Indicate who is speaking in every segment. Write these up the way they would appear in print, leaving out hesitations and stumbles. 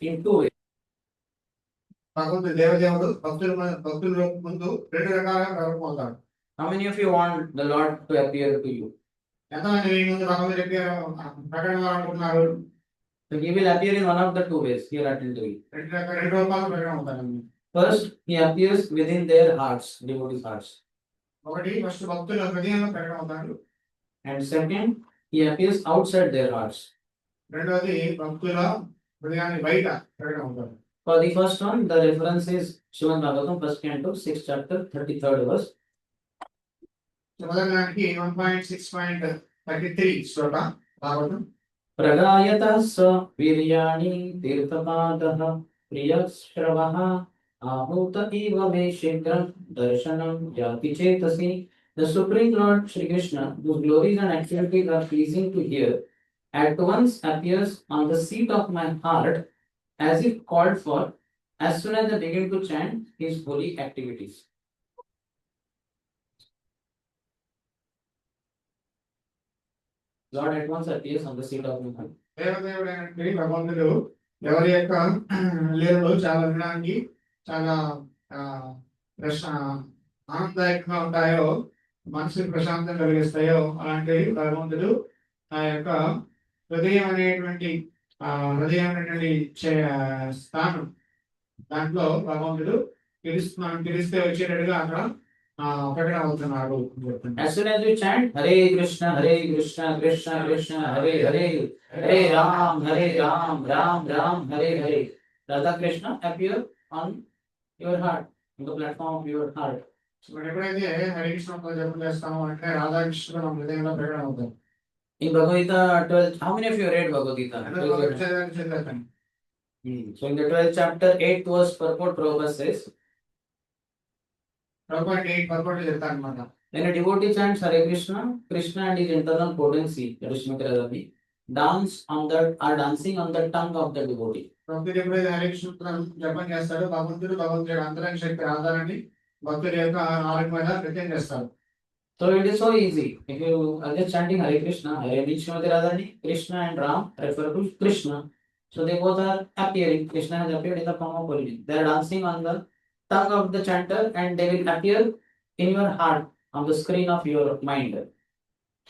Speaker 1: in two ways.
Speaker 2: భగవంతుడు దేవదేవుడు భక్తుల ముందు రెండు రకాలుగా ప్రకటమవుతాడు.
Speaker 1: How many of you want the Lord to appear to you?
Speaker 2: ఎంతమంది మీ ముందు భగవంతుడు ప్రకటమవుతున్నారు?
Speaker 1: So he will appear in one of the two ways here at Interview.
Speaker 2: రెండు రూపాయలు ప్రకటమవుతారు.
Speaker 1: First, he appears within their hearts, devotees' hearts.
Speaker 2: ఒకటి first భక్తుల హృదయంలో ప్రకటమవుతాడు.
Speaker 1: And second, he appears outside their hearts.
Speaker 2: రెండోది భక్తుల హృదయాన్ని బయట ప్రకటమవుతాడు.
Speaker 1: For the first one, the reference is Srimad Bhagavatam, 1st Canto, 6th chapter, 33rd verse.
Speaker 2: మొదలడానికి 1.6.33 శ్లోక భాగవతం.
Speaker 1: ప్రగాయతః స వీర్యాణి తీర్థపాదః ప్రియశ్రవః ఆహూత ఇవ మే శీఘ్రం దర్శనం యాతి చేతసి. The Supreme Lord Shri Krishna, whose glories and activities are pleasing to hear, at once appears on the seat of my heart as if called for as soon as I begin to chant his holy activities. Lord at once appears on the seat of my heart.
Speaker 2: దేవదేవుడైనటువంటి భగవంతుడు ఎవరి యొక్క లీలలు చాలా వినడానికి చాలా ఆనందదాయకంగా ఉంటాయో, మనసుకు ప్రశాంతం కలిగిస్తాయో అలాంటి భగవంతుడు ఆ యొక్క హృదయం అనేటువంటి స్థానం దాంట్లో భగవంతుడు మనం పిలిస్తే వచ్చేటట్టుగా అక్కడ ప్రకటమవుతున్నాడు.
Speaker 1: As soon as you chant Hare Krishna, Krishna Krishna, Hare Hare, Hare Ram, Ram Ram, Hare Hare, Radha Krishna appear on your heart, on the platform of your heart.
Speaker 2: So మనం ఎప్పుడైతే హరే కృష్ణ జపం చేస్తామో అంటే రాధాకృష్ణుడు మన హృదయంలో ప్రకటమవుతాడు.
Speaker 1: In Bhagavad Gita 12, how many of you read Bhagavad Gita? So in the 12th chapter, 8th verse purport, Prabhupada says, when a devotee chants Hare Krishna, Krishna and his internal potency, that is Srimati Radharani, are dancing on the tongue of the devotee.
Speaker 2: భక్తుడు ఎప్పుడైతే హరే కృష్ణ జపం చేస్తాడో భగవంతుడు అంతరంగ శక్తి రాధారాన్ని భక్తుడి యొక్క నాలుగు మీద నృత్యం చేస్తారు.
Speaker 1: So it is so easy. If you are just chanting Hare Krishna, Hare means Srimati Radharani, Krishna and Ram refer to Krishna. So they both are appearing. Krishna has appeared in the form of holy. They are dancing on the tongue of the chanter and they will appear in your heart, on the screen of your mind.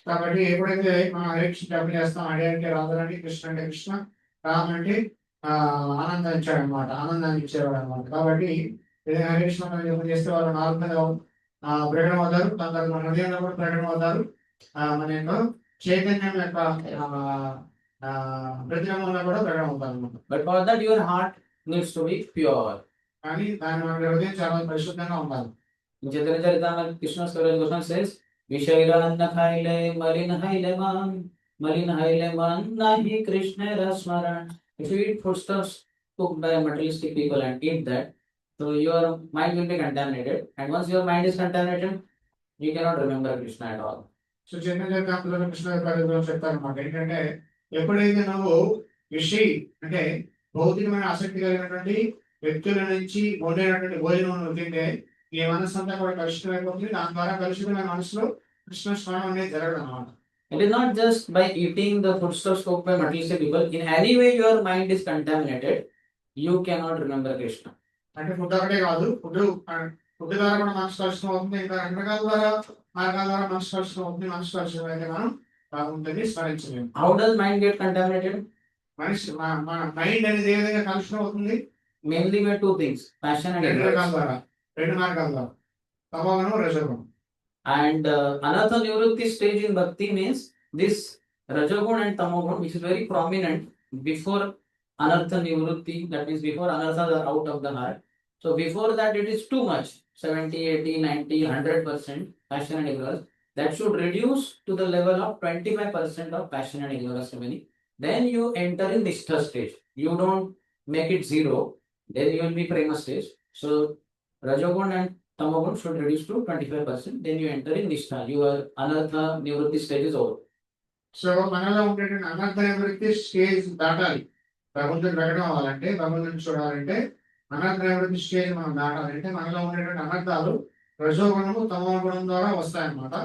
Speaker 2: కాబట్టి ఎప్పుడైతే మనం హరే కృష్ణ జపం చేస్తాం, హరే అంటే రాధారాణి, కృష్ణ అంటే కృష్ణ, రామ్ అంటే ఆనందాన్ని ఇచ్చాడు అనమాట, ఆనందాన్ని ఇచ్చేవాడు అనమాట. కాబట్టి హరే కృష్ణ జపం చేస్తే వాళ్ళు నాలుగు మీద ప్రకటన అవుతారు, దాని తర్వాత మన హృదయంలో కూడా ప్రకటన అవుతారు. మన యొక్క చైతన్యం యొక్క ప్రతిబింబంలో కూడా ప్రకటన అవుతారు అనమాట.
Speaker 1: But for that your heart needs to be pure.
Speaker 2: కానీ దాని మన హృదయం చాలా పరిశుద్ధంగా ఉండాలి.
Speaker 1: In Chaitanya Charitamrita, Krishna Swaraj Goswami says, Vishayranna khaile malin haile man nahi Krishna rasmaran. If you eat foodstuffs cooked by materialistic people and eat that, so your mind will be contaminated, and once your mind is contaminated, you cannot remember Krishna at all.
Speaker 2: So Chaitanya Krishna చెప్తారన్నమాట ఏంటంటే, ఎప్పుడైతే నువ్వు అంటే భౌతికమైన ఆసక్తి కలిగినటువంటి వ్యక్తుల నుంచి వండేటటువంటి భోజనం తింటే నీ మనస్సు అంతా కూడా కలుషితమైపోతుంది. దాని ద్వారా కలుషితమైన మనసులో కృష్ణ స్నానం అనేది జరగదు అన్నమాట.
Speaker 1: It is not just by eating the foodstuffs cooked by materialistic people. In any way your mind is contaminated, you cannot remember Krishna.
Speaker 2: అంటే ఫుడ్ ఒకటే కాదు, ఫుడ్ ద్వారా కూడా మనసు కలుషితం అవుతుంది, ఇంకా రకరకాల మార్గాల ద్వారా మనసు కలుషితం అవుతుంది. మనసు కలుషితం అయితే మనం బాగుంటుంది, స్మరించలేము.
Speaker 1: How does mind get contaminated?
Speaker 2: మన మైండ్ అనేది ఏ విధంగా కలుషితం అవుతుంది?
Speaker 1: Mainly by two things, passion and ignorance.
Speaker 2: రెండు మార్గాల ద్వారా, తమోగుణం, రజోగుణం.
Speaker 1: And another nivritti stage in bhakti means this rajogun and tamogun, which is very prominent before anartha nivritti, that means before anarthas are out of the heart. So before that it is too much, 70, 80, 90, 100% passion and ignorance. That should reduce to the level of 25% of passion and ignorance remaining. Then you enter in nishtha stage. You don't make it zero, then you will be prema stage. So rajogun and tamogun should reduce to 25%. Then you enter in nishtha. Your anartha nivritti stage is over.
Speaker 2: So మనలో ఉండేటువంటి అనర్థ నివృత్తి stage దాటాలి. భగవంతుడు ప్రకటన అవ్వాలంటే, భగవంతుని చూడాలంటే అనర్థ నివృత్తి స్టేజ్ మనం దాటాలంటే మనలో ఉండేటువంటి అనర్థాలు రజోగుణము తమోగుణం ద్వారా వస్తాయన్నమాట.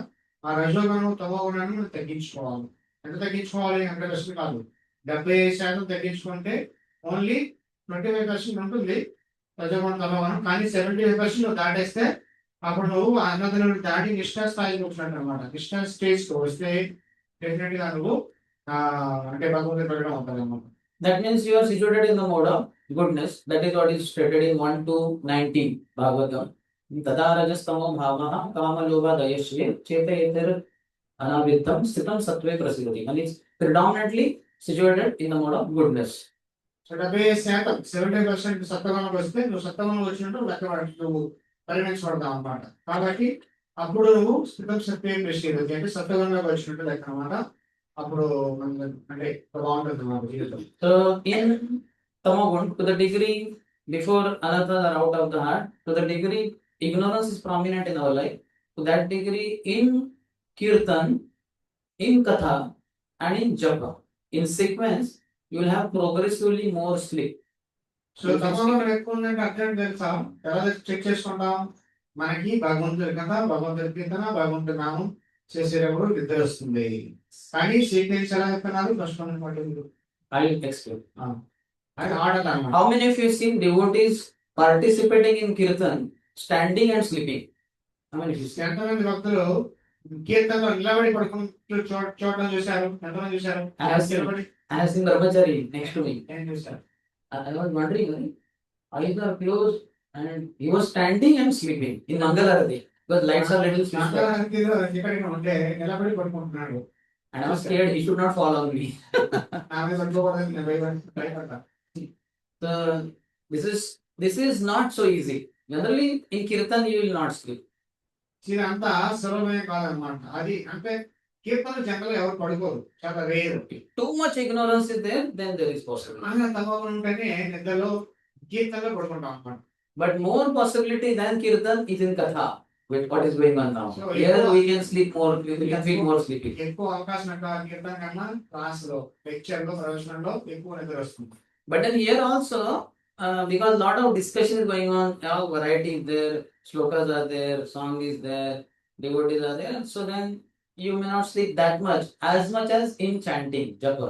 Speaker 2: ఆ రజోగుణము తమోగుణాన్ని మనం తగ్గించుకోవాలి. ఎంత తగ్గించుకోవాలి? 100% కాదు, 75% తగ్గించుకుంటే ఓన్లీ 25% ఉంటుంది రజోగుణం తమోగుణం, కానీ 75% దాటేస్తే అప్పుడు నువ్వు అన్నది నువ్వు దాటి నిష్ఠా స్థాయికి వచ్చినట్టు అనమాట. నిష్ఠా స్టేజ్ కి వస్తే డెఫినెట్ గా నువ్వు అంటే భగవంతుడు పెట్టడం ఉంటుంది అన్నమాట.
Speaker 1: That means you are situated in the mode of goodness. That is what is stated in 1 to 19 Bhagavatam. Tata rajastamo bhavaha kama lobha dayashve chetayeter anavittam sthitam sattve prasidhati. And it's predominantly situated in the mode of goodness.
Speaker 2: So 70% 70% సత్వగుణంలోకి వస్తే నువ్వు సత్వగుణంలో వచ్చినట్టు లెక్క నువ్వు పరిగణించబడతావు అనమాట. కాబట్టి అప్పుడు నువ్వు స్థితం సత్వే ప్రసిద్ధి అంటే సత్వగుణంలోకి వచ్చినట్టు లెక్క అనమాట. అప్పుడు అంటే బాగుంటుంది అన్నమాట జీవితం.
Speaker 1: So in Tamagun, to the degree before anarthas are out of the heart, to the degree ignorance is prominent in our life, to that degree in Kirtan, in Katha, and in Japa, in sequence, you will have progressively more sleep.
Speaker 2: So తమోగుణం ఎక్కువ ఉందంటే అర్థం తెలుసా? ఎలా check చేసుకుంటాం? మనకి భగవంతుడి కథ, భగవంతుడి కీర్తన, భగవంతుడి నామం చేసేటప్పుడు నిద్ర వస్తుంది. కానీ సీక్వెన్స్ ఎలా చెప్తున్నారు? First
Speaker 1: I will explain.
Speaker 2: అది ఆర్డర్ అన్నమాట.
Speaker 1: How many of you seen devotees participating in Kirtan, standing and sleeping? How many of you seen?
Speaker 2: ఎంతమంది భక్తులు కీర్తనలో నిలబడి పడుకుంటూ చూడడం చూశారు? ఎంతమంది చూశారు?
Speaker 1: I have seen.
Speaker 2: నిలబడి
Speaker 1: I have seen Brahmachari next to me.
Speaker 2: ఏం చూశారు?
Speaker 1: I was wondering, eyes are closed and he was standing and sleeping in Mangalarati because lights are little switched off.
Speaker 2: Nagarjuna ఇక్కడ ఉంటే నిలబడి పడుకుంటున్నాడు.
Speaker 1: And I was scared he should not fall on me.
Speaker 2: నా మీద పడుకోకూడదని నేను భయపడ్డా.
Speaker 1: So this is not so easy. Generally in Kirtan you will not sleep.
Speaker 2: ఇది అంతా సులభమే కాదనమాట. అది అంటే కీర్తన జనరల్ ఎవరు పడుకోరు, చాలా రేరు.
Speaker 1: Too much ignorance is there, then there is possible.
Speaker 2: తమోగుణం ఉంటేనే నిద్రలో కీర్తనలో పడుకుంటాం అనమాట.
Speaker 1: But more possibility than Kirtan is in Katha, with what is going on now.
Speaker 2: So,
Speaker 1: Here we can sleep more, we can feel more sleepy.
Speaker 2: ఎక్కువ అవకాశం ఎక్కువ కీర్తన కన్నా క్లాస్ లో, లెక్చర్ లో, ప్రవచనంలో ఎక్కువ నిద్ర వస్తుంది.
Speaker 1: But then here also, because lot of discussion is going on, all variety is there, shlokas are there, song is there, devotees are there. So then you may not sleep that much as in chanting, japa.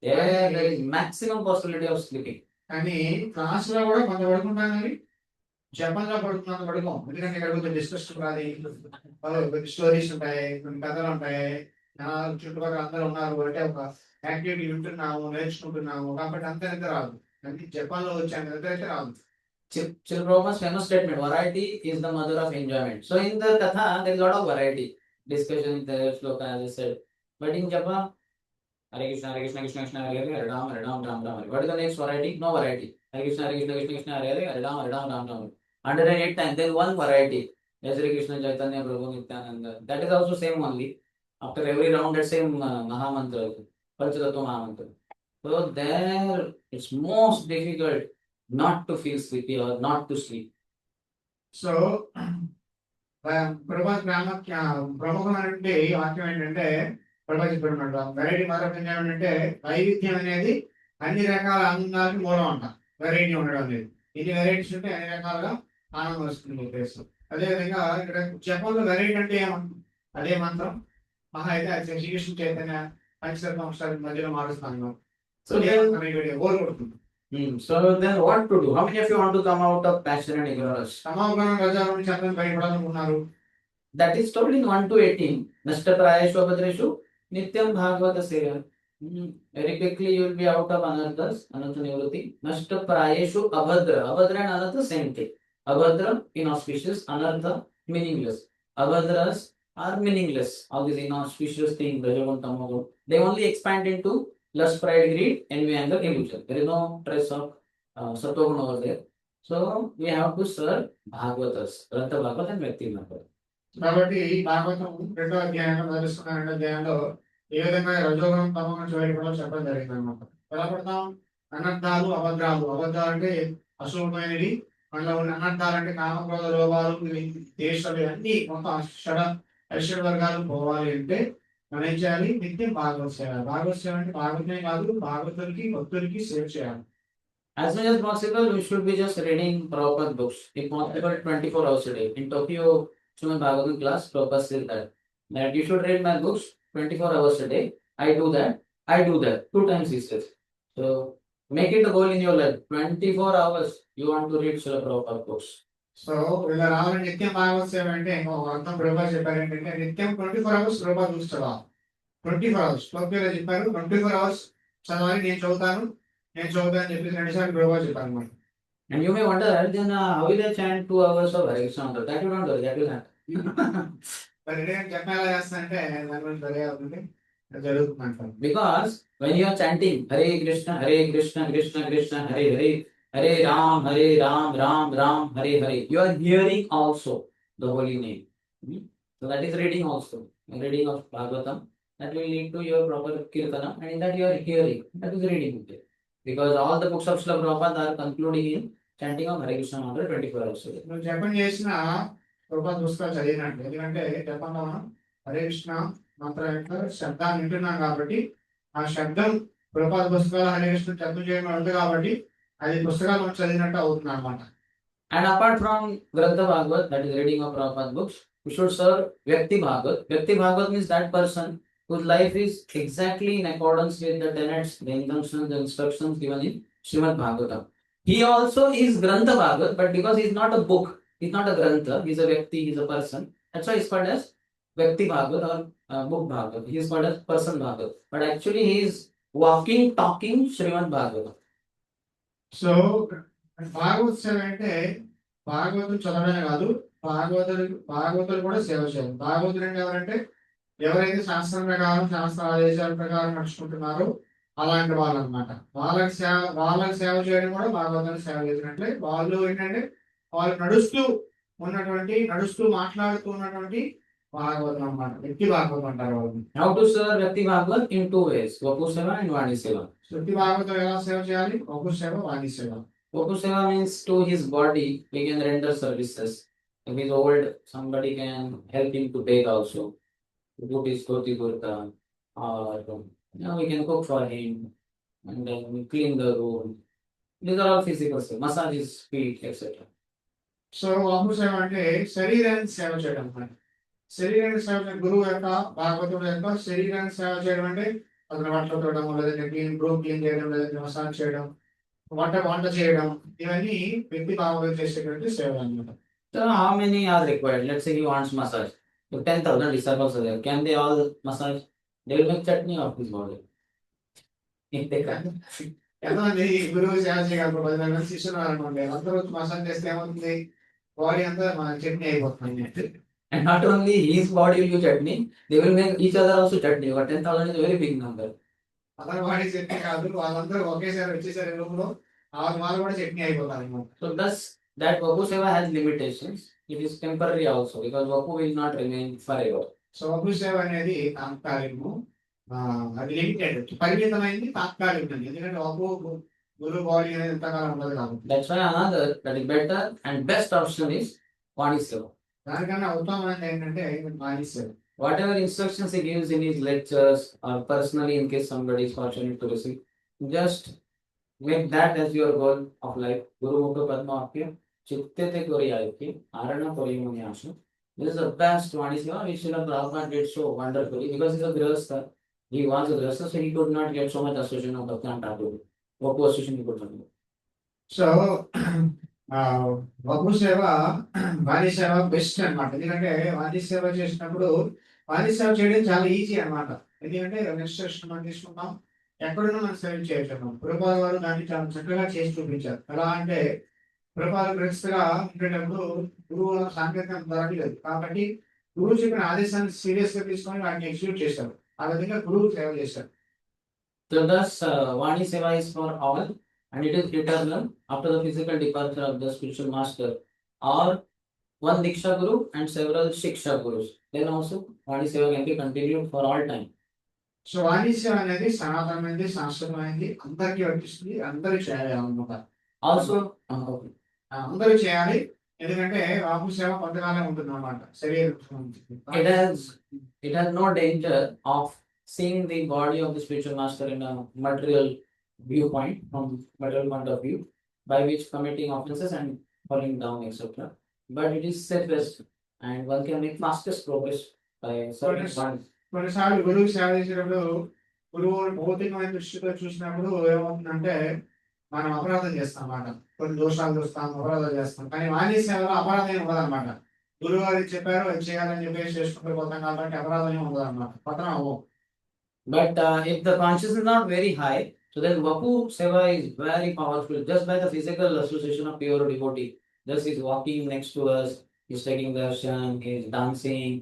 Speaker 1: There is maximum possibility of sleeping.
Speaker 2: కానీ class లో కూడా కొంత పడుకుంటాం, కానీ జపంలో పడుకున్నంత పడుకోం. ఎందుకంటే ఇక్కడ కొంచెం discussion రాది, కొన్ని స్టోరీస్ ఉంటాయి, కొన్ని కథలు ఉంటాయి, చుట్టుపక్కల అందరూ ఉన్నారు అంటే ఒక యాక్టివిటీ వింటున్నాము, నేర్చుకుంటున్నాము, కాబట్టి అంత నిద్ర రాదు. కానీ జపాన్లో వచ్చే నిద్ర అయితే రాదు.
Speaker 1: Chil Prabhupada's famous statement, variety is the mother of enjoyment. So in the Katha, there is a lot of variety. Discussion is there, shloka as I said. But in Japa, Hare Krishna, Krishna Krishna, Hare Hare, Hare Ram, Hare Ram, Ram Ram. What is the next variety? No variety. Hare Krishna, Krishna Krishna, Hare Hare, Hare Ram, Hare Ram, Ram Ram. 108 times, then one variety. Hare Krishna Chaitanya Prabhu Nityananda. That is also same only. After every round, that same Mahamantra, Panchatattva Mahamantra. So there, it's most difficult not to feel sleepy or not to sleep.
Speaker 2: So ప్రముఖం అంటే వాక్యం ఏంటంటే ప్రభా చెప్పినట్టు variety మరొక ఏంటంటే వైవిధ్యం అనేది అన్ని రకాల ఆనందానికి మూలం అంట. వెరైటీ ఉండడం అనేది, ఇన్ని వెరైటీస్ ఉంటే అన్ని రకాలుగా ఆనందం వస్తుంది చెప్పేసి. అదేవిధంగా ఇక్కడ జపంలో వెరైటీ అంటే ఏమంటాం? అదే మంత్రం మహా అయితే శ్రీకృష్ణ చైతన్య పంచతత్వం మధ్యలో మారుస్తాను. సో ఓర్ కొడుతుంది.
Speaker 1: So then what to do? How many of you want to come out of passion and ignorance?
Speaker 2: తమోగుణం రజోగుణం నుంచి అర్థం బయటపడాలనుకున్నారు.
Speaker 1: That is told in 1 to 18. Nashta prayeshu abhadreshu nityam bhagavata seva. Very quickly you will be out of anarthas, anartha nivrutti. Nashta prayeshu abhadra. Abhadra and anartha same thing. Abhadra inauspicious, anartha meaningless. Abhadras are meaningless. All these inauspicious things, rajagun, tamagun, they only expand into lust, pride, greed, envy, anger, illusion. There is no trace of sattva over there. So we have to serve Bhagavatas, Grantha Bhagavad and Vyakti Bhagavad.
Speaker 2: కాబట్టి భాగవతం 2వ అధ్యాయంలో నడుస్తున్న 2వ అధ్యాయంలో ఏ విధంగా రజోగుణం తమోగుణం చేయడం చెప్పడం జరిగింది అనమాట. ఎలా పడతాం? అనర్థాలు, అబద్ధాలు. అబద్ధాలు అంటే అశుభమైనవి, మనలో ఉన్న అనర్థాలు అంటే కామక్రోధ లోపాలు, దేశాలు, అన్ని మొత్తం ఐశ్వర్య వర్గాలు పోవాలి అంటే మనం ఏం చేయాలి? నిత్యం భాగవత సేవ. భాగవత సేవ అంటే భాగవతమే కాదు, భాగవతులకి భక్తులకి సేవ చేయాలి.
Speaker 1: As much as possible, we should be just reading Prabhupada books. If possible, 24 hours a day. In Tokyo Srimad Bhagavatam class, Prabhupada said that you should read my books 24 hours a day. I do that. 2 times he says. So Make it a goal in your life. 24 hours you want to read Srila Prabhupada books.
Speaker 2: So ఇలా రావాలని నిత్యం భాగవత సేవ అంటే ఇంకొక అర్థం ప్రభుత్వం చెప్పారు ఏంటంటే నిత్యం 24 hours ప్రభుత్వం చూస్తావా 24 hours ప్రభుత్వం చెప్పారు 24 hours చదవాలి నేను చదువుతాను అని చెప్పి 2 సార్లు ప్రభుత్వం చెప్పారు అన్నమాట.
Speaker 1: And you may wonder, then how will I chant 2 hours of Hare Krishna mantra? That you don't do, that will happen.
Speaker 2: మరి నేను చెప్ప ఎలా చేస్తానంటే దాని గురించి సరే అవుతుంది అది జరుగుతుంది అంటారు.
Speaker 1: Because when you are chanting Hare Krishna, Krishna Krishna, Hare Hare Ram, Ram Ram, Hare Hare, you are hearing also the holy name. So that is reading also. Reading of Bhagavatam, that will lead to your proper Kirtana, and in that you are hearing. That is reading. Because all the books of Srila Prabhupada are concluding in chanting of Hare Krishna mantra 24 hours a day.
Speaker 2: నువ్వు జపం చేసిన ప్రభుత్వం పుస్తకాలు చదివినట్టు ఎందుకంటే జపంలో మనం హరే కృష్ణ మంత్రం యొక్క శబ్దాన్ని వింటున్నాం కాబట్టి ఆ శబ్దం ప్రభుత్వ పుస్తకాలు హరే కృష్ణ జపం చేయడం ఉంది కాబట్టి అది పుస్తకాలు మనం చదివినట్టు అవుతుంది అన్నమాట.
Speaker 1: And apart from Grantha Bhagavat, that is reading of Prabhupada books, we should serve Vyakti Bhagavat. Vyakti Bhagavat means that person whose life is exactly in accordance with the tenets, the injunctions, the instructions given in Srimad Bhagavatam. He also is Grantha Bhagavat, but because he is not a book, he is not a Grantha, he is a Vyakti, he is a person. That's why he is called as Vyakti Bhagavat or book Bhagavat. He is called as person Bhagavat. But actually he is walking, talking Srimad Bhagavatam.
Speaker 2: So భాగవత సేవ అంటే భాగవతులు చదవడమే కాదు భాగవతులు కూడా సేవ చేయాలి. భాగవతులు అంటే ఎవరంటే ఎవరైతే శాస్త్రం ప్రకారం శాస్త్ర ఆదేశాల ప్రకారం నడుచుకుంటున్నారో అలాంటి వాళ్ళు అనమాట. వాళ్ళకి సేవ చేయడం కూడా భాగవతాన్ని సేవ చేసినట్లే. వాళ్ళు ఏంటంటే వాళ్ళు నడుస్తూ మాట్లాడుతూ ఉన్నటువంటి భాగవతం అనమాట. వ్యక్తి భాగవతం అంటారు వాళ్ళు.
Speaker 1: How to serve Vyakti Bhagavat in 2 ways, Vapu Seva and Vani Seva.
Speaker 2: వ్యక్తి భాగవతం ఎలా సేవ చేయాలి? వపు సేవ, వాణి సేవ.
Speaker 1: Vapu Seva means to his body we can render services. If he is old, somebody can help him to bake also. Put his dhoti kurta, or we can cook for him, and then we clean the room. These are all physical stuff, massage his feet, etc.
Speaker 2: So వపు సేవ అంటే శరీరాన్ని సేవ చేయడం అన్నమాట. శరీరాన్ని సేవ చేయడం గురువు యొక్క భాగవతుడు యొక్క శరీరాన్ని సేవ చేయడం అంటే అతను బట్టలు తోడడం, లేదంటే క్లీన్ చేయడం, లేదంటే మసాజ్ చేయడం, వంట చేయడం, ఇవన్నీ వ్యక్తి భాగవతం చేసేటువంటి సేవ అన్నమాట.
Speaker 1: So how many are required? Let's say he wants massage. So 10,000 disciples are there. Can they all massage? They will make chutney of his body. If they can.
Speaker 2: ఎంతమంది గురువు సేవ చేయగలరు? 10 మంది శిష్యులు అనుకోండి, అందరూ మసాజ్ చేస్తే ఏమవుతుంది? బాడీ అంతా మన చట్నీ అయిపోతుంది.
Speaker 1: And not only his body will use chutney, they will make each other also chutney. But 10,000 is a very big number.
Speaker 2: అందరూ బాడీ చట్నీ కాదు, వాళ్ళందరూ ఒకేసారి వచ్చేసారి రూమ్లో వాళ్ళు కూడా చట్నీ అయిపోతారు అన్నమాట.
Speaker 1: So thus that Vapu Seva has limitations. It is temporary also because Vapu will not remain forever.
Speaker 2: So వపు సేవ అనేది తాత్కాలికము, అది లిమిటెడ్, పరిమితమైంది, తాత్కాలికమైంది. ఎందుకంటే వపు గురు బాడీ అనేది ఎంతకాలం ఉండదు కాబట్టి.
Speaker 1: That's why another that is better and best option is Vani Seva.
Speaker 2: దానికన్నా ఉత్తమమైనది ఏంటంటే వాణి సేవ.
Speaker 1: Whatever instructions he gives in his lectures or personally in case somebody is fortunate to receive, just make that as your goal of life. Guru Mukha Padma Apya Chitte Te Kori Ayaki Arana Kori Munyashu. This is the best Vani Seva which Srila Prabhupada did so wonderfully because he is a Grihastha. He was a Grihastha, so he could not get so much association of Bhakti and Thakur. Vapu association he could not get.
Speaker 2: So వపు సేవ వాణి సేవ best అన్నమాట. ఎందుకంటే వాణి సేవ చేసినప్పుడు వాణి సేవ చేయడం చాలా ఈజీ అన్నమాట. ఎందుకంటే ఇన్స్ట్రక్షన్ మనం తీసుకుంటాం, ఎక్కడున్నా మనం సేవ చేయొచ్చు. ప్రభుపాద వారు దాన్ని చాలా చక్కగా చేసి చూపించారు. ఎలా అంటే ప్రభుపాద గ్రహిస్తుగా ఉండేటప్పుడు గురువు సాంకేతికం దొరకలేదు కాబట్టి గురువు చెప్పిన ఆదేశాన్ని సీరియస్ గా తీసుకొని వాటిని ఎగ్జిక్యూట్ చేశారు. ఆ విధంగా గురువు సేవ చేశారు.
Speaker 1: So thus Vani Seva is for all and it is eternal after the physical departure of the spiritual master or one Diksha Guru and several Shiksha Gurus. Then also Vani Seva can be continued for all time.
Speaker 2: So వాణి సేవ అనేది సనాతనమైనది, శాశ్వతమైనది, అందరికీ వర్తిస్తుంది, అందరూ చేయాలి అన్నమాట.
Speaker 1: Also,
Speaker 2: అందరూ చేయాలి. ఎందుకంటే వాపు సేవ కొంతకాలం ఉంటుంది అన్నమాట. శరీరం
Speaker 1: it has no danger of seeing the body of the spiritual master in a material viewpoint, from material point of view, by which committing offenses and falling down, etc. But it is safest and one can make fastest progress by serving one.
Speaker 2: కొన్నిసార్లు గురువు సేవ చేసేటప్పుడు గురువు భౌతికమైన దృష్టితో చూసినప్పుడు ఏమవుతుందంటే మనం అపరాధం చేస్తాం అన్నమాట. కొన్ని దోషాలు చూస్తాం, అపరాధాలు చేస్తాం. కానీ వాణి సేవలో అపరాధం ఏమి ఉండదు అనమాట. గురువు గారు చెప్పారు అది చేయాలని చెప్పేసి చేసుకుంటూ పోతాం కాబట్టి అపరాధం ఏమి ఉండదు అనమాట. పతనం అవ్వం.
Speaker 1: But if the consciousness is not very high, so then Vapu Seva is very powerful just by the physical association of pure devotee. Just he's walking next to us, he's taking darshan, he's dancing,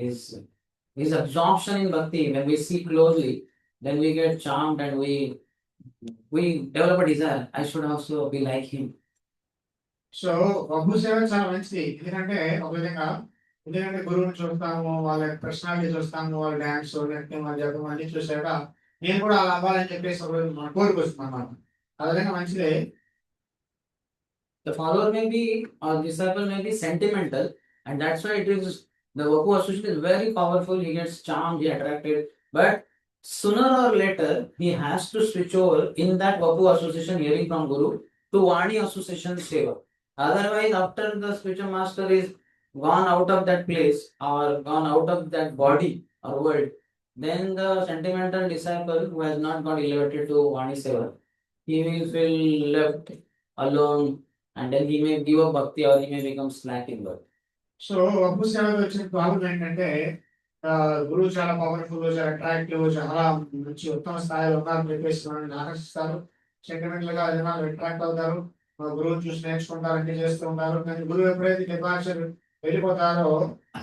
Speaker 1: his absorption in bhakti. When we see closely, then we get charmed and we develop a desire. I should also be like him.
Speaker 2: So ప్రభు సేవ చాలా మంచిది. ఎందుకంటే గురువుని చూస్తాము, వాళ్ళ personality చూస్తాము, వాళ్ళ డ్యాన్స్, నృత్యం, వాళ్ళ జపం అన్ని చూసాక నేను కూడా అలా అవ్వాలని చెప్పేసి మన కోరిక వస్తుంది అన్నమాట. ఆ విధంగా మంచిదే.
Speaker 1: The follower may be or disciple may be sentimental, and that's why it is the Vapu association is very powerful. He gets charmed, he attracted, but sooner or later he has to switch over in that Vapu association hearing from Guru to Vani association seva. Otherwise, after the spiritual master is gone out of that place or gone out of that body or world, then the sentimental disciple who has not got elevated to Vani seva, he will feel left alone, and then he may give up bhakti or he may become slack in work.
Speaker 2: So ప్రభు సేవలో వచ్చిన problem ఏంటంటే గురువు చాలా powerful, చాలా attractive, చాలా మంచి ఉత్తమ స్థాయిలో ఉన్నారని చెప్పేసి మనల్ని ఆకర్షిస్తారు. సెంటిమెంటల్ గా జనాలు అట్రాక్ట్ అవుతారు, గురువుని చూసి నేర్చుకుంటారు, అన్ని చేస్తూ ఉంటారు. కానీ గురువు ఎప్పుడైతే డిపార్చర్ వెళ్ళిపోతారో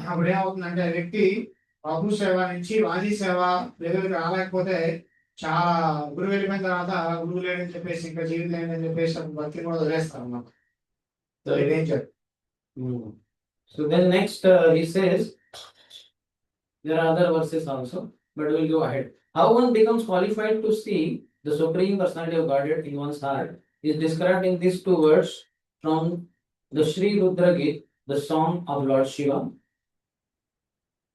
Speaker 2: అప్పుడు ఏమవుతుందంటే వ్యక్తి ప్రభు సేవ నుంచి వాణి సేవ ఎదురుగా రాలేకపోతే చాలా గురువు వెళ్ళిపోయిన తర్వాత గురువు లేడని చెప్పేసి ఇంకా జీవితం లేదని చెప్పేసి భక్తి కూడా వదిలేస్తారు అన్నమాట. So danger.
Speaker 1: So then next he says, there are other verses also, but we'll go ahead. How one becomes qualified to see the Supreme Personality of Godhead in one's heart is described in these two words from the Sri Rudra Gita, the song of Lord Shiva.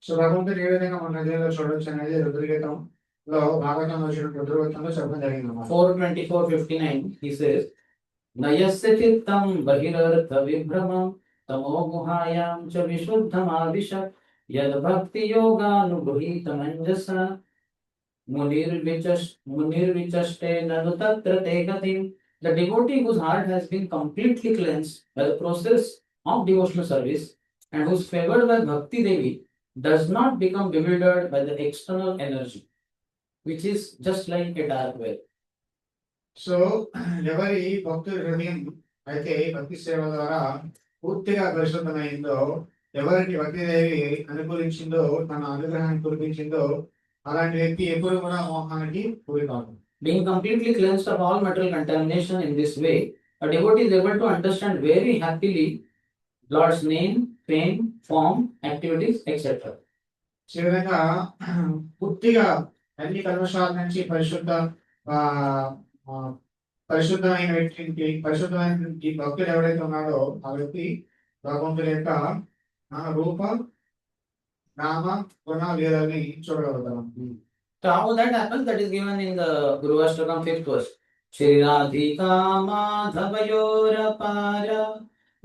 Speaker 2: So భగవంతుడు ఏ విధంగా మన హృదయంలో చూడొచ్చు అనేది రుద్రగీతంలో భాగవతంలో వచ్చిన రుద్రగీతంలో చెప్పడం జరిగింది అన్నమాట.
Speaker 1: 4:24-59 he says, Nayasya chittam bahirartha vibhramam तमो गुहायां च विशुद्धमाविशत् यद भक्ति योगानुभूतमञ्जसा मुनिर्विचष्टे ननु तत्र ते गतिम्. The devotee whose heart has been completely cleansed by the process of devotional service and who is favored by Bhakti Devi does not become bewildered by the external energy, which is just like a dark well.
Speaker 2: So ఎవరి భక్తుల హృదయం అయితే భక్తి సేవ ద్వారా పూర్తిగా పరిశుద్ధమైందో, ఎవరికి భక్తిదేవి అనుకూలించిందో, తన అనుగ్రహాన్ని కురిపించిందో, అలాంటి వ్యక్తి ఎప్పుడు కూడా మోహానికి గురి కాదు.
Speaker 1: Being completely cleansed of all material contamination in this way, a devotee is able to understand very happily Lord's name, fame, form, activities, etc.
Speaker 2: ఈ విధంగా పూర్తిగా అన్ని కల్మషాల నుంచి పరిశుద్ధమైన వ్యక్తికి, పరిశుద్ధమైన భక్తుడు ఎవరైతే ఉన్నాడో ఆ వ్యక్తి భగవంతుడి యొక్క రూప, నామ, గుణ లీలని చూడగలుగుతాం.
Speaker 1: So how that happens? That is given in the Guru Ashtakam 5th verse. Shri Radhika Madhavayora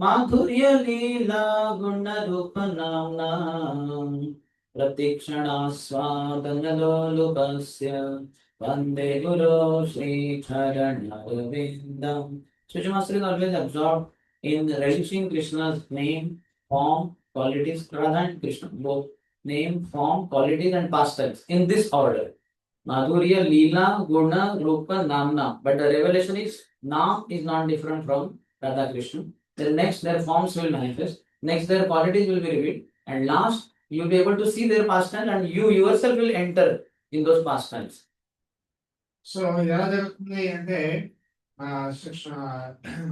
Speaker 1: Madhurya Leela Guna Rupa Namnam Pratikshana Swadanalolupasya Vande Guru Shri Charanarvindam. Spiritual master is always absorbed in relishing Krishna's name, form, qualities, Radha and Krishna, both name, form, qualities and pastimes in this order. Madhurya, Leela, Guna, Rupa, Namna. But the revelation is Nam is not different from Radha Krishna. Then next their forms will manifest. Next their qualities will be revealed. And last you will be able to see their pastimes and you yourself will enter in those pastimes.
Speaker 2: So ఇది ఎలా జరుగుతుంది అంటే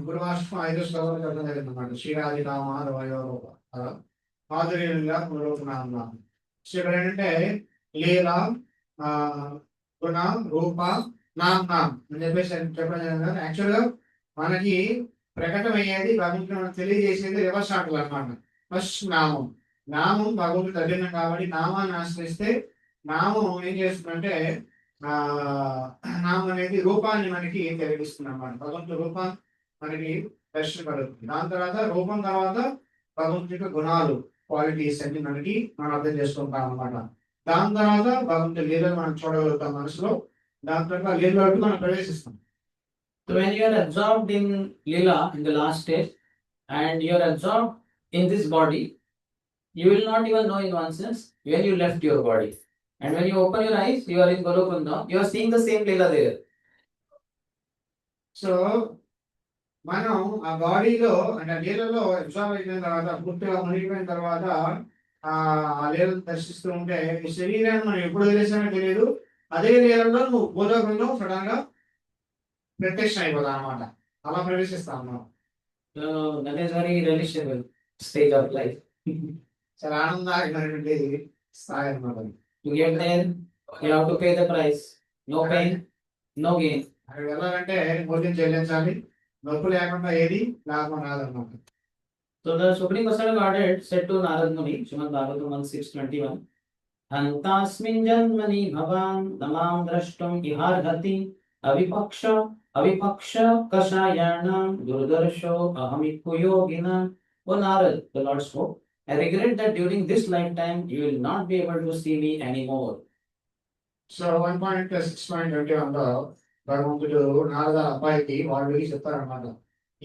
Speaker 2: గురువాష్టం 5వ శ్లోకంలో చెప్పడం జరిగింది అన్నమాట. శ్రీరాధికా మాధుర్యంగా పునరుకున్నాం. So ఇక్కడ ఏంటంటే లీల, గుణ, రూప, నామ అని చెప్పేసి చెప్పడం జరిగింది. యాక్చువల్గా మనకి ప్రకటమయ్యేది భగవంతుడు మనకు తెలియజేసేది రివర్స్ ఆటలు అన్నమాట. ఫస్ట్ నామం, నామం భగవంతుడు తగ్గినాం కాబట్టి నామాన్ని ఆశ్రయిస్తే నామం ఏం చేస్తుందంటే నామం అనేది రూపాన్ని మనకి తెలియజేస్తుంది అన్నమాట. భగవంతుడు రూపాన్ని మనకి దర్శనపడుతుంది. దాని తర్వాత రూపం తర్వాత భగవంతుడి యొక్క గుణాలు, క్వాలిటీస్ అన్ని మనకి మనం అర్థం చేసుకుంటాం అన్నమాట. దాని తర్వాత భగవంతుడి లీలను మనం చూడగలుగుతాం మనసులో. దాని తర్వాత లీలలోకి మనం ప్రవేశిస్తాం.
Speaker 1: So when you are absorbed in Lila in the last stage and you are absorbed in this body, you will not even know in one sense when you left your body. And when you open your eyes, you are in Golokunda, you are seeing the same Lila there.
Speaker 2: So మనం ఆ బాడీలో అంటే ఆ నీళ్ళలో absorb అయిపోయిన తర్వాత పూర్తిగా మునిగిపోయిన తర్వాత ఆ నీళ్ళను దర్శిస్తూ ఉంటే ఈ శరీరాన్ని మనం ఎప్పుడు వదిలేసామో తెలియదు. అదే నీళ్ళలో నువ్వు భూలోకంలో సడన్ గా ప్రత్యక్షం అయిపోతాం అనమాట. అలా ప్రవేశిస్తాం మనం.
Speaker 1: So that is very relishable stage of life.
Speaker 2: చాలా ఆనందమైనటువంటి స్థాయి అనమాట.
Speaker 1: To get there, you have to pay the price. No pain, no gain.
Speaker 2: అక్కడికి వెళ్ళాలంటే మూల్యం చెల్లించాలి. నొప్పి లేకుండా ఏది లాభం రాదన్నమాట.
Speaker 1: So the Supreme Personality of Godhead said to Narad Muni, Srimad Bhagavatam 1.6.21, Antasmin janmani bhavan namam drashtum iharhati avipaksha kashayanam durdarsho ahamikku yogina. O Narad, the Lord spoke, I regret that during this lifetime you will not be able to see me anymore.
Speaker 2: So 1.6.21లో భగవంతుడు నారద అబ్బాయికి వాళ్ళు చెప్తారన్నమాట.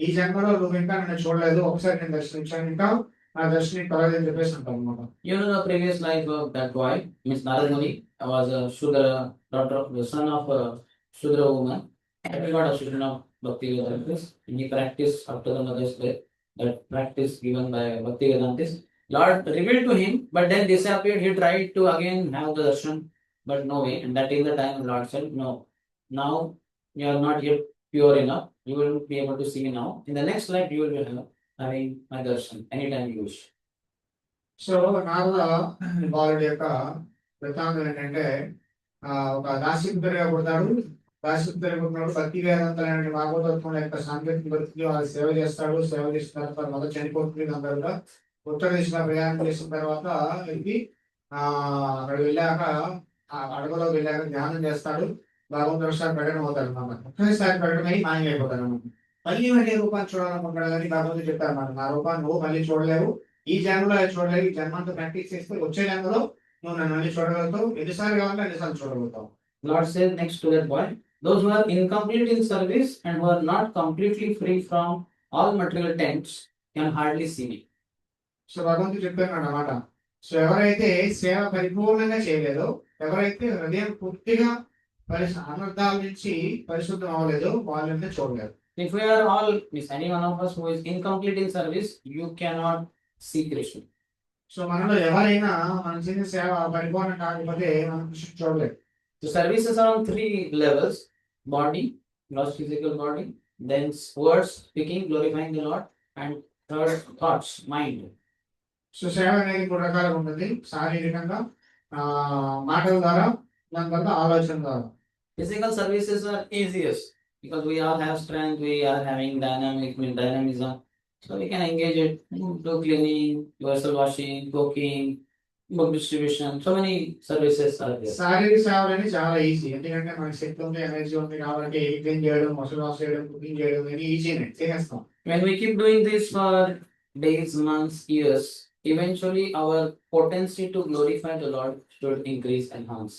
Speaker 2: ఈ జన్మలో నువ్వు ఇంకా నన్ను చూడలేదు, ఒకసారి నేను దర్శించాను, ఇంకా నా దర్శనం కలగదని చెప్పేసి అంటాం అనమాట.
Speaker 1: You know the previous life of that boy, Miss Narad Muni, was a Shudra daughter, the son of a Shudra woman. He got a student of Bhakti Vedantis, and he practiced after the mother's death, that practice given by Bhakti Vedantis. Lord revealed to him, but then disappeared. He tried to again have the darshan, but no way. And that is the time the Lord said, no, now you are not yet pure enough. You will be able to see me now. In the next life, you will be having my darshan anytime you wish.
Speaker 2: So Narada బాలుడి యొక్క వృత్తాంతం ఏంటంటే ఒక దాసిపుత్రుడిగా పుడతాడు. దాసిపుత్రుడిగా పుట్టినప్పుడు భక్తి వేదాంతమైన భాగవతత్వం యొక్క సాంకేతిక బతికి వాళ్ళు సేవ చేస్తాడు. సేవ చేసిన తర్వాత మొదట చనిపోతుంది. దాని తర్వాత ఉత్తర దిశగా ప్రయాణం చేసిన తర్వాత ఇది అక్కడ వెళ్ళాక ఆ అడవిలో వెళ్ళాక ధ్యానం చేస్తాడు. భగవంతుడు ఒకసారి ప్రకటన అవుతాడు అన్నమాట. ఒక్కసారి ప్రకటన అయ్యి మాయమైపోతాడు అన్నమాట. మళ్ళీ మళ్ళీ రూపాన్ని చూడాలనుకుంటాడు కానీ భగవంతుడు చెప్తారు అన్నమాట, నా రూపాన్ని నువ్వు మళ్ళీ చూడలేవు, ఈ జన్మలో చూడలేవు, ఈ జన్మంతా ప్రాక్టీస్ చేస్తే వచ్చే జన్మలో నువ్వు నన్ను మళ్ళీ చూడగలుగుతావు, ఎన్నిసార్లు కావాలంటే అన్నిసార్లు చూడగలుగుతావు.
Speaker 1: Lord says next to that boy, those who are incomplete in service and who are not completely free from all material tents can hardly see me.
Speaker 2: So భగవంతుడు చెప్పారు అన్నమాట. సో ఎవరైతే సేవ పరిపూర్ణంగా చేయలేదో, ఎవరైతే హృదయం పూర్తిగా అనర్థాల నుంచి పరిశుద్ధం అవ్వలేదో వాళ్ళని చూడలేరు.
Speaker 1: If we are all, means any one of us who is incomplete in service, you cannot see Krishna.
Speaker 2: So మనలో ఎవరైనా మన చేసిన సేవ పరిపూర్ణం కాకపోతే మనం కృష్ణుని చూడలేదు.
Speaker 1: So services are on 3 levels: body, gross physical body, then words, speaking, glorifying the Lord, and third, thoughts, mind.
Speaker 2: So సేవ అనేది 3 రకాలుగా ఉంటుంది. శారీరకంగా, మాటల ద్వారా, దాని తర్వాత ఆలోచన ద్వారా.
Speaker 1: Physical services are easiest because we all have strength, we are having dynamism, so we can engage it, do cleaning, vessel washing, cooking, book distribution, so many services are there.
Speaker 2: శారీరక సేవలని చాలా ఈజీ, ఎందుకంటే మనకి శక్తి ఉంది, energy ఉంది కాబట్టి clean చేయడం, masala wash చేయడం, కుకింగ్ చేయడం అనేది ఈజీనే చేసేస్తాం.
Speaker 1: When we keep doing this for days, months, years, eventually our potency to glorify the Lord should increase, enhance.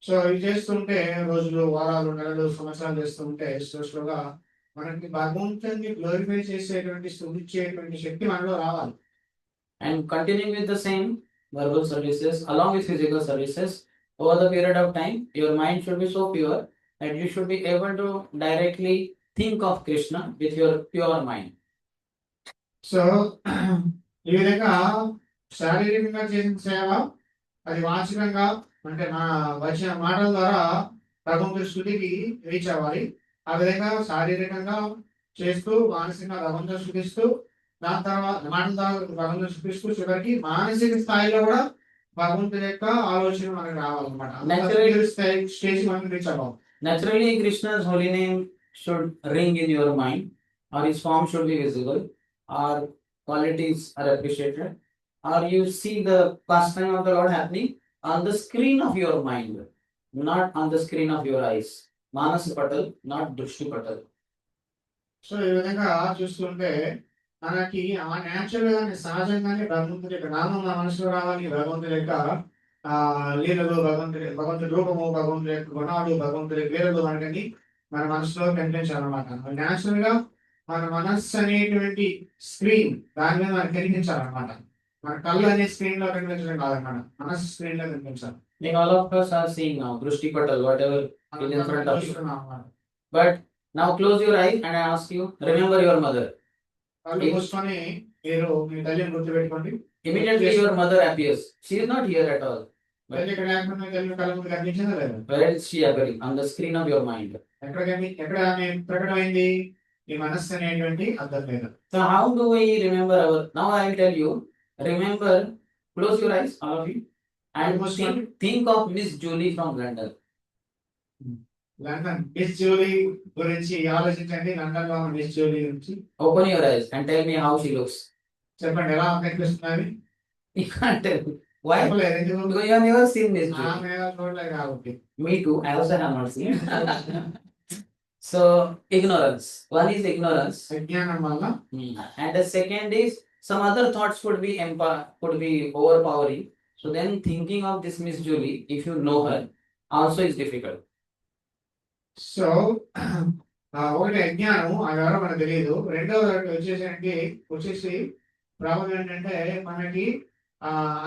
Speaker 2: So ఇవి చేస్తుంటే రోజులు, వారాలు, నెలలు, సంవత్సరాలు చేస్తుంటే స్లోగా మనకి భగవంతుని గ్లోరిఫై చేసేటువంటి, స్తుతించేటువంటి శక్తి మనలో రావాలి.
Speaker 1: And continuing with the same verbal services along with physical services, over the period of time, your mind should be so pure that you should be able to directly think of Krishna with your pure mind.
Speaker 2: So ఈ విధంగా శారీరకంగా చేసిన సేవ అది వాచికంగా అంటే వచ్చిన మాటల ద్వారా భగవంతుడి స్థుతికి రీచ్ అవ్వాలి. ఆ విధంగా శారీరకంగా చేస్తూ మానసికంగా భగవంతుని స్థుతిస్తూ, దాని తర్వాత మాటల ద్వారా భగవంతుని స్థుతిస్తూ చివరికి మానసిక స్థాయిలో కూడా భగవంతుని యొక్క ఆలోచన మనకు రావాలన్నమాట. స్టేజ్ మనం రీచ్ అవ్వాలి.
Speaker 1: Naturally, Krishna's holy name should ring in your mind, or his form should be visible, or qualities are appreciated, or you see the pastime of the Lord happening on the screen of your mind, not on the screen of your eyes. Manas patal, not drushti patal.
Speaker 2: So ఈ విధంగా చూస్తుంటే మనకి ఆ natural గా సహజంగానే భగవంతుడి యొక్క నామం మన మనసులో రావాలి, భగవంతుడి యొక్క లీలలు, భగవంతుడి రూపము, భగవంతుడి యొక్క గుణాలు, భగవంతుడి లీలలు మనకని మన మనసులో కనిపించాలన్నమాట. న్యాచురల్ గా మన మనస్సు అనేటువంటి స్క్రీన్ దాని మీద మనకు కనిపించాలన్నమాట. మన కళ్ళు అనే స్క్రీన్ లో కనిపించడం కాదన్నమాట, మనస్సు స్క్రీన్ లో కనిపించాలి.
Speaker 1: Like all of us are seeing now, Drushti Patal, whatever is in front of you.
Speaker 2: చూస్తున్నాం అన్నమాట.
Speaker 1: But now close your eyes and I ask you, remember your mother.
Speaker 2: కళ్ళు మూసుకొని మీరు మీ తల్లిని గుర్తుపెట్టుకోండి.
Speaker 1: Immediately your mother appears. She is not here at all.
Speaker 2: తల్లి ఇక్కడ లేకుండా తల్లి కళ్ళ ముందు కనిపించిందా లేదా?
Speaker 1: Where is she appearing? On the screen of your mind.
Speaker 2: ఎక్కడ ఆమె ప్రకటమైంది? ఈ మనస్సు అనేటువంటి అర్థం లేదు.
Speaker 1: So how do we remember our? Now I will tell you. Remember, close your eyes, all of you, and think of Miss Julie from London.
Speaker 2: London miss Julie గురించి ఆలోచించండి. London లో మిస్ జూలీ గురించి
Speaker 1: Open your eyes and tell me how she looks.
Speaker 2: చెప్పండి ఎలా కనిపిస్తున్నది?
Speaker 1: You can't tell. Why?
Speaker 2: చెప్పలేదు ఎందుకు?
Speaker 1: Because you have never seen Miss Julie.
Speaker 2: ఆమె చూడలేదు కాబట్టి.
Speaker 1: Me too. I also have not seen. So ignorance. One is ignorance,
Speaker 2: అజ్ఞానం వల్ల.
Speaker 1: and the second is some other thoughts could be overpowering. So then thinking of this Miss Julie, if you know her, also is difficult.
Speaker 2: So ఒకటి అజ్ఞానం, అది ఎవరో మనకు తెలియదు. రెండవది వచ్చేసి ప్రాబ్లం ఏంటంటే మనకి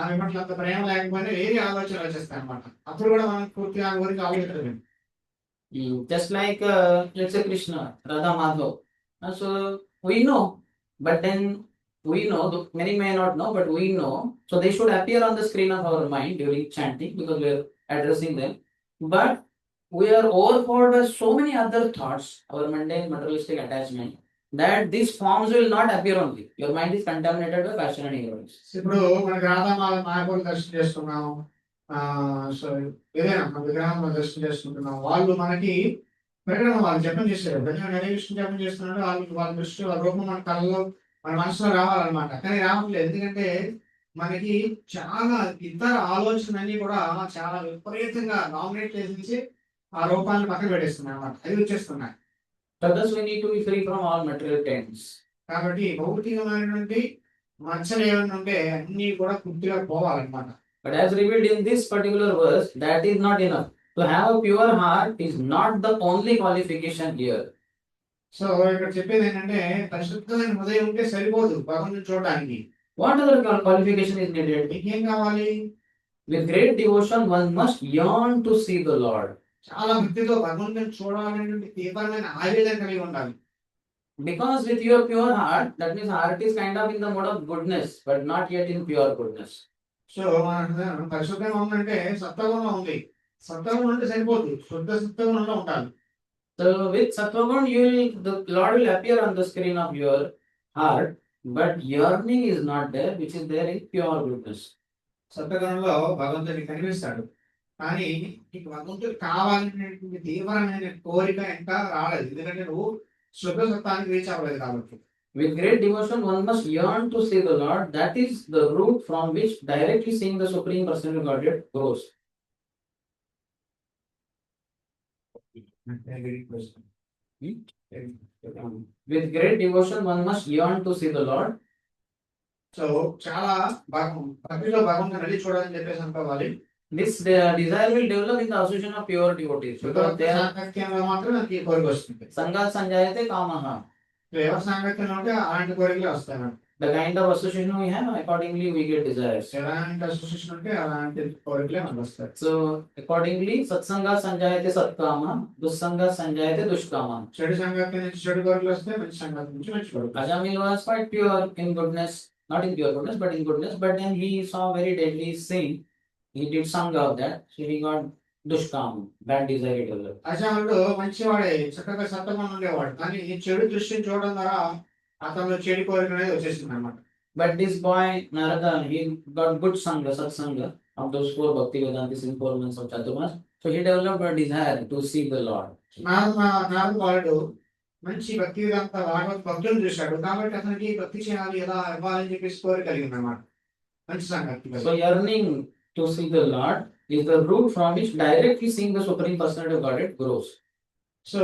Speaker 2: ఆమె పట్ల అంత ప్రేమ లేకపోయినా వేరే ఆలోచనలు వచ్చేస్తాయి అనమాట. అప్పుడు కూడా మనం పూర్తిగా ఆమె గురించి ఆలోచించలేము.
Speaker 1: Just like let's say Krishna, Radha Madhav. So we know, but then we know, many may not know, but we know. So they should appear on the screen of our mind during chanting because we are addressing them. But we are overpowered by so many other thoughts, our mundane materialistic attachment, that these forms will not appear only. Your mind is contaminated by passion and ignorance.
Speaker 2: ఇప్పుడు మనకి రాధా మాయపూర్ దర్శనం చేసుకున్నాం. So ఏదైనా మన విగ్రహం దర్శనం చేసుకుంటున్నాం. వాళ్ళు మనకి ప్రకటన వాళ్ళు జపం చేశారు. విష్ణు జపం చేస్తున్నాడు. వాళ్ళ దృష్టి వాళ్ళ రూపం మన కళ్ళలో మన మనసులో రావాలన్నమాట. కానీ రావట్లేదు. ఎందుకంటే మనకి చాలా ఇతర ఆలోచనలన్నీ కూడా చాలా విపరీతంగా నామినేట్ చేసి ఆ రూపాన్ని పక్కన పెట్టేస్తున్నాయి అన్నమాట. అవి వచ్చేస్తున్నాయి.
Speaker 1: Thus we need to be free from all material taints.
Speaker 2: కాబట్టి భౌతికమైనటువంటి మచ్చలు ఏమైనా ఉంటే అన్ని కూడా పూర్తిగా పోవాలన్నమాట.
Speaker 1: But as revealed in this particular verse, that is not enough. To have a pure heart is not the only qualification here.
Speaker 2: So ఇక్కడ చెప్పేది ఏంటంటే పరిశుద్ధమైన హృదయం ఉంటే సరిపోదు భగవంతుని చూడడానికి.
Speaker 1: What other qualification is needed?
Speaker 2: మీకేం కావాలి?
Speaker 1: With great devotion, one must yearn to see the Lord.
Speaker 2: చాలా భక్తితో భగవంతుని చూడాలనేటువంటి తీవ్రమైన ఆవేదన కలిగి ఉండాలి.
Speaker 1: Because with your pure heart, that means heart is kind of in the mode of goodness, but not yet in pure goodness.
Speaker 2: So మన పరిశుద్ధంగా ఉందంటే సత్వగుణం ఉంది. సత్వగుణం ఉంటే సరిపోదు, శుద్ధ సత్వగుణంలో ఉండాలి.
Speaker 1: So with Sattvagun, the Lord will appear on the screen of your heart, but yearning is not there, which is there in pure goodness.
Speaker 2: సత్వగుణంలో భగవంతుడికి కనిపిస్తాడు, కానీ నీకు భగవంతుడు కావాలనేటువంటి తీవ్రమైన కోరిక ఇంకా రాలేదు. ఎందుకంటే నువ్వు శుద్ధ సత్వానికి రీచ్ అవ్వలేదు కాబట్టి.
Speaker 1: With great devotion, one must yearn to see the Lord. That is the root from which directly seeing the Supreme Personality of Godhead grows. With great devotion, one must yearn to see the Lord.
Speaker 2: So చాలా భక్తిలో భగవంతుని వెళ్ళి చూడాలని చెప్పేసి అనుకోవాలి.
Speaker 1: This desire will develop in the association of pure devotees. Because they are
Speaker 2: మాత్రం నాకు ఈ కోరిక వస్తుంది.
Speaker 1: Sangha Sanjayate Kamaha.
Speaker 2: ఎవరి సాంగత్యం ఉంటే అలాంటి కోరికలు వస్తాయి.
Speaker 1: The kind of association we have, accordingly we get desires.
Speaker 2: ఎలాంటి అసోసియేషన్ ఉంటే అలాంటి కోరికలే మనకు వస్తాయి.
Speaker 1: So accordingly, Satsanga Sanjayate Satkama, Dussanga Sanjayate Dushkama.
Speaker 2: చెడు సంగతి నుంచి చెడు కోరికలు వస్తాయి, మంచి సంగతి నుంచి మంచి కోరికలు.
Speaker 1: Ajamil was quite pure in goodness, not in pure goodness, but in goodness. But then he saw very deadly sin. He did Sangha of that, so he got Dushkam, bad desire developed.
Speaker 2: అజాముడు మంచివాడే, చక్కగా సత్వగుణంగా ఉండేవాడు, కానీ ఈ చెడు దృష్టిని చూడడం ద్వారా అతను చెడు కోరిక అనేది వచ్చేసింది అన్నమాట.
Speaker 1: But this boy Narada, he got good Sangha, Satsanga of those four Bhakti Vedantis in 4 months of Chaturmas. So he developed a desire to see the Lord.
Speaker 2: నాలుగు వాడు మంచి భక్తి వేదాంత భక్తులు చూశాడు, కాబట్టి అతనికి భక్తి చేయాలి, ఎలా ఇవ్వాలని చెప్పేసి కోరిక కలిగింది అన్నమాట. మంచి సంగతి.
Speaker 1: So yearning to see the Lord is the root from which directly seeing the Supreme Personality of Godhead grows.
Speaker 2: So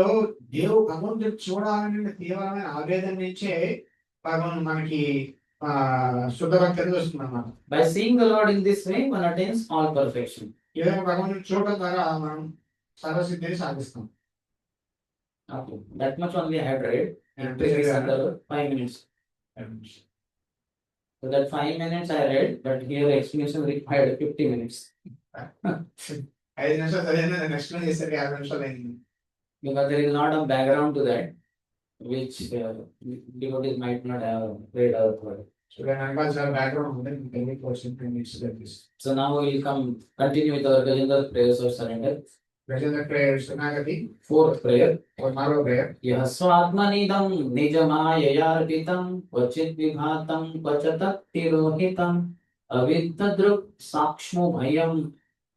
Speaker 2: భగవంతుడు చూడాలనే తీవ్రమైన ఆవేదన నుంచే భగవంతుడు మనకి శుద్ధ భక్తి అనేది వస్తుంది అన్నమాట.
Speaker 1: By seeing the Lord in this way, one attains all perfection.
Speaker 2: ఈ విధంగా భగవంతుడు చూడడం ద్వారా మనం సర్వసిద్ధిని సాధిస్తాం.
Speaker 1: Okay. That much only I had read. In previous under 5 minutes. So that 5 minutes I read, but here explanation required 50 minutes.
Speaker 2: 5 నిమిషాలు చదివినా నేను ఎక్స్ప్లెయిన్ చేసేది 5 నిమిషాలు అయింది.
Speaker 1: Because there is not a background to that, which devotees might not have read or heard.
Speaker 2: So దాని వెనకాల చాలా background ఉంది. మీకు తెలియక వచ్చిన మినిట్స్ దగ్గర
Speaker 1: So now we will continue with our Gajendra prayers of surrender.
Speaker 2: Gajendra prayer శరణాగతి
Speaker 1: Fourth prayer.
Speaker 2: మరో ప్రేయర్.
Speaker 1: यः स्वात्मनिदं निजमाययार्पितं क्वचित् विभातं क्वच तत्तिरोहितम् अविद्ददृक् साक्ष्मो भयं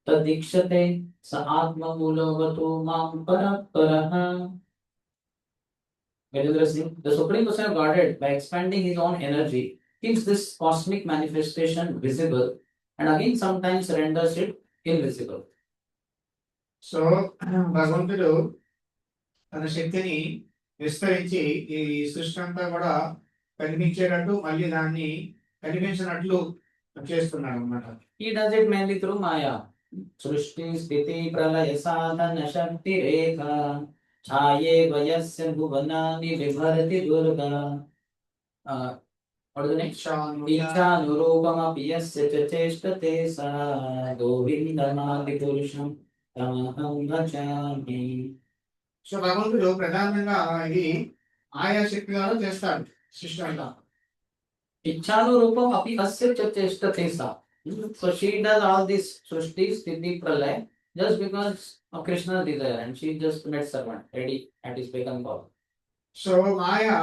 Speaker 1: तदीक्षते स आत्ममूलवतो मां परः. Gajendra Singh, the Supreme Person of Godhead, by expanding his own energy, keeps this cosmic manifestation visible and again sometimes renders it invisible.
Speaker 2: So భగవంతుడు తన శక్తిని విస్తరించి ఈ సృష్టి అంతా కూడా కనిపించేటట్టు మళ్ళీ దాన్ని కనిపించినట్లు చేస్తున్నాడు అన్నమాట.
Speaker 1: He does it mainly through Maya. Srushti Sthiti Pralaya Sadhana Shakti Rekha Chaye Vayasya Bhuvanani Vibharati Durga. What is the next? Ichhanurupamapi yasya cha cheshtate sa Govindamadi Purusham Tamaham Bhajami.
Speaker 2: So భగవంతుడు ప్రధానంగా ఇది ఆయా శక్తి ద్వారా చేస్తాడు సృష్టి అంతా.
Speaker 1: Ichhanurupamapi asya cha cheshtate sa. So she does all this Srushti Sthiti Pralaya just because of Krishna's desire, and she just met servant ready at his beck and call.
Speaker 2: So మాయా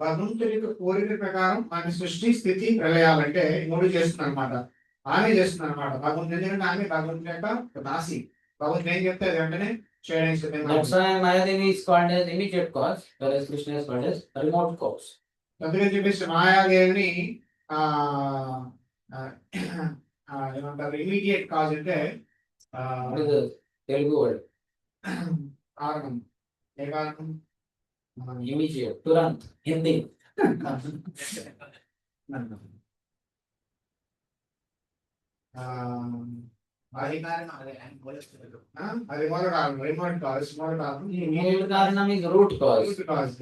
Speaker 2: భగవంతుడి కోరిక ప్రకారం మన సృష్టి స్థితి ప్రళయాలంటే మూడు చేస్తుంది అనమాట. ఆమె చేస్తుంది అనమాట. భగవంతుడు ఎందుకంటే ఆమె భగవంతుడి యొక్క దాసి. భగవంతుడు ఏం చెప్తే అది వెంటనే చేయడానికి సిద్ధంగా ఉంది.
Speaker 1: That's why Mayadevi is called as immediate cause, whereas Krishna is called as remote cause.
Speaker 2: అందుకని చెప్పేసి మాయాదేవిని ఏమంటారు ఇమీడియట్ కాజ్ అంటే
Speaker 1: What is the Telugu word?
Speaker 2: కారణం. ఏ కారణం?
Speaker 1: Immediate, Turant, Hindi.
Speaker 2: అది మూల కారణం. రిమోట్ కాజ్ మూల కారణం.
Speaker 1: Remote karanam is root cause.
Speaker 2: Cause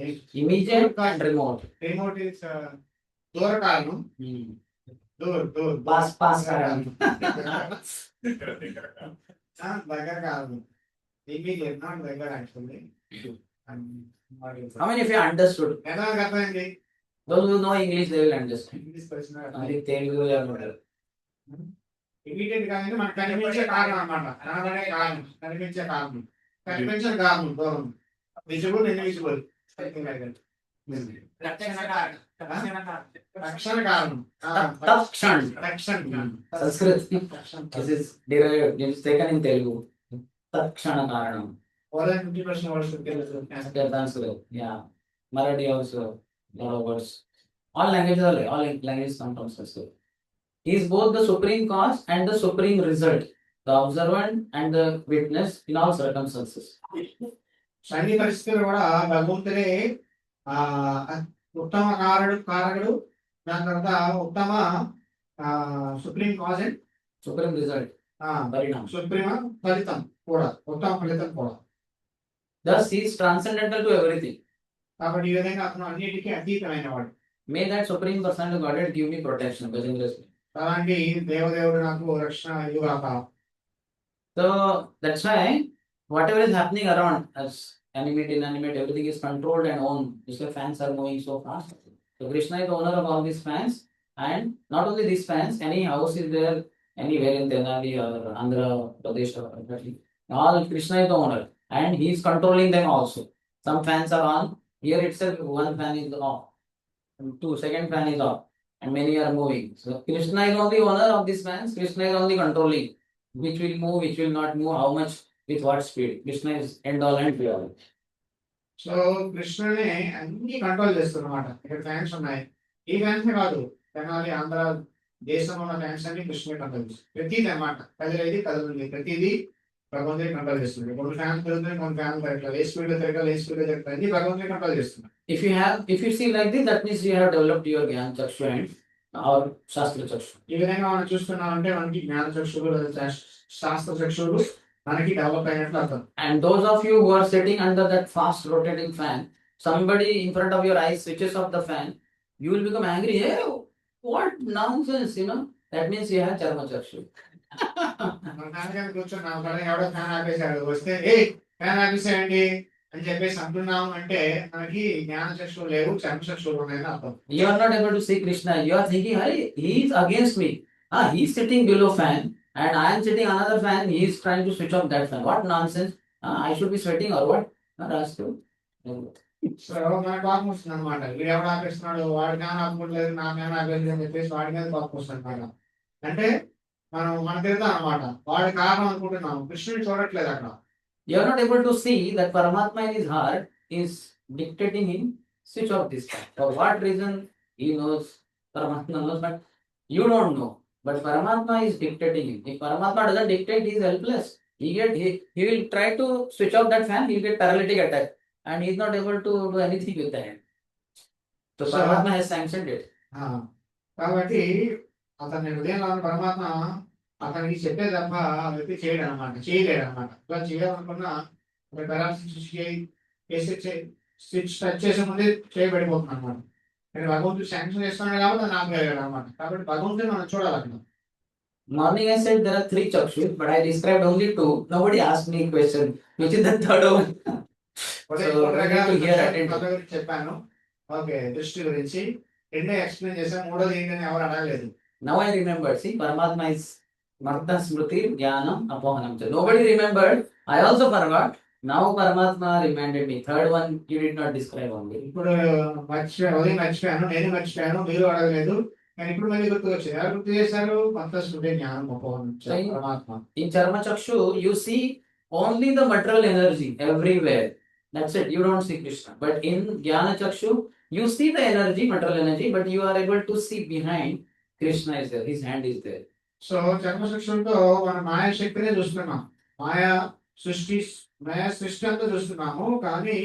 Speaker 1: Immediate and remote.
Speaker 2: Remote is దూర కారణం. దూర్
Speaker 1: Pass karanam.
Speaker 2: దగ్గర కారణం. ఇమీడియట్ నాట్ దగ్గర actually.
Speaker 1: How many of you understood?
Speaker 2: ఎలా అర్థమైంది?
Speaker 1: Those who know English, they will understand.
Speaker 2: English తెలిసిన
Speaker 1: Only Telugu they are not.
Speaker 2: Immediate కానీ మనకు కనిపించే కారణం అన్నమాట. కనబడే కారణం, కనిపించే కారణం, కనిపించే కారణం దూరం. విజిబుల్ ఇన్విజిబుల్ రక్షణ కారణం.
Speaker 1: Takshan.
Speaker 2: రక్షణ
Speaker 1: Sanskrit. This is derived, it is taken in Telugu. Takshana karanam.
Speaker 2: more than 50% words should get
Speaker 1: Sanskrit, yeah. Marathi also, lot of words. All languages come from Sanskrit. He is both the supreme cause and the supreme result, the observant and the witness in all circumstances.
Speaker 2: అన్ని పరిస్థితులు కూడా భగవంతుడే ఉత్తమ కారకుడు, దాని తర్వాత ఉత్తమ supreme cause and
Speaker 1: Supreme result, Parinam.
Speaker 2: సుప్రీమ ఫలితం కూడా, ఉత్తమ ఫలితం కూడా.
Speaker 1: Thus he is transcendental to everything.
Speaker 2: కాబట్టి ఈ విధంగా అతను అన్నిటికీ అతీతమైన వాడు.
Speaker 1: May that supreme person of Godhead give me protection.
Speaker 2: అలాంటి దేవదేవుడు నాకు రక్షణ ఇవ్వగాక.
Speaker 1: So that's why whatever is happening around us, animate, inanimate, everything is controlled and owned. Just like fans are moving so fast. So Krishna is the owner of all these fans, and not only these fans, any house is there anywhere in Tenali or Andhra Pradesh or all Krishna is the owner, and he is controlling them also. Some fans are on. Here itself, one fan is off, second fan is off, and many are moving. So Krishna is only owner of these fans. Krishna is only controlling which will move, which will not move, how much, with what speed. Krishna is end all and be all.
Speaker 2: So కృష్ణునే అన్ని control చేస్తున్నమాట. ఇక్కడ fans ఉన్నాయి. ఈ fans కాదు, తెనాలి ఆంధ్ర దేశంలో ఉన్న fans అన్ని కృష్ణునే control చేస్తుంది. ప్రతిదీ అన్నమాట. కదిలేది కదలండి, ప్రతిదీ భగవంతుని కంట్రోల్ చేస్తుంది. కొన్ని ఫ్యాన్స్ పెరుగుతుంది, కొన్ని ఫ్యాన్స్ తిరగలేదు, ఏ స్పీడ్ తిరగాలి, ఏ స్పీడ్ తిరగాలి, అన్ని భగవంతుని కంట్రోల్ చేస్తుంది.
Speaker 1: If you see like this, that means you have developed your Gyan Chakshu and or Shastra Chakshu.
Speaker 2: ఈ విధంగా మనం చూస్తున్నామంటే మనకి జ్ఞాన చక్షుడు, శాస్త్ర చక్షుడు, మనకి డెవలప్ అయినట్లు అర్థం.
Speaker 1: And those of you who are sitting under that fast rotating fan, somebody in front of your eyes switches off the fan, you will become angry. Hey, what nonsense, you know? That means you have charma chakshu.
Speaker 2: మన fan కింద కూర్చున్నాం కదా, ఎవడో fan ఆపేశాడు, వస్తే ఏ fan ఆపేసేయండి అని చెప్పేసి అంటున్నాం అంటే మనకి జ్ఞాన చక్షువు లేవు, చర్మ చక్షువులు ఉన్నాయని అర్థం.
Speaker 1: You are not able to see Krishna. You are thinking, hey, he is against me. He is sitting below fan and I am sitting another fan. He is trying to switch off that fan. What nonsense? I should be sweating or what? Rastu.
Speaker 2: So మనకు కోపం వస్తుంది అనమాట. వీడు ఎవడు ఆపేస్తున్నాడు, వాడి జ్ఞానం ఆపుకోవట్లేదు, నా జ్ఞానం ఆపేది అని చెప్పేసి వాడి మీద కోపం వస్తుంది అనమాట. అంటే మన తిరుగుతాం అనమాట. వాడి కారణం అనుకుంటున్నాం, కృష్ణుని చూడట్లేదు అక్కడ.
Speaker 1: You are not able to see that Paramatma in his heart is dictating him switch off this fan. For what reason he knows, Paramatma knows, but you don't know. But Paramatma is dictating him. If Paramatma doesn't dictate, he is helpless. He will try to switch off that fan, he will get paralytic attack. And he is not able to do anything with the hand. So Paramatma has sanctioned it.
Speaker 2: కాబట్టి అతని హృదయంలో ఉన్న పరమాత్మ అతనికి చెప్పే తప్ప ఆ వ్యక్తి చేయడు అనమాట, చేయలేడు అనమాట. ఇలా చేయాలనుకున్నా స్విచ్ టచ్ చేసే ముందే చేయబడిపోతుంది అనమాట. నేను భగవంతుడు శాంక్షన్ చేస్తున్నాడు కాబట్టి అది ఆపగలిగాడు అనమాట. కాబట్టి భగవంతుని మనం చూడాలి అక్కడ.
Speaker 1: Morning I said there are 3 chakshus, but I described only 2. Nobody asked me a question. Which is the third one?
Speaker 2: చెప్పాను. ఓకే, దృష్టి గురించి రెండే ఎక్స్ప్లెయిన్ చేశాను, మూడోది ఏంటని ఎవరు అడగలేదు.
Speaker 1: Now I remember. See, Paramatma is Marta Smriti Jnanam Apohanam. Nobody remembered. I also forgot. Now Paramatma reminded me. Third one you did not describe only.
Speaker 2: ఇప్పుడు మర్చిపోయాను, నేను మర్చిపోయాను, మీరు అడగలేదు. కానీ ఇప్పుడు మళ్ళీ గుర్తు వచ్చింది. ఎవరు గుర్తు చేశారు? మార్త స్మృతి జ్ఞానం అపోహనం పరమాత్మ.
Speaker 1: In Charma Chakshu, you see only the material energy everywhere. That's it. You don't see Krishna. But in Jnana Chakshu, you see the energy, material energy, but you are able to see behind. Krishna is there. His hand is there.
Speaker 2: So చర్మశిక్షణతో మనం మాయా శక్తినే చూస్తున్నాం, మాయా సృష్టి అంతా చూస్తున్నాము. కానీ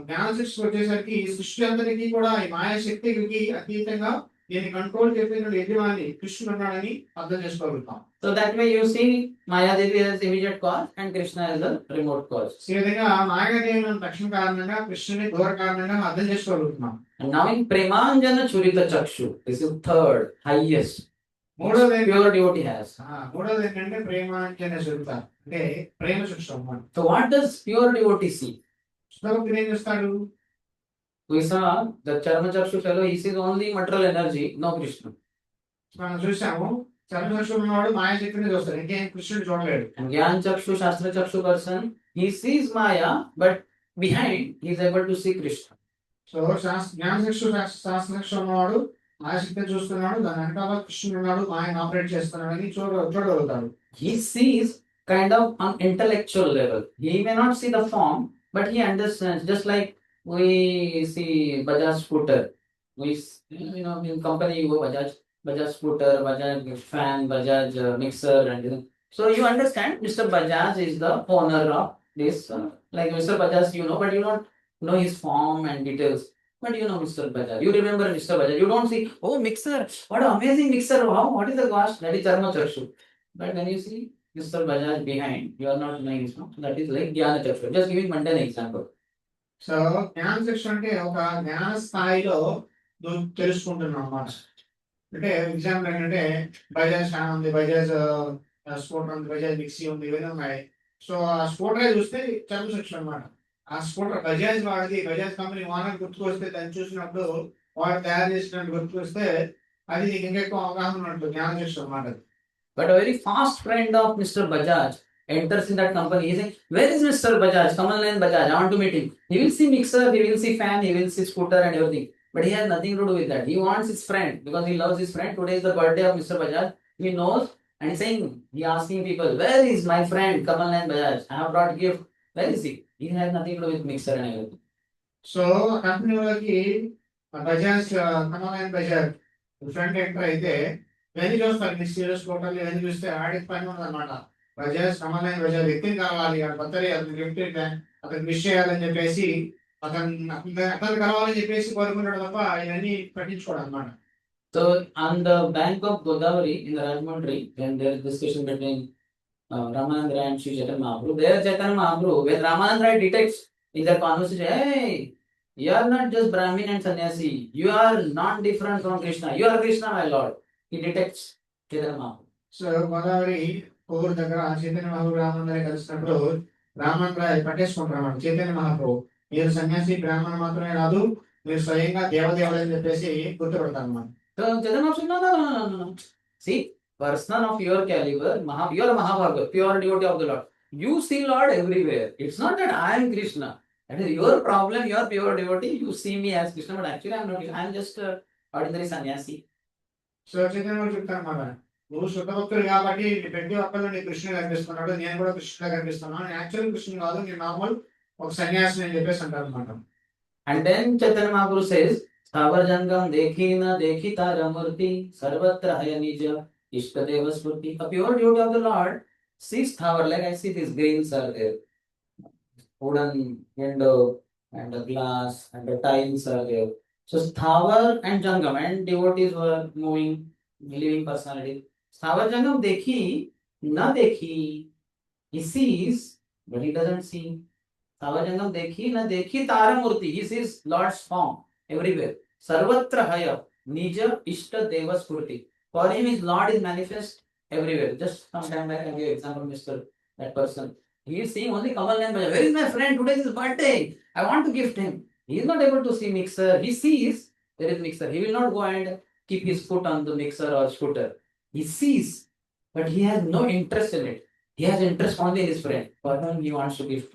Speaker 2: జ్ఞాన శిక్ష వచ్చేసరికి ఈ సృష్టి అంతరికి కూడా ఈ మాయా శక్తికి అతీతంగా దీన్ని కంట్రోల్ చేసిన యజమాని కృష్ణుడు ఉన్నాడని అర్థం చేసుకోగలుగుతాం.
Speaker 1: So that way you see Mayadevi as immediate cause and Krishna as the remote cause.
Speaker 2: ఈ విధంగా మాయాదేవి తక్షణ కారణంగా కృష్ణుని దూర కారణంగా అర్థం చేసుకోగలుగుతున్నాం.
Speaker 1: And now in Premanjana Churita Chakshu, this is third highest.
Speaker 2: మూడోది
Speaker 1: Pure devotee has.
Speaker 2: మూడోది ఏంటంటే ప్రేమాంజన శుద్ధ, అంటే ప్రేమ శిక్ష అన్నమాట.
Speaker 1: So what does pure devotee see?
Speaker 2: శుద్ధభక్తుడు ఏం చేస్తాడు?
Speaker 1: We saw the Charma Chakshu fellow, he sees only material energy, no Krishna.
Speaker 2: మనం చూసాము, చర్మశిక్ష ఉన్నవాడు మాయా శక్తిని చూస్తాడు, ఇంకేం కృష్ణుడు చూడలేడు.
Speaker 1: And Gyan Chakshu, Shastra Chakshu person, he sees Maya, but behind he is able to see Krishna.
Speaker 2: So జ్ఞాన శిక్ష శాస్త్రశిక్ష ఉన్నవాడు మాయా శక్తిని చూస్తున్నాడు, దాని వెనకాల కృష్ణుడు ఉన్నాడు, మాయను ఆపరేట్ చేస్తున్నాడు అని చూడగలుగుతాడు.
Speaker 1: He sees kind of on intellectual level. He may not see the form, but he understands. Just like we see Bajaj scooter, we in company you go Bajaj scooter, Bajaj fan, Bajaj mixer, and so you understand Mr. Bajaj is the owner of this. Like Mr. Bajaj, you know, but you don't know his form and details. But you know Mr. Bajaj. You remember Mr. Bajaj. You don't see, oh mixer, what an amazing mixer! Wow, what is the cost? That is Charma Chakshu. But when you see Mr. Bajaj behind, you are not knowing his form. That is like Jnana Chakshu. Just giving mundane example.
Speaker 2: So జ్ఞాన శిక్ష అంటే ఒక జ్ఞాన స్థాయిలో నువ్వు తెలుసుకుంటున్నావు అన్నమాట. అంటే example ఏంటంటే బజాజ్ ఫ్యాన్ ఉంది, బజాజ్ స్కూటర్ ఉంది, బజాజ్ మిక్సీ ఉంది, ఇవన్నీ ఉన్నాయి. సో ఆ స్కూటర్ చూస్తే చర్మ శిక్ష అనమాట. ఆ స్కూటర్ బజాజ్ వాడిది, బజాజ్ కంపెనీ ఓనర్ గుర్తుకొస్తే దాన్ని చూసినప్పుడు వాడు తయారు చేసినట్టు గుర్తుకొస్తే అది నీకు ఇంకెక్కువ అవగాహన ఉన్నట్టు జ్ఞాన శిక్ష అనమాట.
Speaker 1: But a very fast friend of Mr. Bajaj enters in that company. He says, where is Mr. Bajaj? Kamalnayan Bajaj. I want to meet him. He will see mixer, he will see fan, he will see scooter and everything. But he has nothing to do with that. He wants his friend because he loves his friend. Today is the birthday of Mr. Bajaj. He knows and he's saying, he asking people, where is my friend Kamalnayan Bajaj? I have brought gift. Where is he? He has nothing to do with mixer and everything.
Speaker 2: So company వాళ్ళకి Bajaj కమలాయన్ Bajaj front enter అయితే ఇవన్నీ చూస్తారు, మిక్సీలు స్కూటర్లు ఇవన్నీ చూస్తే ఆడికి పని ఉందన్నమాట. బజాజ్ కమలాయన్ బజాజ్ వ్యక్తిని కావాలి, బర్త్డే అతను గిఫ్ట్ అతనికి విష్ చేయాలని చెప్పేసి అతను కలవాలని చెప్పేసి కోరుకుంటాడు తప్ప ఇవన్నీ పట్టించుకోడు అనమాట.
Speaker 1: So on the bank of Godavari in the Rajahmundry, when there is discussion between Ramananda Rai and Sri Chaitanya Mahaprabhu. There Chaitanya Mahaprabhu, when Ramananda Rai detects in their conversation, hey, you are not just Brahmin and sannyasi, you are not different from Krishna, you are Krishna, my Lord. He detects Chaitanya Mahaprabhu.
Speaker 2: So Godavari ఊరు దగ్గర చైతన్య మహాప్రభు రామానందరాయ్ కలిసినప్పుడు రామానందరాయ్ పట్టేసుకుంటారు అన్నమాట. చైతన్య మహాప్రభు మీరు సన్యాసి బ్రాహ్మణ మాత్రమే కాదు, మీరు స్వయంగా దేవదేవుడు అని చెప్పేసి గుర్తుపెడతారు అన్నమాట.
Speaker 1: So Chaitanya Mahaprabhu, no. See, person of your caliber, you are Mahabhargava, pure devotee of the Lord. You see Lord everywhere. It's not that I am Krishna. That is your problem. You are pure devotee. You see me as Krishna, but actually I am not. I am just ordinary sannyasi.
Speaker 2: So Chaitanya Mahaprabhu చెప్తారు అన్నమాట, నువ్వు శుద్ధ భక్తుడు కాబట్టి ప్రతి ఒక్కరు నీ కృష్ణుడు కనిపిస్తున్నాడు, నేను కూడా కృష్ణుడు కనిపిస్తున్నాను, యాక్చువల్ కృష్ణుడు కాదు, నేను నార్మల్ ఒక సన్యాసి అని చెప్పేసి అంటారు అనమాట.
Speaker 1: And then Chaitanya Mahaprabhu says, Thavar Jangam dekhi na dekhi taramurti sarvatra haya nija ishtadeva smrti. A pure devotee of the Lord sees Thavar, like I see these grains are there. Wooden window and the glass and the tiles are there. So Thavar and Jangam and devotees were moving, living personality. Thavar Jangam dekhi na dekhi. He sees, but he doesn't see. Thavarjangam dekhi na dekhi taramurti. He sees Lord's form everywhere. Sarvatra haya nija ishta deva spurti. For him, his Lord is manifest everywhere. Just some time back, I gave example, Mr. That person. He is seeing only Kamal Nayan Bhajan. Where is my friend? Today is his birthday. I want to gift him. He is not able to see mixer. He sees there is mixer. He will not go and keep his foot on the mixer or scooter. He sees, but he has no interest in it. He has interest only in his friend. For whom he wants to gift.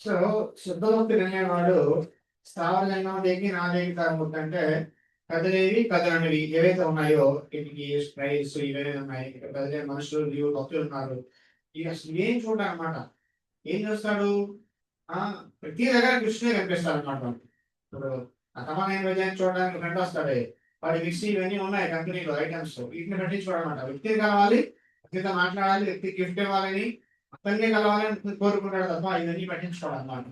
Speaker 2: So శుద్ధ భక్తుడు అనేవాడు స్థావర జంగం దేకి నా దేకి తారముద్దు అంటే కదిలేవి కదలనివి ఏవైతే ఉన్నాయో, వీటికి Sprites ఇవన్నీ ఉన్నాయి, ఇక్కడ కదిలే మనుషులు జీవులు భక్తులు ఉన్నారు, ఇవి అసలు ఏం చూడాలి అనమాట. ఏం చూస్తాడు, ప్రతి దగ్గర కృష్ణుడే కనిపిస్తాడు అనమాట. ఇప్పుడు ఆ తమనైన విజయాన్ని చూడడానికి ఫ్రెండ్ వస్తాడే, వాడి మిక్సీ ఇవన్నీ ఉన్నాయి కంపెనీలో ఐటమ్స్, వీటిని పట్టించుకోవడం అనమాట. వ్యక్తిని కలవాలి, వ్యక్తితో మాట్లాడాలి, వ్యక్తికి గిఫ్ట్ ఇవ్వాలని, అతన్ని కలవాలని కోరుకుంటాడు తప్ప ఇవన్నీ పట్టించుకోవడం అనమాట.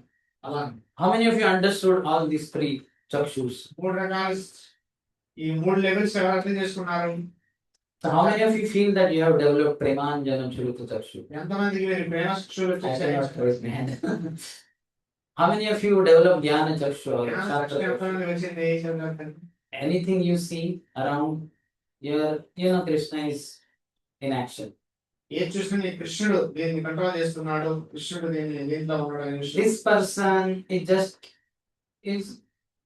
Speaker 2: అలా
Speaker 1: How many of you understood all these three chakshus?
Speaker 2: మూడు రకాల ఈ మూడు లెవెల్స్ ఎవరు అర్థం చేసుకున్నారు?
Speaker 1: So how many of you feel that you have developed Premanjanam Chiruta Chakshu?
Speaker 2: ఎంతమందికి మీరు ప్రేమ శిక్షులు
Speaker 1: I cannot raise my hand. How many of you developed Jnana Chakshu? or Shastra Chakshu?
Speaker 2: ఎంతమంది వచ్చింది?
Speaker 1: Anything you see around, you know Krishna is in action.
Speaker 2: ఏది చూస్తే నీ కృష్ణుడు దీన్ని control చేస్తున్నాడు, కృష్ణుడు దీంట్లో ఉన్నాడు అనే విషయం.
Speaker 1: This person is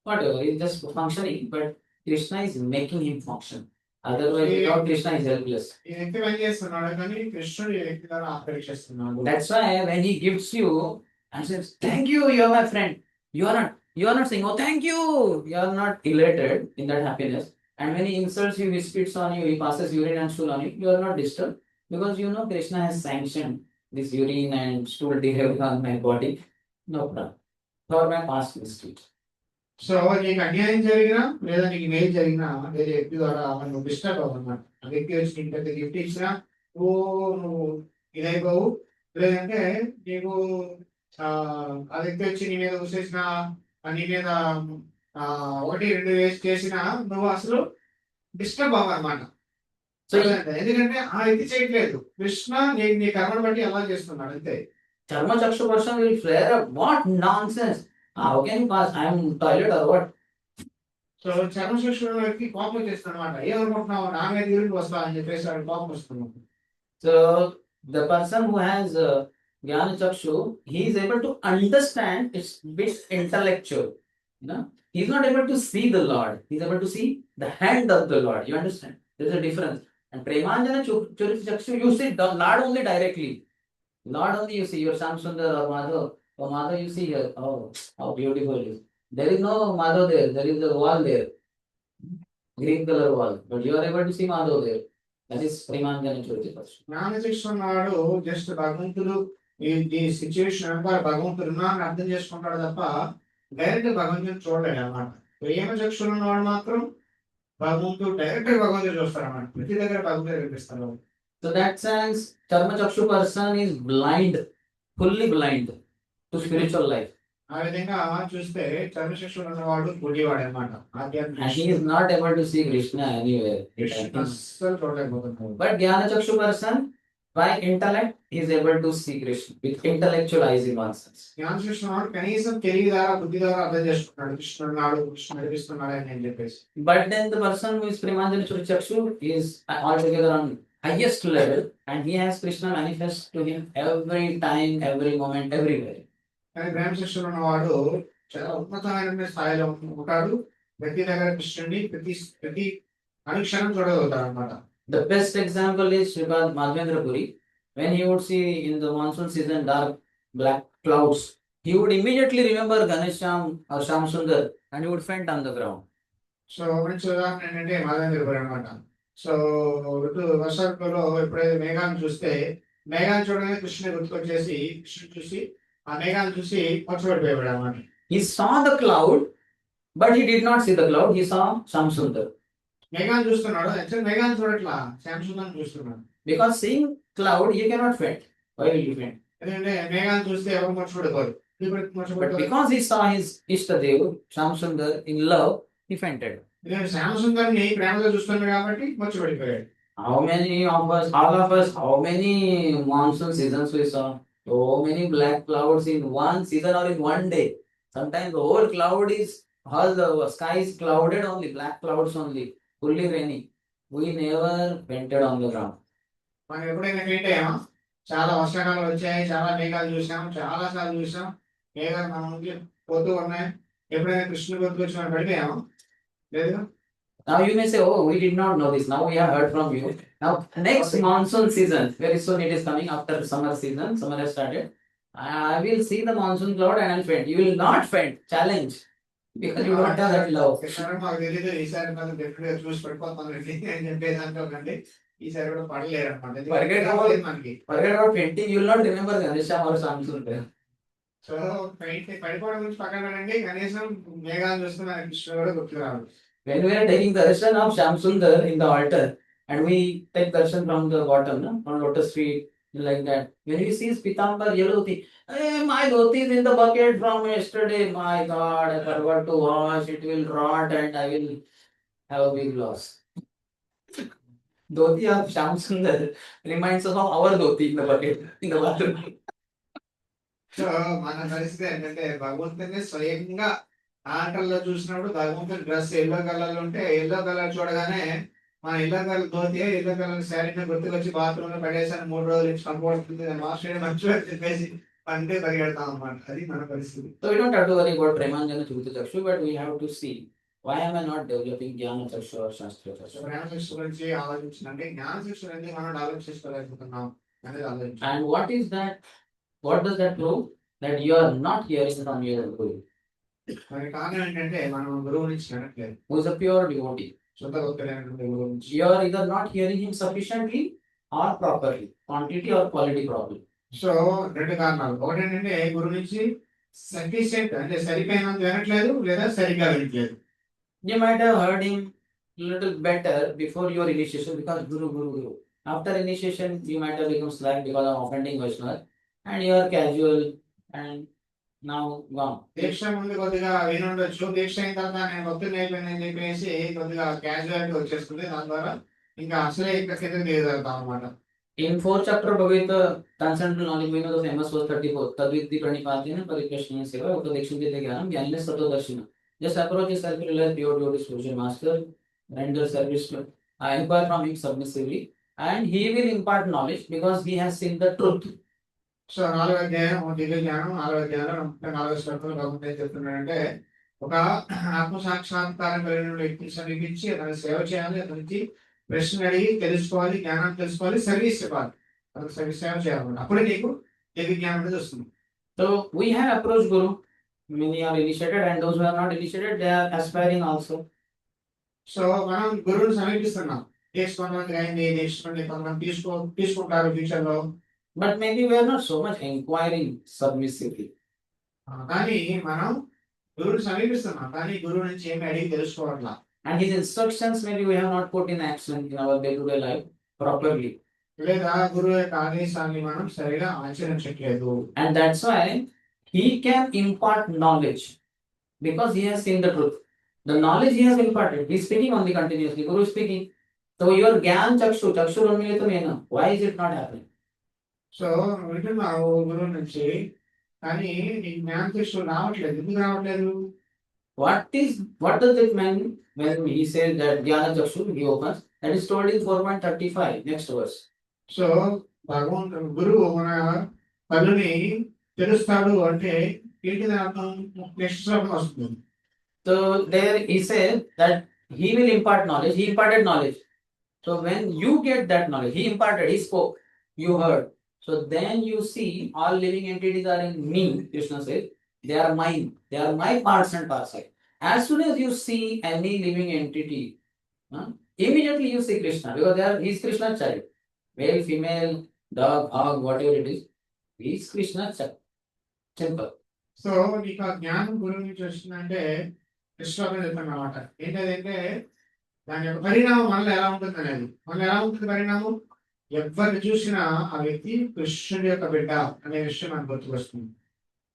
Speaker 1: whatever, is just functioning, but Krishna is making him function. Otherwise, without Krishna is helpless.
Speaker 2: ఈ వ్యక్తి పని చేస్తున్నాడు కానీ కృష్ణుడు ఈ వ్యక్తి ద్వారా ఆపరీక్షిస్తున్నాడు.
Speaker 1: That's why when he gifts you and says, "Thank you, you are my friend," you are not saying, "Oh, thank you." You are not elated in that happiness. And when he insults you, he spits on you, he passes urine and stool on you, you are not disturbed because you know Krishna has sanctioned this urine and stool behavior on my body. No problem. For my past mistakes.
Speaker 2: So నీకు అన్యాయం జరిగినా లేదా నీకు మేలు జరిగినా వేరే వ్యక్తి ద్వారా నువ్వు డిస్టర్బ్ అవ్వన్నమాట. ఆ వ్యక్తి వచ్చి నీకు పెద్ద గిఫ్ట్ ఇచ్చినా నువ్వు ఇదైపోవు, లేదంటే నీకు ఆ వ్యక్తి వచ్చి నీ మీద ఉసేసిన, నీ మీద 1-2 వేసి చేసినా నువ్వు అసలు డిస్టర్బ్ అవ్వన్నమాట.
Speaker 1: So,
Speaker 2: ఎందుకంటే ఆ వ్యక్తి చేయట్లేదు, కృష్ణ నీ కర్మను బట్టి ఎలా చేస్తున్నాడు అంతే.
Speaker 1: Charma Chakshu person will flare up. What nonsense! How can you pass? I am toilet or what?
Speaker 2: So చర్మశిక్షణ వ్యక్తి కోపం వచ్చేస్తుంది అనమాట. ఏమనుకుంటున్నావు, నా మీద తిరిగి వస్తా అని చెప్పేసి వాడు కోపం వస్తున్నాడు.
Speaker 1: So the person who has Jnana Chakshu, he is able to understand. It's bit intellectual. You know, he is not able to see the Lord. He is able to see the hand of the Lord. You understand? There is a difference. And Premanjana Chakshu, you see the Lord only directly. Lord only you see. Your Shamsundar or Madhav. Oh, Madhav, you see here. Oh, how beautiful it is. There is no Madhav there. There is a wall there. Green color wall. But you are able to see Madhav there. That is Premanjana Chakshu.
Speaker 2: జ్ఞానశిక్షణ వాడు just భగవంతుడు ఈ situation అంతా భగవంతుడు అని అర్థం చేసుకుంటాడు తప్ప direct భగవంతుని చూడలేడు అనమాట. ప్రేమ చక్షులు ఉన్నవాడు మాత్రం భగవంతుడు డైరెక్ట్ భగవంతుడు చూస్తాడు అన్నమాట. ప్రతి దగ్గర భగవంతుడు కనిపిస్తాడు.
Speaker 1: So that sense, Charma Chakshu person is blind, fully blind to spiritual life.
Speaker 2: ఆ విధంగా చూస్తే చర్మశిక్షుడు ఉన్నవాడు గుడివాడు అనమాట.
Speaker 1: And he is not able to see Krishna anywhere.
Speaker 2: అస్సలు చూడలేకపోతున్నాడు.
Speaker 1: But Jnana Chakshu person, By intellect, he is able to see Krishna with intellectual eyes in one sense.
Speaker 2: జ్ఞాన చక్షు వాడు కనీసం తెలివి ద్వారా బుద్ధి ద్వారా అర్థం చేసుకున్నాడు కృష్ణుడు నాడు కృష్ణుడు నడిపిస్తున్నాడు అని చెప్పేసి.
Speaker 1: But then the person who is Premanjali Chakshu is altogether on highest level, and he has Krishna manifest to him every time, every moment, everywhere.
Speaker 2: కానీ ప్రేమ చక్షులు ఉన్నవాడు చాలా ఉన్నతమైన స్థాయిలో ఉంటాడు. ప్రతి దగ్గర కృష్ణుడిని ప్రతి అనుక్షణం చూడగలుగుతాడు అనమాట.
Speaker 1: The best example is Sripad Madhavendra Puri. When he would see in the monsoon season dark black clouds, he would immediately remember Ganesham or Sham Sundar and he would faint on the ground.
Speaker 2: So మంచి ఉదాహరణ ఏంటంటే మాధవేంద్రపురి అనమాట. So వర్షాలలో ఎప్పుడైతే మేఘాన్ని చూస్తే మేఘాన్ని చూడగానే కృష్ణుని గుర్తుకొచ్చేసి కృష్ణుని చూసి ఆ మేఘాన్ని చూసి పచ్చబడిపోయాడు అనమాట.
Speaker 1: He saw the cloud, but he did not see the cloud. He saw Sham Sundar.
Speaker 2: మేఘాన్ని చూస్తున్నాడు, యాక్చువల్ మేఘాన్ని చూడట్లా శాంసుందర్ని చూస్తున్నాడు.
Speaker 1: Because seeing cloud, you cannot faint. Why will you faint?
Speaker 2: ఎందుకంటే మేఘాన్ని చూస్తే ఎవరు మర్చిపడిపోరు.
Speaker 1: But because he saw his Ishtadev, Sham Sundar, in love, he fainted.
Speaker 2: ఎందుకంటే శ్యామసుందర్ని ప్రేమగా చూస్తున్నాడు కాబట్టి మర్చిపడిపోయాడు.
Speaker 1: How many of us, all of us, how many monsoon seasons we saw? So many black clouds in one season or in one day. Sometimes the whole cloud is, all the sky is clouded only, black clouds only, fully rainy. We never fainted on the ground.
Speaker 2: మనం ఎప్పుడైనా faint అయ్యామా? చాలా వర్షాకాలం వచ్చాయి, చాలా మేఘాలు చూసాం, చాలా సార్లు చూసాం, మేఘాలు మన ముందు పోతూ ఉన్నాయి. ఎప్పుడైనా కృష్ణుని గుర్తు వచ్చి మనం పడిపోయామా? లేదు.
Speaker 1: Now you may say, oh, we did not know this. Now we have heard from you. Now next monsoon season, very soon it is coming after summer season. Summer has started. I will see the monsoon cloud and I'll faint. You will not faint. Challenge. Because you don't have that love.
Speaker 2: ఈసారి మాకు తెలియదు, ఈసారి మనం definite గా చూసి పడిపోతాం అని చెప్పేసి అంటారండి. ఈసారి కూడా పడలేరు అనమాట. మనకి
Speaker 1: Forget about fainting. You will not remember Ganesha or Samsung.
Speaker 2: So పడిపోవడం గురించి పక్కన పెట్టండి, కనీసం మేఘాలు చూస్తే మన కృష్ణుడు కూడా గుర్తు రాదు.
Speaker 1: When we are taking darshan of Sham Sundar in the altar, and we take darshan from the bottom, no? On lotus feet, like that. When we see Pitambar yellow dhoti, hey, my dhoti is in the bucket from yesterday. My God, I forgot to wash. It will rot, and I will have a big loss. Dhoti of Sham Sundar reminds us of our dhoti in the bucket in the bathroom.
Speaker 2: So మన పరిస్థితి ఏంటంటే భగవంతుని స్వయంగా ఆటల్లో చూసినప్పుడు భగవంతుని dress yellow colour లో ఉంటే ఎల్లో కలర్ చూడగానే మన yellow colour dhoti yellow colour శారీని గుర్తుకొచ్చి బాత్రూమ్ లో పడేసాను 3 రోజుల నుంచి కనపడుతుంది మాస్టర్ మంచిగా చెప్పేసి పంటే పరిగెడతాం అన్నమాట. అది మన పరిస్థితి.
Speaker 1: So we don't have to worry about Premanjana Chukta Chakshu, but we have to see why am I not developing Jnana Chakshu or Shastra Chakshu.
Speaker 2: జ్ఞాన శిక్ష గురించి ఆలోచించినంటే జ్ఞాన శిక్ష అనేది మనం డెవలప్ చేసుకోలేకపోతున్నాం అనేది ఆలోచించాలి.
Speaker 1: And what is that? What does that prove? That you are not hearing from your Guru,
Speaker 2: దానికి కారణం ఏంటంటే మనం గురువు నుంచి వినట్లేదు.
Speaker 1: who is a pure devotee.
Speaker 2: శుద్ధ భక్తులైనటువంటి గురువు నుంచి
Speaker 1: You are either not hearing him sufficiently or properly, quantity or quality problem.
Speaker 2: So 2 కారణాలు. ఒకటి ఏంటంటే గురువు నుంచి సఫిషియెంట్ అంటే సరిపోయినంత వినట్లేదు, లేదా సరిగ్గా వినట్లేదు.
Speaker 1: You might have heard him little better before your initiation because Guru. After initiation, you might have become slack because of offending Vaishnava, and you are casual and now gone.
Speaker 2: దీక్ష ముందు కొద్దిగా వినుండొచ్చు, దీక్ష అయిన తర్వాత నేను భక్తులు అయిపోయిందని చెప్పేసి కొద్దిగా క్యాజువాలిటీ వచ్చేస్తుంది. దాని ద్వారా ఇంకా అసలే ఇంకా కింద దిగజారుతాం అనమాట.
Speaker 1: In 4th chapter of Bhagavad Gita, transcendental knowledge, we know the famous verse 34. Tadvidhi pranipatina parikrishna seva upadekshite jnanam jnanile sato darshina. Just approach a self-realized pure devotee spiritual master, render service to inquire from him submissively, and he will impart knowledge because he has seen the truth.
Speaker 2: So 4వ అధ్యాయం దివ్య జ్ఞానం 4వ అధ్యాయంలో 34వ శ్లోకంలో భగవంతుడు ఏం చెప్తున్నాడంటే ఒక ఆత్మ సాక్షాత్కారం కలిగిన వ్యక్తిని సమీపించి అతని సేవ చేయాలి, అతనికి ప్రశ్న అడిగి తెలుసుకోవాలి, జ్ఞానం తెలుసుకోవాలి, సర్వీస్ ఇవ్వాలి, అతను సేవ చేయాలన్నమాట. అప్పుడే నీకు దివ్య జ్ఞానం అనేది వస్తుంది.
Speaker 1: So we have approached Guru. Many are initiated, and those who are not initiated, they are aspiring also.
Speaker 2: So మనం గురువుని సమీపిస్తున్నాం. కొంతమంది అయింది, కొంతమంది తీసుకుంటారు ఫ్యూచర్ లో.
Speaker 1: But maybe we are not so much inquiring submissively.
Speaker 2: కానీ మనం గురువుని సమీపిస్తున్నాం, కానీ గురువు నుంచి ఏమి అడిగి తెలుసుకోవట్లా.
Speaker 1: And his instructions maybe we have not put in action in our day-to-day life properly.
Speaker 2: లేదా గురువు యొక్క ఆదేశాన్ని మనం సరిగా ఆచరించట్లేదు.
Speaker 1: And that's why he can impart knowledge because he has seen the truth. The knowledge he has imparted, he is speaking only continuously. Guru is speaking. So your Gyan Chakshu Unmilitam Yena, why is it not happening?
Speaker 2: So వింటున్నావు గురువు నుంచి, కానీ నీకు జ్ఞాన దృష్టి రావట్లేదు. ఎందుకు రావట్లేదు?
Speaker 1: What does it mean when he says that Jnana Chakshu he opens? That is told in 4.35, next verse.
Speaker 2: So భగవంతుడు గురువు మన కళ్ళుని తెలుస్తాడు అంటే ఏంటిది అర్థం? నెక్స్ట్ శ్లోకం వస్తుంది.
Speaker 1: So there he says that he will impart knowledge. He imparted knowledge. So when you get that knowledge, he imparted, he spoke, you heard. So then you see all living entities are in me, Krishna says. They are mine. They are my parts and parcel. As soon as you see any living entity, immediately you see Krishna because he is Krishna's child. Male, female, dog, hog, whatever it is, he is Krishna's child. Simple.
Speaker 2: So నీకు ఆ జ్ఞానం గురువు నుంచి వస్తుందంటే శ్లోకం చెప్తానమాట. ఏంటంటే దాని యొక్క పరిణామం మనలో ఎలా ఉంటుంది అనేది. మనలో ఎలా ఉంటుంది పరిణామం? ఎవరిని చూసినా ఆ వ్యక్తి కృష్ణుడి యొక్క బిడ్డ అనే విషయం మనకు గుర్తుకొస్తుంది.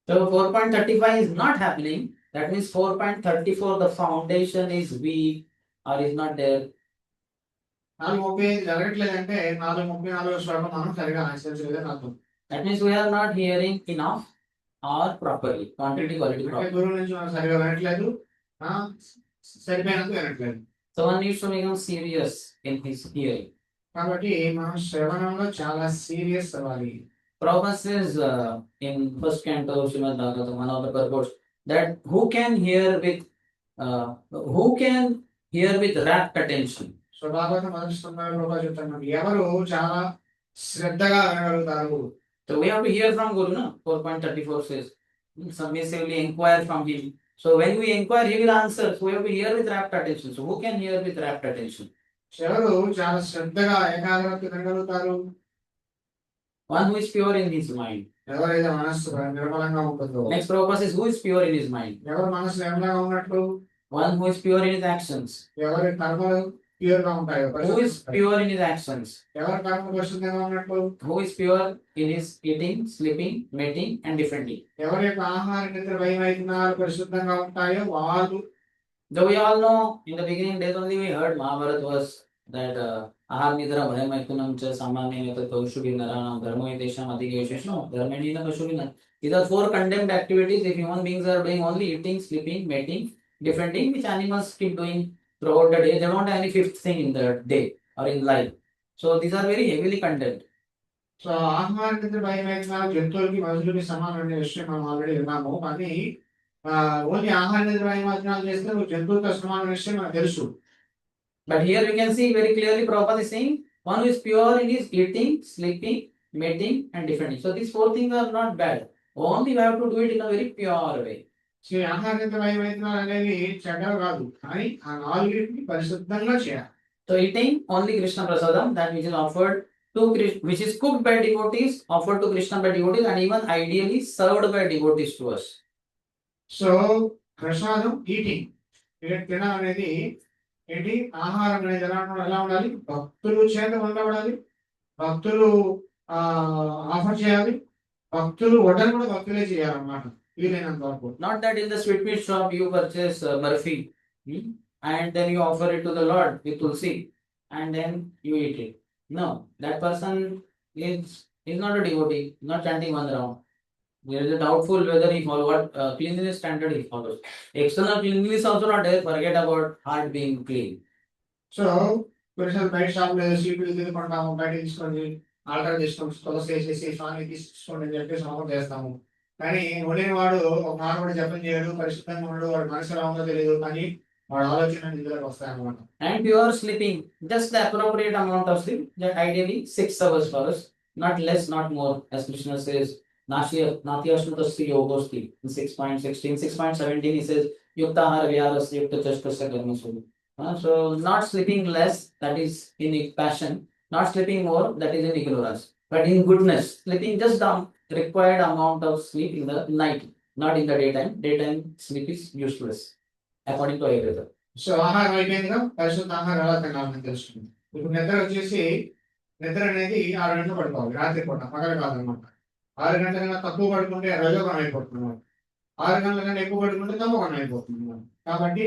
Speaker 1: So 4.35 is not happening. That means 4.34 the foundation is weak or is not there.
Speaker 2: 4:35 జరగట్లేదంటే 4:34 శ్లోకం మనం సరిగా ఆచరించలేదని అర్థం.
Speaker 1: That means we are not hearing enough or properly. Quantity, quality,
Speaker 2: అంటే
Speaker 1: properly.
Speaker 2: గురువు నుంచి మనం సరిగా వినట్లేదు, సరిపోయినంత వినట్లేదు.
Speaker 1: So one needs to become serious in his hearing.
Speaker 2: కాబట్టి మనం శ్రవణంలో చాలా సీరియస్ అవ్వాలి.
Speaker 1: Prabhupada says in first canto Srimad Bhagavatam, one of the purports, that who can hear with rapt attention.
Speaker 2: So Bhagavatam మొదటి శ్లోకంలో చెప్తున్నాడు, ఎవరు చాలా శ్రద్ధగా వినగలుగుతారు.
Speaker 1: So we have to hear from Guru, no? 4.34 says, submissively inquire from him. So when we inquire, he will answer. So we have to hear with rapt attention. So who can hear with rapt attention?
Speaker 2: ఎవరు చాలా శ్రద్ధగా ఏకాగ్రత వినగలుగుతారు?
Speaker 1: One who is pure in his mind.
Speaker 2: ఎవరైతే మనస్సు నిర్మలంగా ఉంటుందో.
Speaker 1: Next Prabhupada says, who is pure in his mind?
Speaker 2: ఎవరు మనస్సు నిర్మలంగా ఉన్నట్లు?
Speaker 1: One who is pure in his actions.
Speaker 2: ఎవరి కర్మలు ప్యూర్ గా ఉంటాయో.
Speaker 1: Who is pure in his actions?
Speaker 2: ఎవరి కర్మలు పరిశుద్ధంగా ఉన్నట్లు?
Speaker 1: Who is pure in his eating, sleeping, mating and defending?
Speaker 2: ఎవరి యొక్క ఆహార నిద్ర భయమైతున్నారు పరిశుద్ధంగా ఉంటాయో వాళ్ళు.
Speaker 1: Though we all know in the beginning days only we heard Mahabharata was that ahar nidra bhayamaitunam cha samanyata kaushubhi naranam dharmoyatesham adhigesham dharmenina kaushubhina. These are 4 condemned activities if human beings are doing only eating, sleeping, mating, defending, which animals keep doing throughout the day. They don't have any fifth thing in the day or in life. So these are very heavily condemned.
Speaker 2: So ఆహార నిద్ర భయమైతున్నారు జంతువులకి మనుషులకి సమానం అనే విషయం మనం already విన్నాము. కానీ ఓన్లీ ఆహార నిద్ర భయమాచనాలు చేస్తే నువ్వు జంతువులతో సమానం విషయం మనకు తెలుసు.
Speaker 1: But here we can see very clearly Prabhupada is saying one who is pure in his eating, sleeping, mating and defending. So these 4 things are not bad. Only we have to do it in a very pure way.
Speaker 2: So ఆహార నిద్ర భయమైతున్నారు అనేది చెడ్డవి కాదు, కానీ ఆ 4 పరిశుద్ధంగా చేయాలి.
Speaker 1: So eating only Krishna Prasadam, that which is offered to which is cooked by devotees, offered to Krishna by devotees and even ideally served by devotees to us.
Speaker 2: So ప్రసాదం ఈటింగ్ తినడం అనేది ఏంటి? ఆహారం అనేది ఎలా ఉండాలి? భక్తులు చేత ఉండబడాలి, భక్తులు ఆఫర్ చేయాలి, భక్తులు వడ్డన కూడా భక్తులే చేయాలన్నమాట వీలైనంత వరకు.
Speaker 1: Not that in the sweetmeat shop you purchase barfi and then you offer it to the Lord with tulsi and then you eat it. No, that person is not a devotee, not chanting one round. There is a doubtful whether he follows what cleanliness standard he follows. External cleanliness also not there. Forget about heart being clean.
Speaker 2: So కొన్నిసార్లు బయట shop లేదు, సీట్లు తీసుకుంటాము, బయట తీసుకొని alter తీసుకొని తులసి వేసేసి స్వామి తీసుకోండి అని చెప్పేసి ఆఫర్ చేస్తాము. కానీ వండిన వాడు ఒక మాట కూడా జపం చేయడు, పరిశుద్ధంగా ఉండడు, వాడు మనసు ఎలా ఉందో తెలియదు, కానీ వాడు ఆలోచన నిధులకు వస్తాయన్నమాట.
Speaker 1: And pure sleeping, just the appropriate amount of sleep, that ideally 6 hours for us, not less, not more. As Krishna says, Natyashnutasya yogosti in 6.16, 6.17 he says, Yukta ahara viharasya yukta chastasya karmasu. So not sleeping less, that is in passion, not sleeping more, that is in ignorance. But in goodness, sleeping just the required amount of sleep in the night, not in the daytime. Daytime sleep is useless, according to Ayurveda.
Speaker 2: So ఆహారం అయిపోయిందిగా, పరిశుద్ధ ఆహారం ఎలా తినాలని తెలుస్తుంది. ఇప్పుడు నిద్ర వచ్చేసి నిద్ర అనేది 6 గంటలు పడుకోవాలి రాత్రి పూట, పగలు కాదనమాట. 6 గంటల కన్నా తక్కువ పడుకుంటే రజోగుణం అయిపోతుంది అన్నమాట. 6 గంటల కన్నా ఎక్కువ పడుకుంటే తమోగుణం అయిపోతుంది అన్నమాట. కాబట్టి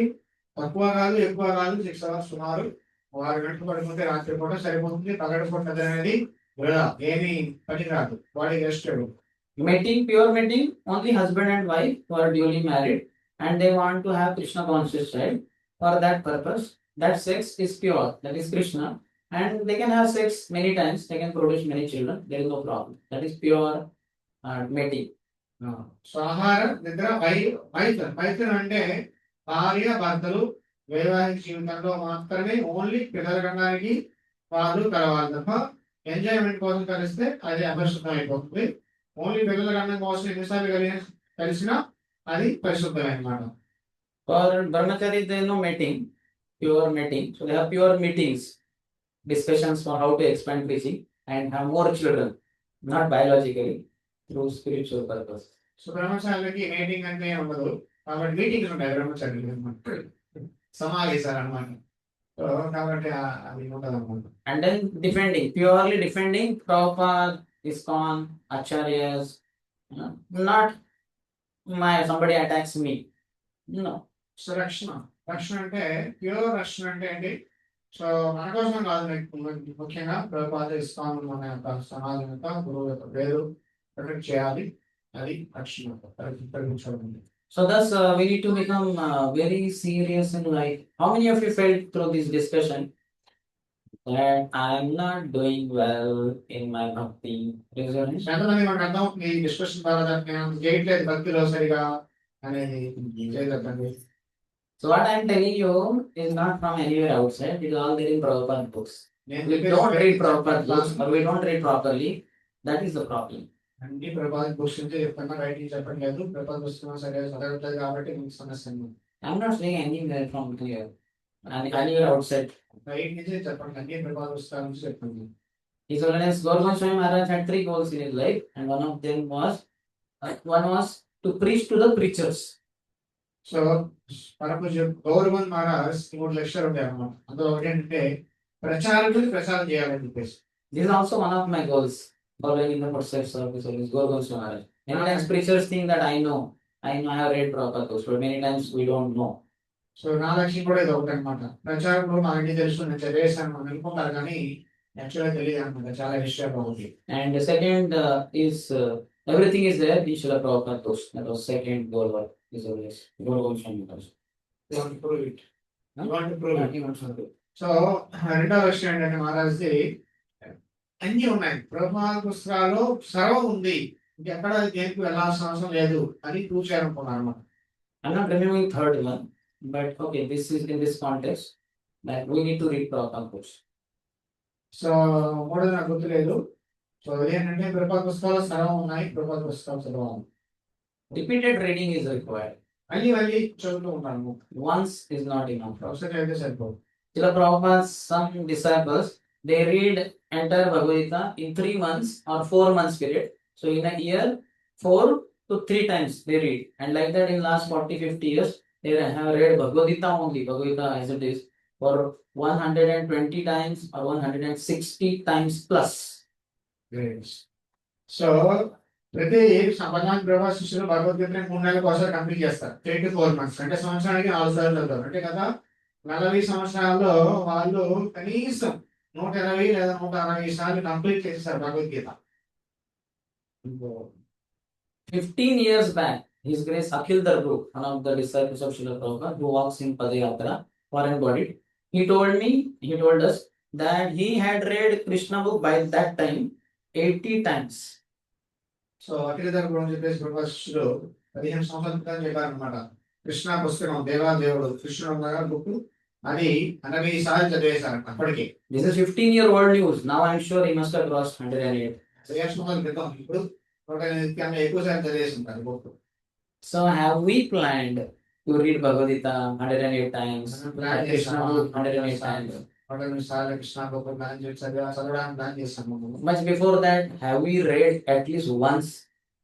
Speaker 2: తక్కువ కాదు ఎక్కువ కాదు 6 hours సుమారు 6 గంటలు పడుకుంటే రాత్రి పూట సరిపోతుంది. పగటి పూట నిద్ర అనేది వృధా, ఏమి పని రాదు, body rest.
Speaker 1: Mating, pure mating, only husband and wife who are duly married and they want to have Krishna conscious child. For that purpose, that sex is pure, that is Krishna, and they can have sex many times, they can produce many children, there is no problem. That is pure mating.
Speaker 2: So ఆహారం, నిద్ర, మైథునం అంటే భార్య భర్తలు వైవాహిక జీవితంలో మాత్రమే only పిల్లలు కనడానికి వాళ్ళు కలవాలి తప్ప ఎంజాయ్మెంట్ కోసం కలిస్తే అది అపరిశుద్ధం అయిపోతుంది. ఓన్లీ పిల్లల కన్నా కోసం ఎన్నిసార్లు కలిసినా అది పరిశుద్ధమే అన్నమాట.
Speaker 1: For brahmacharis, there is no mating, pure mating. So they have pure meetings, discussions for how to expand preaching and have more children, not biologically, through spiritual purpose.
Speaker 2: So బ్రహ్మచారులకి మీటింగ్ అంటే ఉండదు, కాబట్టి మీటింగ్స్ ఉంటాయి బ్రహ్మచారులు, సమావేశాలు అన్నమాట. So కాబట్టి అది ఉండదు అన్నమాట.
Speaker 1: And then defending, purely defending Prabhupada, ISKCON, Acharyas, not somebody attacks me. No.
Speaker 2: So రక్షణ అంటే ప్యూర్ రక్షణ అంటే ఏంటి? సో మన కోసం కాదు, ముఖ్యంగా ప్రభుపాద ఇస్కాన్ మన యొక్క సమాజం యొక్క గురువు యొక్క పేరు ప్రొటెక్ట్ చేయాలి, అది రక్షణ పరిగణించబడింది.
Speaker 1: So thus we need to become very serious in life. How many of you felt through this discussion that I am not doing well in my bhakti? Raise your hand.
Speaker 2: ఎంతమంది మనకు అర్థం ఈ discussion ద్వారా నేను చేయట్లేదు భక్తిలో సరిగా అనేది చేయగలండి.
Speaker 1: So what I am telling you is not from anywhere outside. It is all there in Prabhupada books. We don't read Prabhupada books or we don't read properly. That is the problem.
Speaker 2: అన్ని Prabhupada books నుంచి చెప్తున్నా, writing చెప్పట్లేదు. ప్రభుపాద పుస్తకం సరిగా చదవట్లేదు కాబట్టి మీకు సమస్య ఉంది.
Speaker 1: I am not saying anywhere from here. Anywhere outside.
Speaker 2: Right నుంచి చెప్పండి, అన్ని ప్రభుపాద పుస్తకాల నుంచి చెప్పండి.
Speaker 1: His Holiness Gaura Swami Maharaj had 3 goals in his life, and one was to preach to the preachers.
Speaker 2: So పరపూజ్య గౌరవన్ మహారాజ్ 3 లక్షలు ఉంటాయి అన్నమాట. అందులో ఒకటి ఏంటంటే ప్రచారం చేయాలని చెప్పేసి.
Speaker 1: This is also one of my goals, following in the footsteps of His Holiness Gaura Swami Maharaj. Many times preachers think that I know I have read Prabhupada books, but many times we don't know.
Speaker 2: So నా లక్ష్యం కూడా ఇది ఒకటి అనమాట. ప్రచారంలో మనకి తెలుసు, నేను చదివేశాను మనం అనుకుంటారు కానీ యాక్చువల్గా తెలియదు అనమాట, చాలా విషయాలు ఉంది.
Speaker 1: And the second is everything is there in Srila Prabhupada books. That was second goal of His Holiness Gaura Swami Maharaj.
Speaker 2: They want to prove it. They want to prove it.
Speaker 1: He wants to do.
Speaker 2: So రెండవ విషయం ఏంటంటే మహారాజ్ది అన్ని ఉన్నాయి, ప్రభుపాద పుస్తకాల్లో సర్వం ఉంది, ఇంకెక్కడ దేనికి వెళ్ళాల్సిన అవసరం లేదు అని ప్రూవ్ చేయాలనుకున్నాను అనమాట.
Speaker 1: I'm not remembering third one, but okay, this is in this context that we need to read Prabhupada books.
Speaker 2: So మూడోది నాకు గుర్తులేదు. సో ఏంటంటే ప్రభుపాద పుస్తకాలు సర్వం ఉన్నాయి, ప్రభుపాద పుస్తకాలు చదవాలి.
Speaker 1: Repeated reading is required.
Speaker 2: మళ్ళీ చదువుతూ ఉంటాను.
Speaker 1: Once is not enough.
Speaker 2: ఒకసారి చదివితే సరిపోదు.
Speaker 1: Srila Prabhupada's some disciples, they read entire Bhagavad Gita in 3 months or 4 months period. So in a year, 4 to 3 times they read. And like that in last 40-50 years, they have read Bhagavad Gita only, Bhagavad Gita as it is, for 120 times or 160 times plus.
Speaker 2: So ప్రతి సంవత్సరానికి ప్రభావ శిష్యులు భగవద్గీతని 3 నెలలకు ఒకసారి complete చేస్తారు. 3 to 4 months అంటే సంవత్సరానికి 4 సార్లు చదువుతారు. అంటే కదా 40 సంవత్సరాల్లో వాళ్ళు కనీసం 120 లేదా 160 సార్లు కంప్లీట్ చేస్తారు Bhagavad Gita.
Speaker 1: 15 years back, His Grace Akhil Darbu, one of the disciples of Srila Prabhupada, who walks in Padayatra, foreign bodied, he told us that he had read Krishna book by that time 80 times.
Speaker 2: So అఖిల ధర్మ అని చెప్పేసి ప్రభావ శిష్యులు 15 సంవత్సరాల క్రితం చెప్పారనమాట. కృష్ణ పుస్తకం దేవాదేవుడు కృష్ణుడు ఉన్న బుక్ అది 80 సార్లు చదివేశారంట అప్పటికి.
Speaker 1: This is 15-year-old news. Now I am sure he must have crossed 108.
Speaker 2: 7 సంవత్సరాల క్రితం, ఇప్పుడు 108 ఎక్కువ సార్లు చదివేసి ఉంటారు book.
Speaker 1: So have we planned to read Bhagavad Gita 108 times? Krishna book 108 times.
Speaker 2: 108 సార్లు కృష్ణ బుక్ ప్లాన్ చేసి చదవడానికి ప్లాన్ చేస్తాము.
Speaker 1: Much before that, have we read at least once?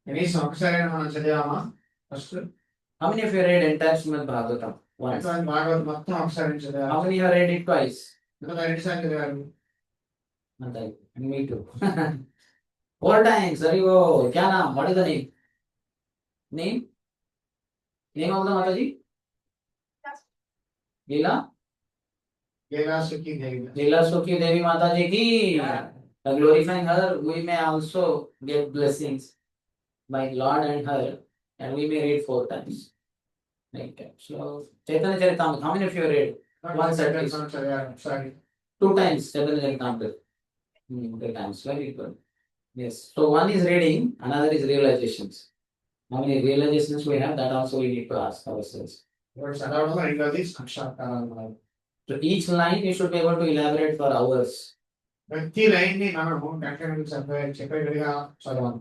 Speaker 2: కనీసం ఒకసారి మనం చదివామా? First
Speaker 1: How many of you read entire Srimad Bhagavatam once?
Speaker 2: భాగవతం మొత్తం ఒకసారి చదివారు.
Speaker 1: How many have read it twice?
Speaker 2: ఇంకా 2 సార్లు చదివారు.
Speaker 1: Me too. 4 times. Sorry, क्या नाम? What is the name? Name of the Mataji? Leela
Speaker 2: Leela Sukhi Devi.
Speaker 1: Leela Sukhi Devi Mataji ki. By glorifying her, we may also get blessings by Lord and her, and we may read 4 times. Like that. So, Chaitanya Charitamrita, how many of you read? Once at least.
Speaker 2: Sorry.
Speaker 1: 2 times Chaitanya Charitamrita. 3 times. Very good. Yes. So, one is reading, another is realizations. How many realizations we have, that also we need to ask ourselves.
Speaker 2: చదవడంలో రెండోది సాక్షాత్కారాలు.
Speaker 1: So, each line you should be able to elaborate for hours.
Speaker 2: ప్రతి line ని మనము గంటలకు చెప్పేట్టుగా చదవాలి.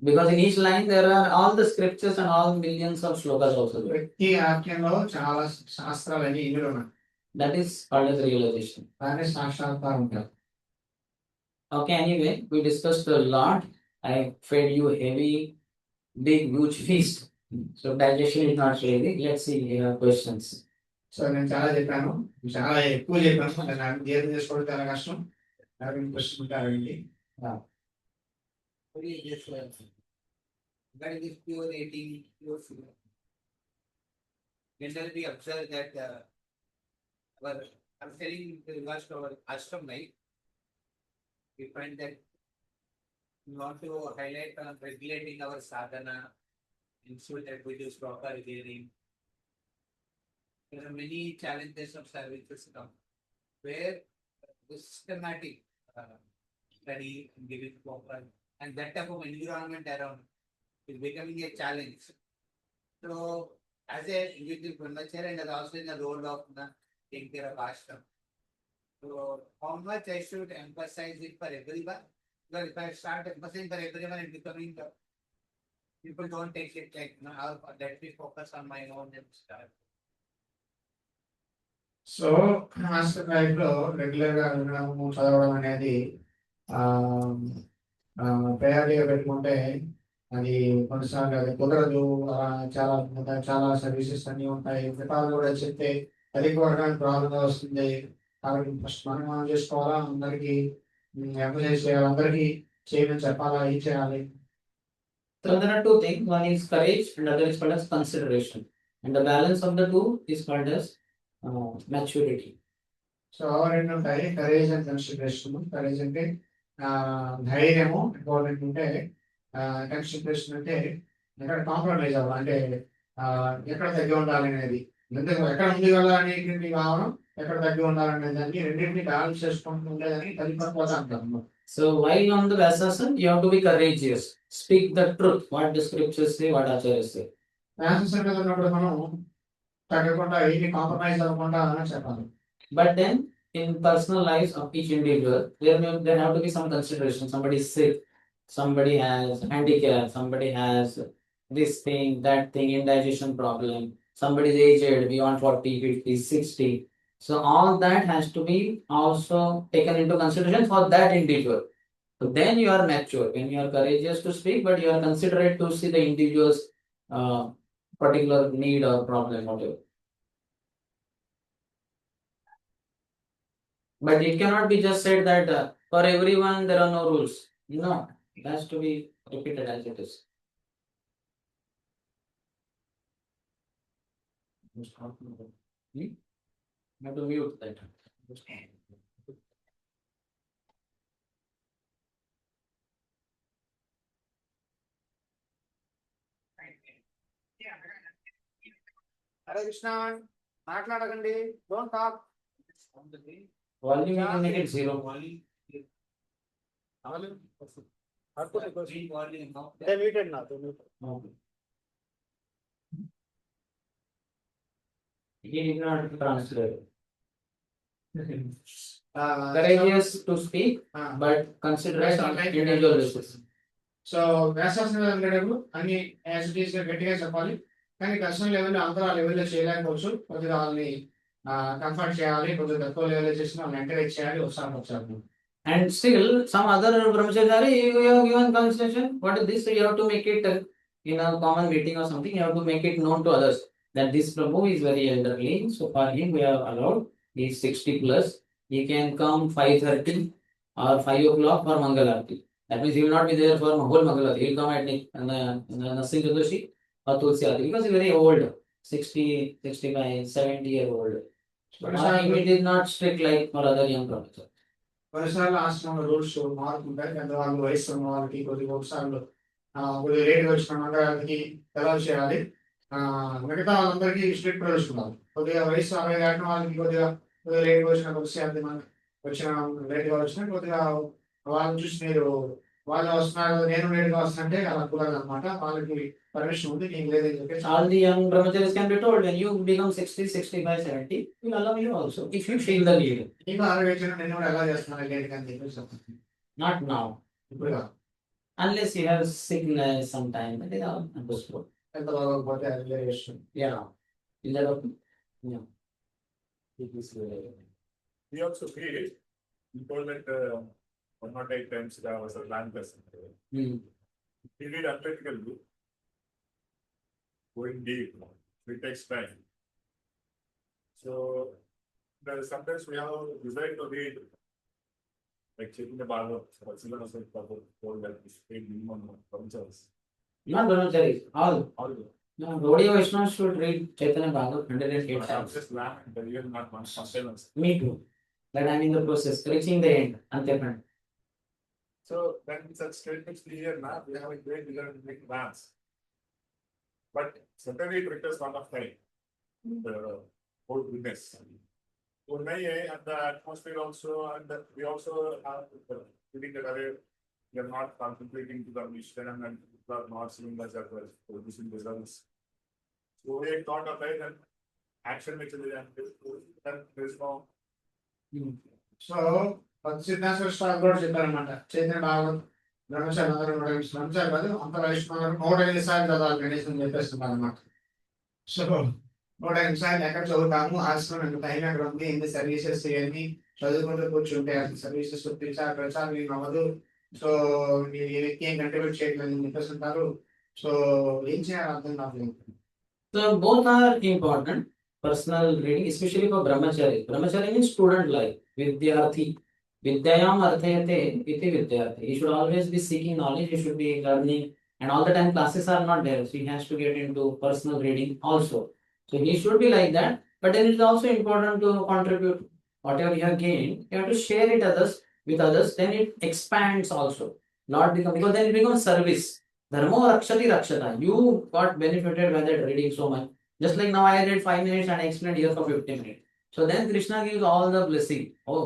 Speaker 1: Because in each line there are all the scriptures and all millions of shlokas also there.
Speaker 2: ప్రతి వాక్యంలో చాలా శాస్త్రాలని ఇందులో ఉన్నాయి.
Speaker 1: That is called as realization.
Speaker 2: దాన్ని సాక్షాత్కారం ఉంటారు.
Speaker 1: Okay, anyway, we discussed a lot. I fed you heavy, big, huge feast. So digestion is not ready. Let's see questions.
Speaker 2: So నేను చాలా చెప్పాను, చాలా ఎక్కువ చెప్పాను, నాకు జీతం చేసుకోవడం చాలా కష్టం. నాకు క్వశ్చన్ ఉంటారండి.
Speaker 3: That is pure eating, pure sugar. Generally, we observe that our selling with regards to our ashram life, we find that we want to highlight on regulating our sadhana, ensure that we do proper hearing. There are many challenges of services come where the systematic study and giving proper and that type of environment around is becoming a challenge. So, as a individual brahmachari and also in the role of taking care of ashram. So, how much I should emphasize it for everyone? Because if I start emphasizing for everyone, it's becoming people don't take it like, let me focus on my own and start.
Speaker 2: So master life లో regular గా వినడము చదవడం అనేది ప్రయారిటీగా పెట్టుకుంటే అది కొన్నిసార్లు అది కుదరదు. చాలా చాలా సర్వీసెస్ అన్ని ఉంటాయి, విధాలు కూడా చెప్తే అది కొనడానికి ప్రాబ్లంగా వస్తుంది. కాబట్టి ఫస్ట్ మనం చేసుకోవాలా, అందరికీ ఎంకరేజ్ చేయాలి, అందరికీ చేయమని చెప్పాలా, ఏం చేయాలి.
Speaker 1: So there are 2 things. One is courage and other is called as consideration. And the balance of the 2 is called as maturity.
Speaker 2: So రెండు ఉంటాయి, కరేజ్ అండ్ కన్సిడరేషన్. కరేజ్ అంటే ధైర్యము ఇంపార్టెంట్ ఉంటే, కన్సిడరేషన్ అంటే ఎక్కడ కాంప్రమైజ్ అవ్వాలి, అంటే ఎక్కడ తగ్గి ఉండాలి అనేది, ఎందుకు ఎక్కడ ఉంది కదా అనేటువంటి భావన, ఎక్కడ తగ్గి ఉండాలనే దాన్ని రెండింటిని బ్యాలెన్స్ చేసుకుంటూ ఉండేదని కలిపకపోత అంటారు.
Speaker 1: So while on the Vyasasana, you have to be courageous. Speak the truth. What the scriptures say, what Acharya say.
Speaker 2: వ్యాససన మీద ఉన్నప్పుడు మనం తగ్గకుండా ఏమి కాంప్రమైజ్ అవ్వకుండా చెప్పాలి.
Speaker 1: But then in personal lives of each individual, there have to be some consideration. Somebody is sick, somebody has handicap, somebody has this thing, that thing, indigestion problem, somebody is aged, beyond 40, 50, 60. So all that has to be also taken into consideration for that individual. So then you are mature when you are courageous to speak, but you are considerate to see the individual's particular need or problem, whatever. But it cannot be just said that for everyone there are no rules. No, it has to be repeated as it is. You have to mute that.
Speaker 2: Hare Krishna, మాట్లాడకండి, don't talk.
Speaker 1: Volume you can make it 0. He did not translate. Courageous to speak, but consideration on individual basis.
Speaker 2: So వ్యాసాసన అనేటప్పుడు అన్ని as it is గా గట్టిగా చెప్పాలి, కానీ personal level అందరూ ఆ లెవెల్లో చేయలేకపోవచ్చు. కొద్దిగా వాళ్ళని కంఫర్ట్ చేయాలి, కొద్దిగా తక్కువ లెవెల్ చేసి వాళ్ళని ఎంకరేజ్ చేయాలి, వచ్చారు.
Speaker 1: And still, some other brahmachari, you have given consideration. What is this? You have to make it in a common meeting or something. You have to make it known to others that this Prabhu is very elderly. So for him, we have allowed. He is 60 plus. He can come 5:30 or 5 o'clock for Mangalarti. That means he will not be there for whole Mangalarti. He will come at Nassim Chaturdashi or Tulsi Arati because he is very old, 60, 65, 70-year-old. It is not strict like for other young brahmacharis.
Speaker 2: కొన్నిసార్లు ఆశ్రమంలో rules మారుతుంటాయి. పెద్దవాళ్ళు వయసు ఉన్న వాళ్ళకి కొద్దిగా ఒకసార్లు కొద్దిగా లేట్గా వచ్చిన మండలానికి ఎలా చేయాలి, మిగతా వాళ్ళందరికీ స్ట్రిక్ట్ రూల్స్ ఉన్నారు. కొద్దిగా వయసు 60 దాటిన వాళ్ళకి కొద్దిగా కొద్దిగా లేట్గా వచ్చిన వచ్చిన లేట్గా వచ్చిన కొద్దిగా వాళ్ళని చూసి మీరు వాళ్ళు వస్తున్నారు నేను లేట్గా వస్తుంటే అలా కుదరదు అనమాట. వాళ్ళకి పర్మిషన్ ఉంది, నీకు లేదని చెప్పేసి
Speaker 1: All the young brahmacharis can be told when you become 60, 65, 70, we'll allow you also if you feel the need.
Speaker 2: నీకు ఆరోగ్యం నేను కూడా ఎలా చేస్తున్నాను లేట్గా అని చెప్పేసి చెప్తాను.
Speaker 1: Not now.
Speaker 2: ఇప్పుడు కాదు.
Speaker 1: Unless you have sickness sometime, that is all understood.
Speaker 2: ఎంత బాగోకపోతే అది వేరే విషయం.
Speaker 1: Yeah. Is that okay? Yeah. It is
Speaker 4: We also feel you told that 108 times there was a land lesson. We read athletically, going deep, it takes time. So there is sometimes we have desire to read, like checking the Bhagavad, told that we read minimum concepts.
Speaker 1: Not brahmacharis, all.
Speaker 4: All
Speaker 1: No, Gaudiya Vaishnavas should read Chaitanya Bhagavat 108
Speaker 4: the
Speaker 1: times.
Speaker 4: just land, the real not one sustenance.
Speaker 1: Me too. But I'm in the process, reaching the end. Antepand.
Speaker 4: So when such statements clear now, we have a great desire to make plans. But certainly it requires a lot of time. The whole goodness. So and the atmosphere also, and we also have the feeling that we are not concentrating to the mission and we are not seeing us as well, producing results. So we thought of it and action which is then there is no.
Speaker 2: So సిద్ధాంత స్వామి కూడా చెప్పారనమాట. చైతన్య భాగవత్ బ్రహ్మచారి అందరూ బ్రహ్మచారి కాదు అంత వైష్ణవ 105 సార్లు చదవాలి గణేష్ అని చెప్పేస్తున్నారు అనమాట. సో 105 సార్లు ఎక్కడ చదువుతాము, ఆశ్రమం ఎంత టైం ఎక్కడ ఉంది, ఎన్ని సర్వీసెస్ ఇవన్నీ చదువుకుంటూ కూర్చుంటే అసలు సర్వీసెస్ ప్రచారం ఏం అవ్వదు. సో మీరు ఈ వ్యక్తి ఏం కంట్రిబ్యూట్ చేయట్లేదు అని చెప్పేస్తుంటారు. సో ఏం చేయాలి అర్థం కావట్లేదు.
Speaker 1: So both are important. Personal reading, especially for brahmachari. Brahmachari means student life. Vidyarthi. Vidyayam arthayate iti vidyarthi. He should always be seeking knowledge. He should be learning. And all the time classes are not there. So he has to get into personal reading also. So he should be like that. But then it is also important to contribute whatever you have gained. You have to share it with others. Then it expands also. Not become, because then it becomes service. Dharmo rakshati rakshata. You got benefited by that reading so much. Just like now I read 5 minutes and I explained here for 15 minutes. So then Krishna gives all the blessing. Oh,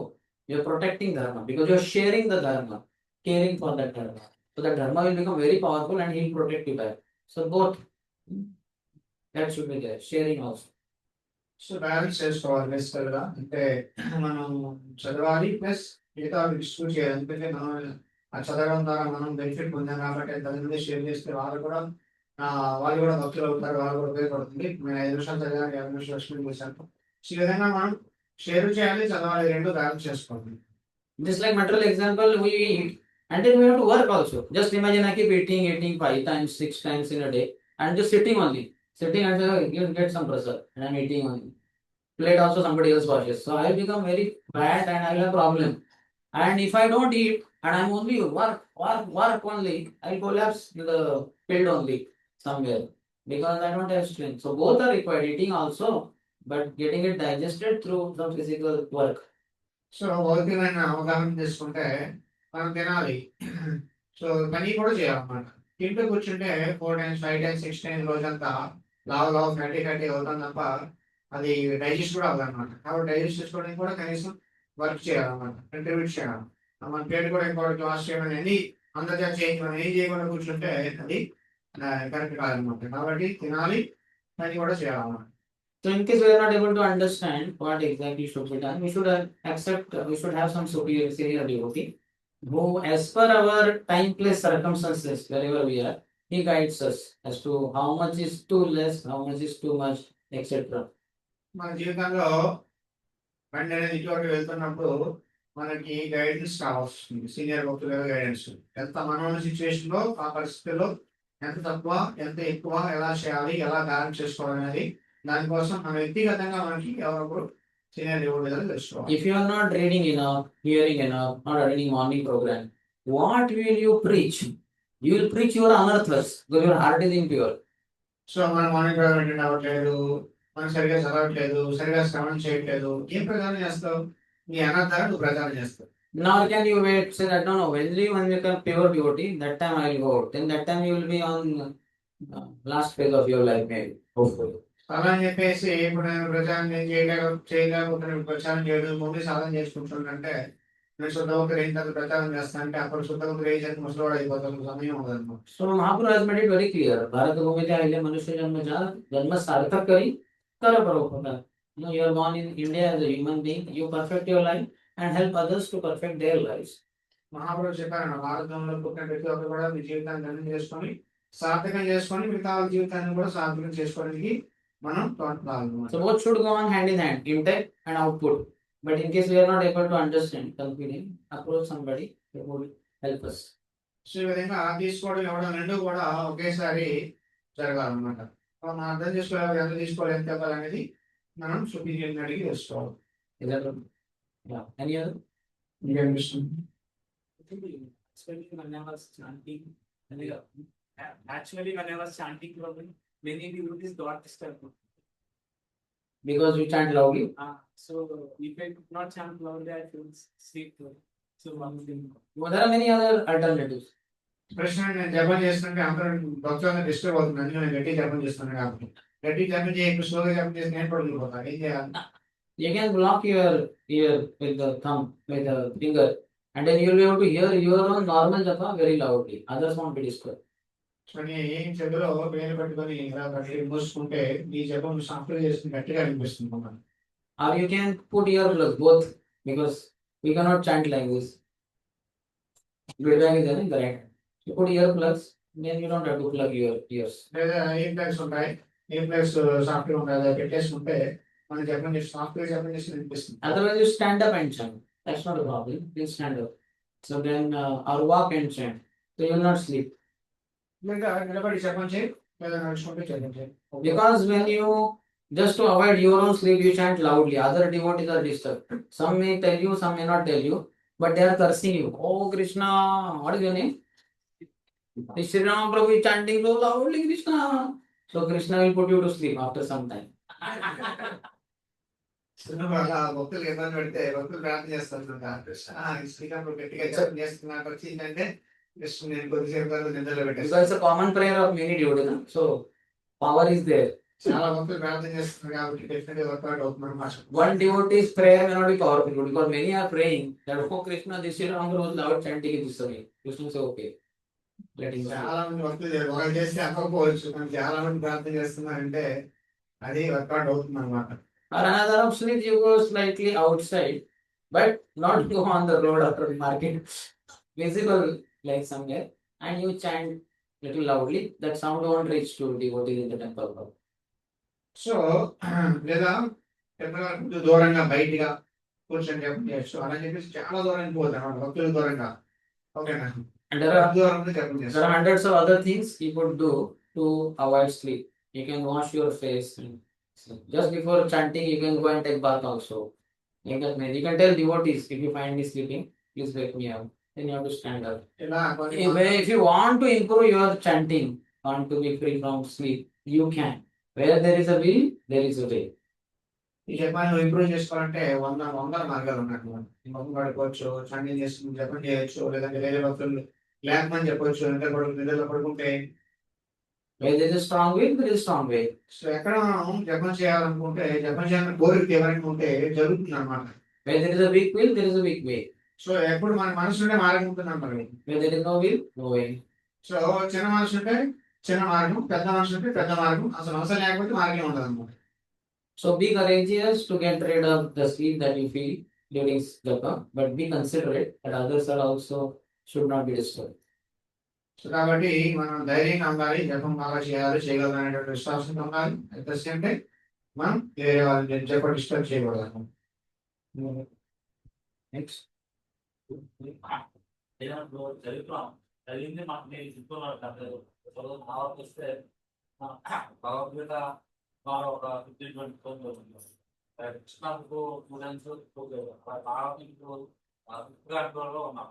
Speaker 1: you're protecting dharma because you're sharing the dharma, caring for that dharma. So that dharma will become very powerful and he'll protect you back. So both, that should be there, sharing also.
Speaker 2: So balance చేసుకోవాలి బేసికల్ గా. అంటే మనం చదవాలి plus మిగతా distribute చేయాలి. ఎందుకంటే మనం ఆ చదవడం ద్వారా మనం బెనిఫిట్ పొందాం కాబట్టి తల్లిదండ్రులు షేర్ చేస్తే వాళ్ళు కూడా భక్తులు అవుతారు, వాళ్ళు కూడా ఉపయోగపడుతుంది. నేను 5 నిమిషాలు చదివాను, 20 నిమిషాలు ఎక్స్ప్లెయిన్ చేశాను. ఈ విధంగా మనం షేర్ చేయాలి, చదవాలి, రెండు బ్యాలెన్స్ చేసుకోవాలి.
Speaker 1: Just like material example, we eat and then we have to work also. Just imagine I keep eating 5 times, 6 times in a day and just sitting only. Sitting and you get some pressure and I'm eating only. Plate also somebody else washes. So I become very bad and I will have problem. And if I don't eat and I'm only work only, I'll collapse in the field only somewhere because I don't have strength. So both are required, eating also, but getting it digested through some physical work.
Speaker 2: So భౌతికమైన అవగాహన చేసుకుంటే మనం తినాలి, so పని కూడా చేయాలన్నమాట. తింటూ కూర్చుంటే 4 times, 5 times, 6 times రోజంతా లావు ఫ్యాటీ అవుతాం తప్ప అది డైజెస్ట్ కూడా అవ్వదు అనమాట. కాబట్టి డైజెస్ట్ చేసుకోవడానికి కూడా కనీసం వర్క్ చేయాలన్నమాట, కంట్రిబ్యూట్ చేయాలి. మన పేరు కూడా ఇంకో క్లాస్ చేయడం అన్ని అందరికీ చేయండి, మనం ఏం చేయకుండా కూర్చుంటే అది కరెక్ట్ కాదనమాట. కాబట్టి తినాలి, పని కూడా చేయాలన్నమాట.
Speaker 1: So in case we are not able to understand what exactly should be done, we should we should have some senior devotee who, as per our time, place, circumstances, wherever we are, he guides us as to how much is too less, how much is too much, etc.
Speaker 2: మన జీవితంలో బండి అనేది ఇటువంటి వెళ్తున్నప్పుడు మనకి guidance కావాల్సింది, senior భక్తుల guidance. ఎంత మన సిచ్యువేషన్ లో ఆ పరిస్థితుల్లో ఎంత తక్కువ ఎంత ఎక్కువ ఎలా చేయాలి, ఎలా బ్యాలెన్స్ చేసుకోవాలి అనేది దానికోసం మన వ్యక్తిగతంగా మనకి ఎవరొకరు సీనియర్ దేవుడి తెలుసుకోవాలి.
Speaker 1: If you are not reading enough, hearing enough, not attending morning program, what will you preach? You will preach your unearthers because your heart is impure.
Speaker 2: So మనం మార్నింగ్ ప్రోగ్రామ్ అటెండ్ అవ్వట్లేదు, మనం సరిగా చదవట్లేదు, సరిగా శ్రవణం చేయట్లేదు, ఏం ప్రచారం చేస్తావు? నీ అనర్థాలు నువ్వు ప్రచారం చేస్తావు.
Speaker 1: Now can you wait? Say that no, no. When you become pure devotee, that time I will go out. Then that time you will be on last phase of your life, maybe. Hopefully.
Speaker 2: అలా అని చెప్పేసి ఇప్పుడు నేను ప్రచారం చేయలేకపోతున్నాను, ప్రచారం చేయడం ముందు సాధన చేసుకుంటుంటే నేను శుద్ధవంతులు అయిన తర్వాత ప్రచారం చేస్తాను అంటే అప్పుడు శుద్ధవంతులు ఏ చేతి ముసలివాడు అయిపోతాను, సమయం ఉండదన్నమాట.
Speaker 1: So Mahaprabhu has made it very clear. Bharat Bhumite Aile Manusya Janma Ja Janma Sarthak Kari Kara Prabhupada. You are born in India as a human being. You perfect your life and help others to perfect their lives.
Speaker 2: మహాప్రభు చెప్పారన్న, భారతంలో పుట్టిన ప్రతి ఒక్కరు కూడా మీ జీవితాన్ని ధన్యం చేసుకొని సార్థకం చేసుకొని మిగతా వాళ్ళ జీవితాన్ని కూడా సార్థకం చేసుకోవడానికి మనం తోడ్పడాలన్నమాట.
Speaker 1: So both should go on hand in hand, intake and output. But in case we are not able to understand, company, approach somebody who will help us.
Speaker 2: So ఈ విధంగా తీసుకోవడం ఇవ్వడం రెండు కూడా ఒకేసారి జరగాలన్నమాట. మనం అర్థం చేసుకోవాలి, ఎంత తీసుకోవాలి, ఎంత ఇవ్వాలి అనేది మనం సుపీరియర్ని అడిగి తెలుసుకోవాలి.
Speaker 1: Is that right? Yeah. Any other?
Speaker 2: ఇంకేమిస్తుంది?
Speaker 5: Especially when I was chanting, and actually when I was chanting, many devotees got disturbed.
Speaker 1: Because you chant loudly.
Speaker 5: So if I could not chant loudly, I feel sleep. So one thing.
Speaker 1: Well, there are many other alternatives.
Speaker 2: ప్రశ్న, నేను జపం చేస్తుంటే అందరూ భక్తులను disturb అవుతుంది, నేను గట్టి జపం చేస్తున్నాను కాబట్టి గట్టి జపం చేయ స్లోగా జపం చేసి నేను పడుకుండిపోతాను, ఏం చేయాలి?
Speaker 1: You can block your ear with the thumb, with the finger, and then you will be able to hear your own normal japa very loudly. Others won't be disturbed.
Speaker 2: So ఏం చెవిలో వేలు పెట్టుకొని ఇలా గట్టి మూసుకుంటే ఈ జపం సాఫ్ట్వేర్ చేస్తుంది గట్టిగా అనిపిస్తుంది మనకు.
Speaker 1: Or you can put earplugs both, because we cannot chant like this. Feedback is there, correct? You put earplugs, then you don't have to plug your ears.
Speaker 2: లేదా ఏం ప్లగ్స్ ఉంటాయి, ఏం ప్లగ్స్ సాఫ్ట్వేర్ ఉంటాయి, అది పెట్టేసుకుంటే మనం జపం చేసి సాఫ్ట్వేర్ జపం చేసి అనిపిస్తుంది.
Speaker 1: Otherwise, you stand up and chant. That's not a problem. You stand up. So then, or walk and chant. So you will not sleep.
Speaker 2: లేదా నిలబడి జపం చేయి, లేదా నడుచుకుంటే జపం చేయి.
Speaker 1: Because when you just to avoid your own sleep, you chant loudly. Other devotees are disturbed. Some may tell you, some may not tell you, but they are cursing you. Oh Krishna, what is your name? Sri Ram Prabhu is chanting so loudly, Krishna. So Krishna will put you to sleep after some time.
Speaker 2: అలా భక్తులు ఇబ్బంది పెడితే భక్తులు ప్రార్థన చేస్తున్నారు, కృష్ణ శ్రీకాంత్ గట్టిగా జపం చేస్తున్నారు వచ్చిందంటే కృష్ణ నేను కొద్దిసేపు తర్వాత నిద్రలో
Speaker 1: Because
Speaker 2: పెట్టేస్తాను.
Speaker 1: it's a common prayer of many devotees, no? So power is there.
Speaker 2: చాలా భక్తులు ప్రార్థన చేస్తున్నారు కాబట్టి డెఫినెట్ గా వర్కౌట్ అవుతున్నారు మాట.
Speaker 1: One devotee's prayer may not be powerful, because many are praying that, oh Krishna, this Sri Ram Prabhu is loud chanting in this way. Krishna say, okay. Let him go.
Speaker 2: చాలా మంది భక్తులు ఒకరు చేస్తే అవ్వకపోవచ్చు, కానీ చాలా మంది ప్రార్థన చేస్తున్నారంటే అది వర్కౌట్ అవుతుంది అనమాట.
Speaker 1: Or another option is you go slightly outside, but not go on the road after the market, visible like somewhere, and you chant little loudly. That sound won't reach to devotees in the temple.
Speaker 2: So లేదా పెద్దగా కొంచెం దూరంగా బయటగా కూర్చొని జపం చేయొచ్చు, అలా చెప్పేసి చాలా దూరానికి పోతారు అన్నమాట, భక్తుల దూరంగా. ఓకేనా?
Speaker 1: And there are
Speaker 2: దూరంగా జపం
Speaker 1: there are
Speaker 2: చేస్తారు.
Speaker 1: hundreds of other things you could do to avoid sleep. You can wash your face. Just before chanting, you can go and take bath also. You can tell devotees, if you find me sleeping, please wake me up. Then you have to stand up.
Speaker 2: ఇలా కొన్ని
Speaker 1: If you want to improve your chanting, want to be free from sleep, you can. Where there is a will, there is a way.
Speaker 2: ఈ జపాన్ని నువ్వు improve చేసుకోవాలంటే వందల మార్గాలు ఉన్నట్టు. మొహం పడుకోవచ్చు, చండీ చేసుకుని జపం చేయొచ్చు, లేదంటే వేరే భక్తులు లేకమని చెప్పొచ్చు, నిద్రలో పడుకుంటే.
Speaker 1: Where there is a strong will, there is a strong way.
Speaker 2: So ఎక్కడ మనం జపం చేయాలనుకుంటే, జపం చేయాలని కోరిక ఎవరికి ఉంటే జరుగుతుంది అనమాట.
Speaker 1: Where there is a weak will, there is a weak way.
Speaker 2: So ఎప్పుడు మన మనసు ఉంటే మార్గం ఉంటుంది అన్నమాట.
Speaker 1: Where there is no will, no way.
Speaker 2: So చిన్న మనసు ఉంటే చిన్న మార్గం, పెద్ద మనసు ఉంటే పెద్ద మార్గం, అసలు మనసు లేకపోతే మార్గం ఉండదు అనమాట.
Speaker 1: So be courageous to get rid of the sleep that you feel during japa, but be considerate that others are also should not be disturbed.
Speaker 2: So కాబట్టి మనం ధైర్యంగా ఉండాలి, జపం బాగా చేయాలి, చేయగలం అనేటువంటి విశ్వాసంతో ఉండాలి. అట్ ద సేమ్ టైం మనం వేరే వాళ్ళని జపం డిస్టర్బ్ చేయకూడదు.
Speaker 1: Next.
Speaker 5: చదివింది మాకు నేను చెప్తున్నాను భావస్తే భగవద్గీత ఒక 15-20 కృష్ణకు స్టూడెంట్స్ భారతంలో ఉన్నాం.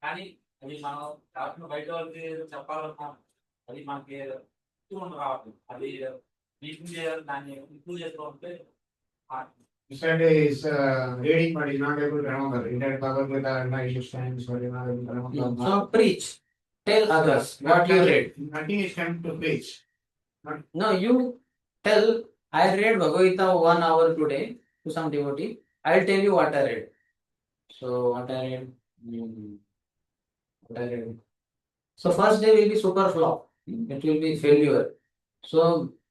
Speaker 5: కానీ అది మనం కాబట్టి బయట వాళ్ళకి చెప్పాలన్నా అది మనకి రావట్లేదు. అది రీచింగ్ చేయాలి, దాన్ని ఇంప్రూవ్ చేసుకోవాలంటే
Speaker 2: Said is reading, but he's not able to remember. He read Bhagavad Gita and 96 times, but he's not able to remember.
Speaker 1: So preach, tell others what you read.
Speaker 2: Nothing is time to preach.
Speaker 1: No, you tell, I read Bhagavad Gita 1 hour today to some devotee. I'll tell you what I read. So what I read. What I read. So first day will be super flop. It will be failure. So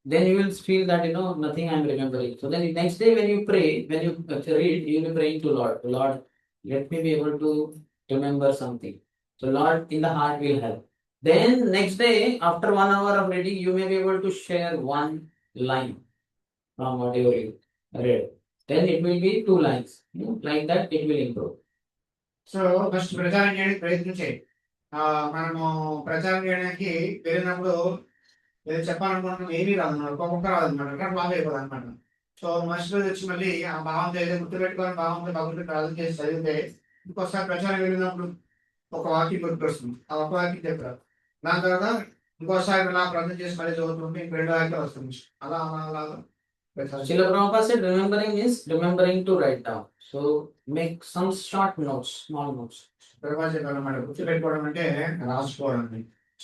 Speaker 1: then you will feel that nothing I am remembering. So then the next day when you pray, when you read, you will be praying to Lord. Lord, let me be able to remember something. So Lord in the heart will help. Then next day, after 1 hour of reading, you may be able to share one line from whatever you read. Then it will be 2 lines. Like that, it will improve.
Speaker 2: So first ప్రచారం చేయడానికి ప్రయత్నించే మనము ప్రచారం చేయడానికి వెళ్ళినప్పుడు ఏదో చెప్పాలనుకున్నాం ఏమీ రాదు మనకు ఒక్కొక్క రాదు అనమాట అక్కడ బాగా అయిపోదు అనమాట. సో మనిషి రోజు వచ్చి మళ్ళీ ఆ భావంతో ఏదో గుర్తుపెట్టుకొని భావంతో భగవంతుడు ప్రార్థన చేసి చదివితే ఇంకోసారి ప్రచారం వెళ్ళినప్పుడు ఒక వాక్యం గుర్తొస్తుంది. ఆ ఒక వాక్యం చెప్పారు. దాని తర్వాత ఇంకోసారి ఇలా ప్రార్థన చేసి మళ్ళీ చదువుతుంటే ఇంక 2 వాక్యాలు వస్తుంది. అలా అలా అలా
Speaker 1: Srila Prabhupada said remembering is remembering to write down. So make some short notes, small notes.
Speaker 2: ప్రభావం చెప్పాలన్నమాట. గుర్తుపెట్టుకోవడం అంటే రాసుకోవడం.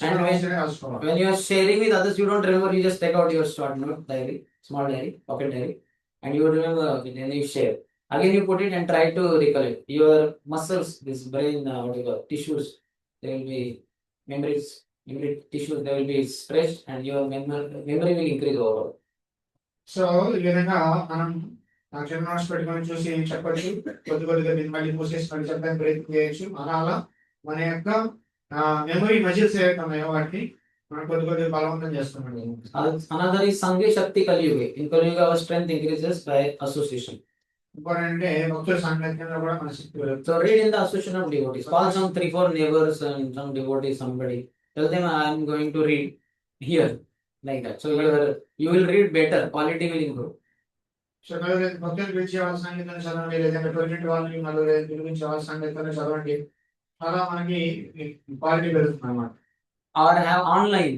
Speaker 1: And
Speaker 2: రాసుకోవడం.
Speaker 1: when you are sharing with others, you don't remember, you just take out your short note diary, small diary, pocket diary, and you remember it and you share. Again, you put it and try to recollect. Your muscles, this brain, tissues, they will be memories, memory tissues, they will be stretched and your memory will increase overall.
Speaker 2: So ఈ విధంగా మనం చిన్న notes పెట్టుకొని చూసి చెప్పచ్చు. కొద్దిగా మళ్ళీ మూసేసి మళ్ళీ చెప్పడానికి ప్రయత్నం చేయొచ్చు. అలా మన యొక్క మెమరీ మజిల్స్ ఏవైతే ఉన్నాయో వాటిని మనం కొద్దిగా బలవంతం చేస్తున్నాం.
Speaker 1: Another is Sangha Shakti Kali Yuga. In Kali Yuga, our strength increases by association.
Speaker 2: ఇంకోటి అంటే భక్తుల సాంగత్యంలో కూడా మన శక్తి పెరుగుతుంది.
Speaker 1: So read in the association of devotees. Call some 3-4 neighbors and some devotees, somebody. Tell them I am going to read here. Like that. So you will read better, quality will improve.
Speaker 2: So భక్తులు పిలిచే వాళ్ళ సంగీతం చదవండి, లేదంటే తోటి వాళ్ళని నలుగురు పిలిపించే వాళ్ళ సంగీతం చదవండి. అలా మనకి క్వాలిటీ పెరుగుతుంది అన్నమాట.
Speaker 1: Or have online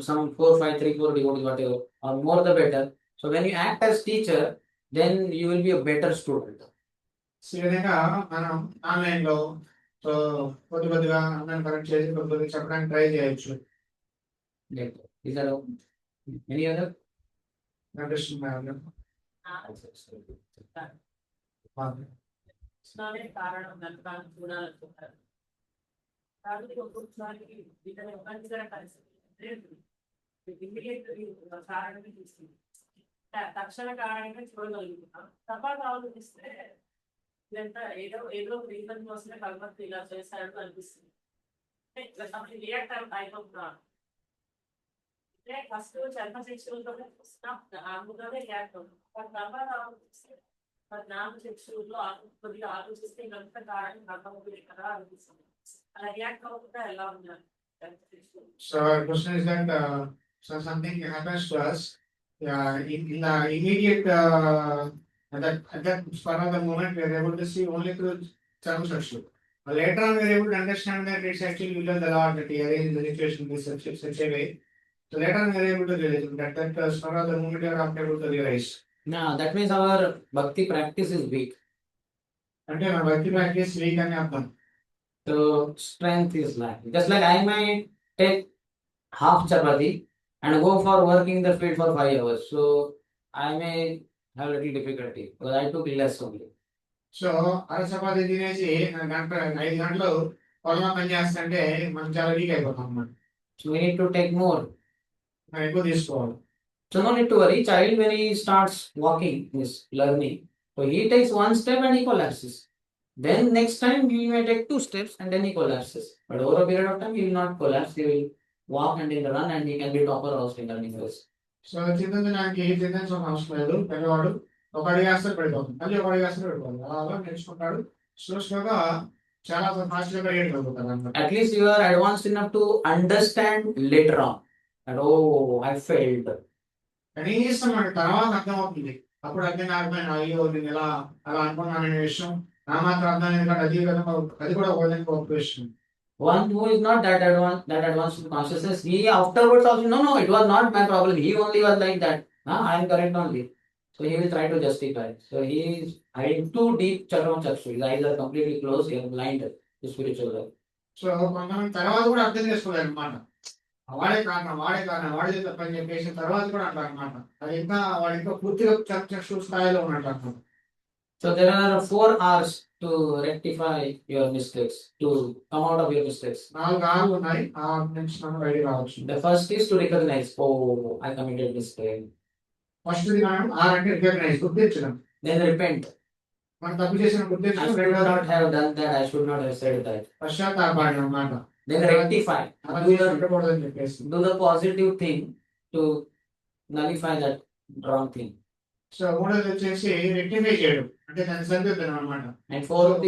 Speaker 1: some 4, 5, 3, 4 devotees, whatever, or more the better. So when you act as teacher, then you will be a better student.
Speaker 2: So ఈ విధంగా మనం ఆన్లైన్ లో సో కొద్దిగా ఆన్లైన్ కనెక్ట్ చేసి కొద్దిగా చెప్పడానికి ట్రై చేయొచ్చు.
Speaker 1: Like that. Is that all? Any other?
Speaker 5: కృష్ణానే కారణం నన్ను చూడాలనుకుంటారు. కాబట్టి ఒక్కొక్కసారి ఇతను ఒకరికర పరిస్థితి కారణమే తీసుకుంది. తక్షణ కారణంగా చూడగలుగుతున్నాం. తర్వాత ఆలోచిస్తే ఇదంతా ఏదో రీజన్ కోసమే భగవంతుడు ఇలా చేశాడు అనిపిస్తుంది. రియాక్ట్ అయిపోతున్నాను. ఫస్ట్ చర్మ శిక్షులతో అందులోనే రియాక్ట్ అవుతుంది. తర్వాత ఆలోచిస్తే నాకు శిక్షుల్లో కొద్దిగా ఆలోచిస్తే ఇదంతా కారణం భగవంతుడు కదా అనిపిస్తుంది. అలా రియాక్ట్ అవ్వకుండా ఎలా ఉన్నారు?
Speaker 2: So our question is that so something happens to us in the immediate at that spur of the moment we are able to see only through Charma Sakshu. Later on we are able to understand that it's actually will the Lord that he arranged the situation in such a way. So later on we are able to realize that spur of the moment we are not able to realize.
Speaker 1: No, that means our bhakti practice is weak.
Speaker 2: అంటే మన భక్తి practice week అని అర్థం.
Speaker 1: So strength is lacking. Just like I might take half chapati and go for working in the field for 5 hours. So I may have little difficulty because I took less only.
Speaker 2: So అర చపాతీ తినేసి 5 గంటలు పొలంలో పని చేస్తుంటే మనం చాలా week అయిపోతాం అన్నమాట.
Speaker 1: So we need to take more.
Speaker 2: మనం ఎక్కువ తీసుకోవాలి.
Speaker 1: So no need to worry. Child when he starts walking, is learning. So he takes 1 step and he collapses. Then next time he may take 2 steps and then he collapses. But over a period of time he will not collapse. He will walk and in the run and he can be topper also in learning first.
Speaker 2: So చింతించడానికి చింతించడం అవసరం లేదు. పిల్లవాడు ఒక అడుగు వేస్తే పడిపోతుంది, మళ్ళీ ఒక అడుగు వేస్తే పడిపోతుంది. అలా నేర్చుకుంటాడు. స్లోగా చాలా ఫాస్ట్ గా పెరిగేట్ అవుతాడు అన్నమాట.
Speaker 1: At least you are advanced enough to understand later on. And oh, I failed.
Speaker 2: కనీసం మనకి తర్వాత అర్థమవుతుంది. అప్పుడు అర్థం కాకపోయినా అయ్యో నేను ఇలా అలా అనుకున్నాను అనే విషయం నా మాత్రం అర్థం ఎందుకంటే అది కూడా ఒక విషయం.
Speaker 1: One who is not that advanced in consciousness, he afterwards also, no, it was not my problem. He only was like that. I am correct only. So he will try to justify. So he is hiding too deep Chakravan Chakshu. His eyes are completely closed, he is blind to spiritual life.
Speaker 2: So కొంతమంది తర్వాత కూడా అర్థం చేసుకోలేదు అనమాట. వాడే తప్పని చెప్పేసి తర్వాత కూడా అంటారు అనమాట. అది ఇంకా వాడు ఇంకా పూర్తిగా చక్షు స్థాయిలో ఉన్నట్టు అనమాట.
Speaker 1: So there are 4 hours to rectify your mistakes, to come out of your mistakes.
Speaker 2: 4 ఆర్లు ఉన్నాయి. ఆ నుంచి మనం బయటికి రావచ్చు.
Speaker 1: The first is to recognize, oh, I committed mistake.
Speaker 2: First మనం ఆర్ అంటే రికగ్నైజ్, గుర్తించడం.
Speaker 1: Then repent.
Speaker 2: మనం తప్పు చేసిన
Speaker 1: I
Speaker 2: గుర్తించడం.
Speaker 1: should
Speaker 2: రెండోది
Speaker 1: not have done that, I should not have said that.
Speaker 2: పశ్చాత్తాపడడం అన్నమాట.
Speaker 1: Then rectify.
Speaker 2: అలా
Speaker 1: Do
Speaker 2: చేసి
Speaker 1: the,
Speaker 2: ఉండకూడదని చెప్పేసి.
Speaker 1: do the positive thing to nullify that wrong thing.
Speaker 2: So మూడోది వచ్చేసి రెక్టిఫై చేయడం, అంటే దాన్ని సరిదిద్దడం అన్నమాట.
Speaker 1: And fourth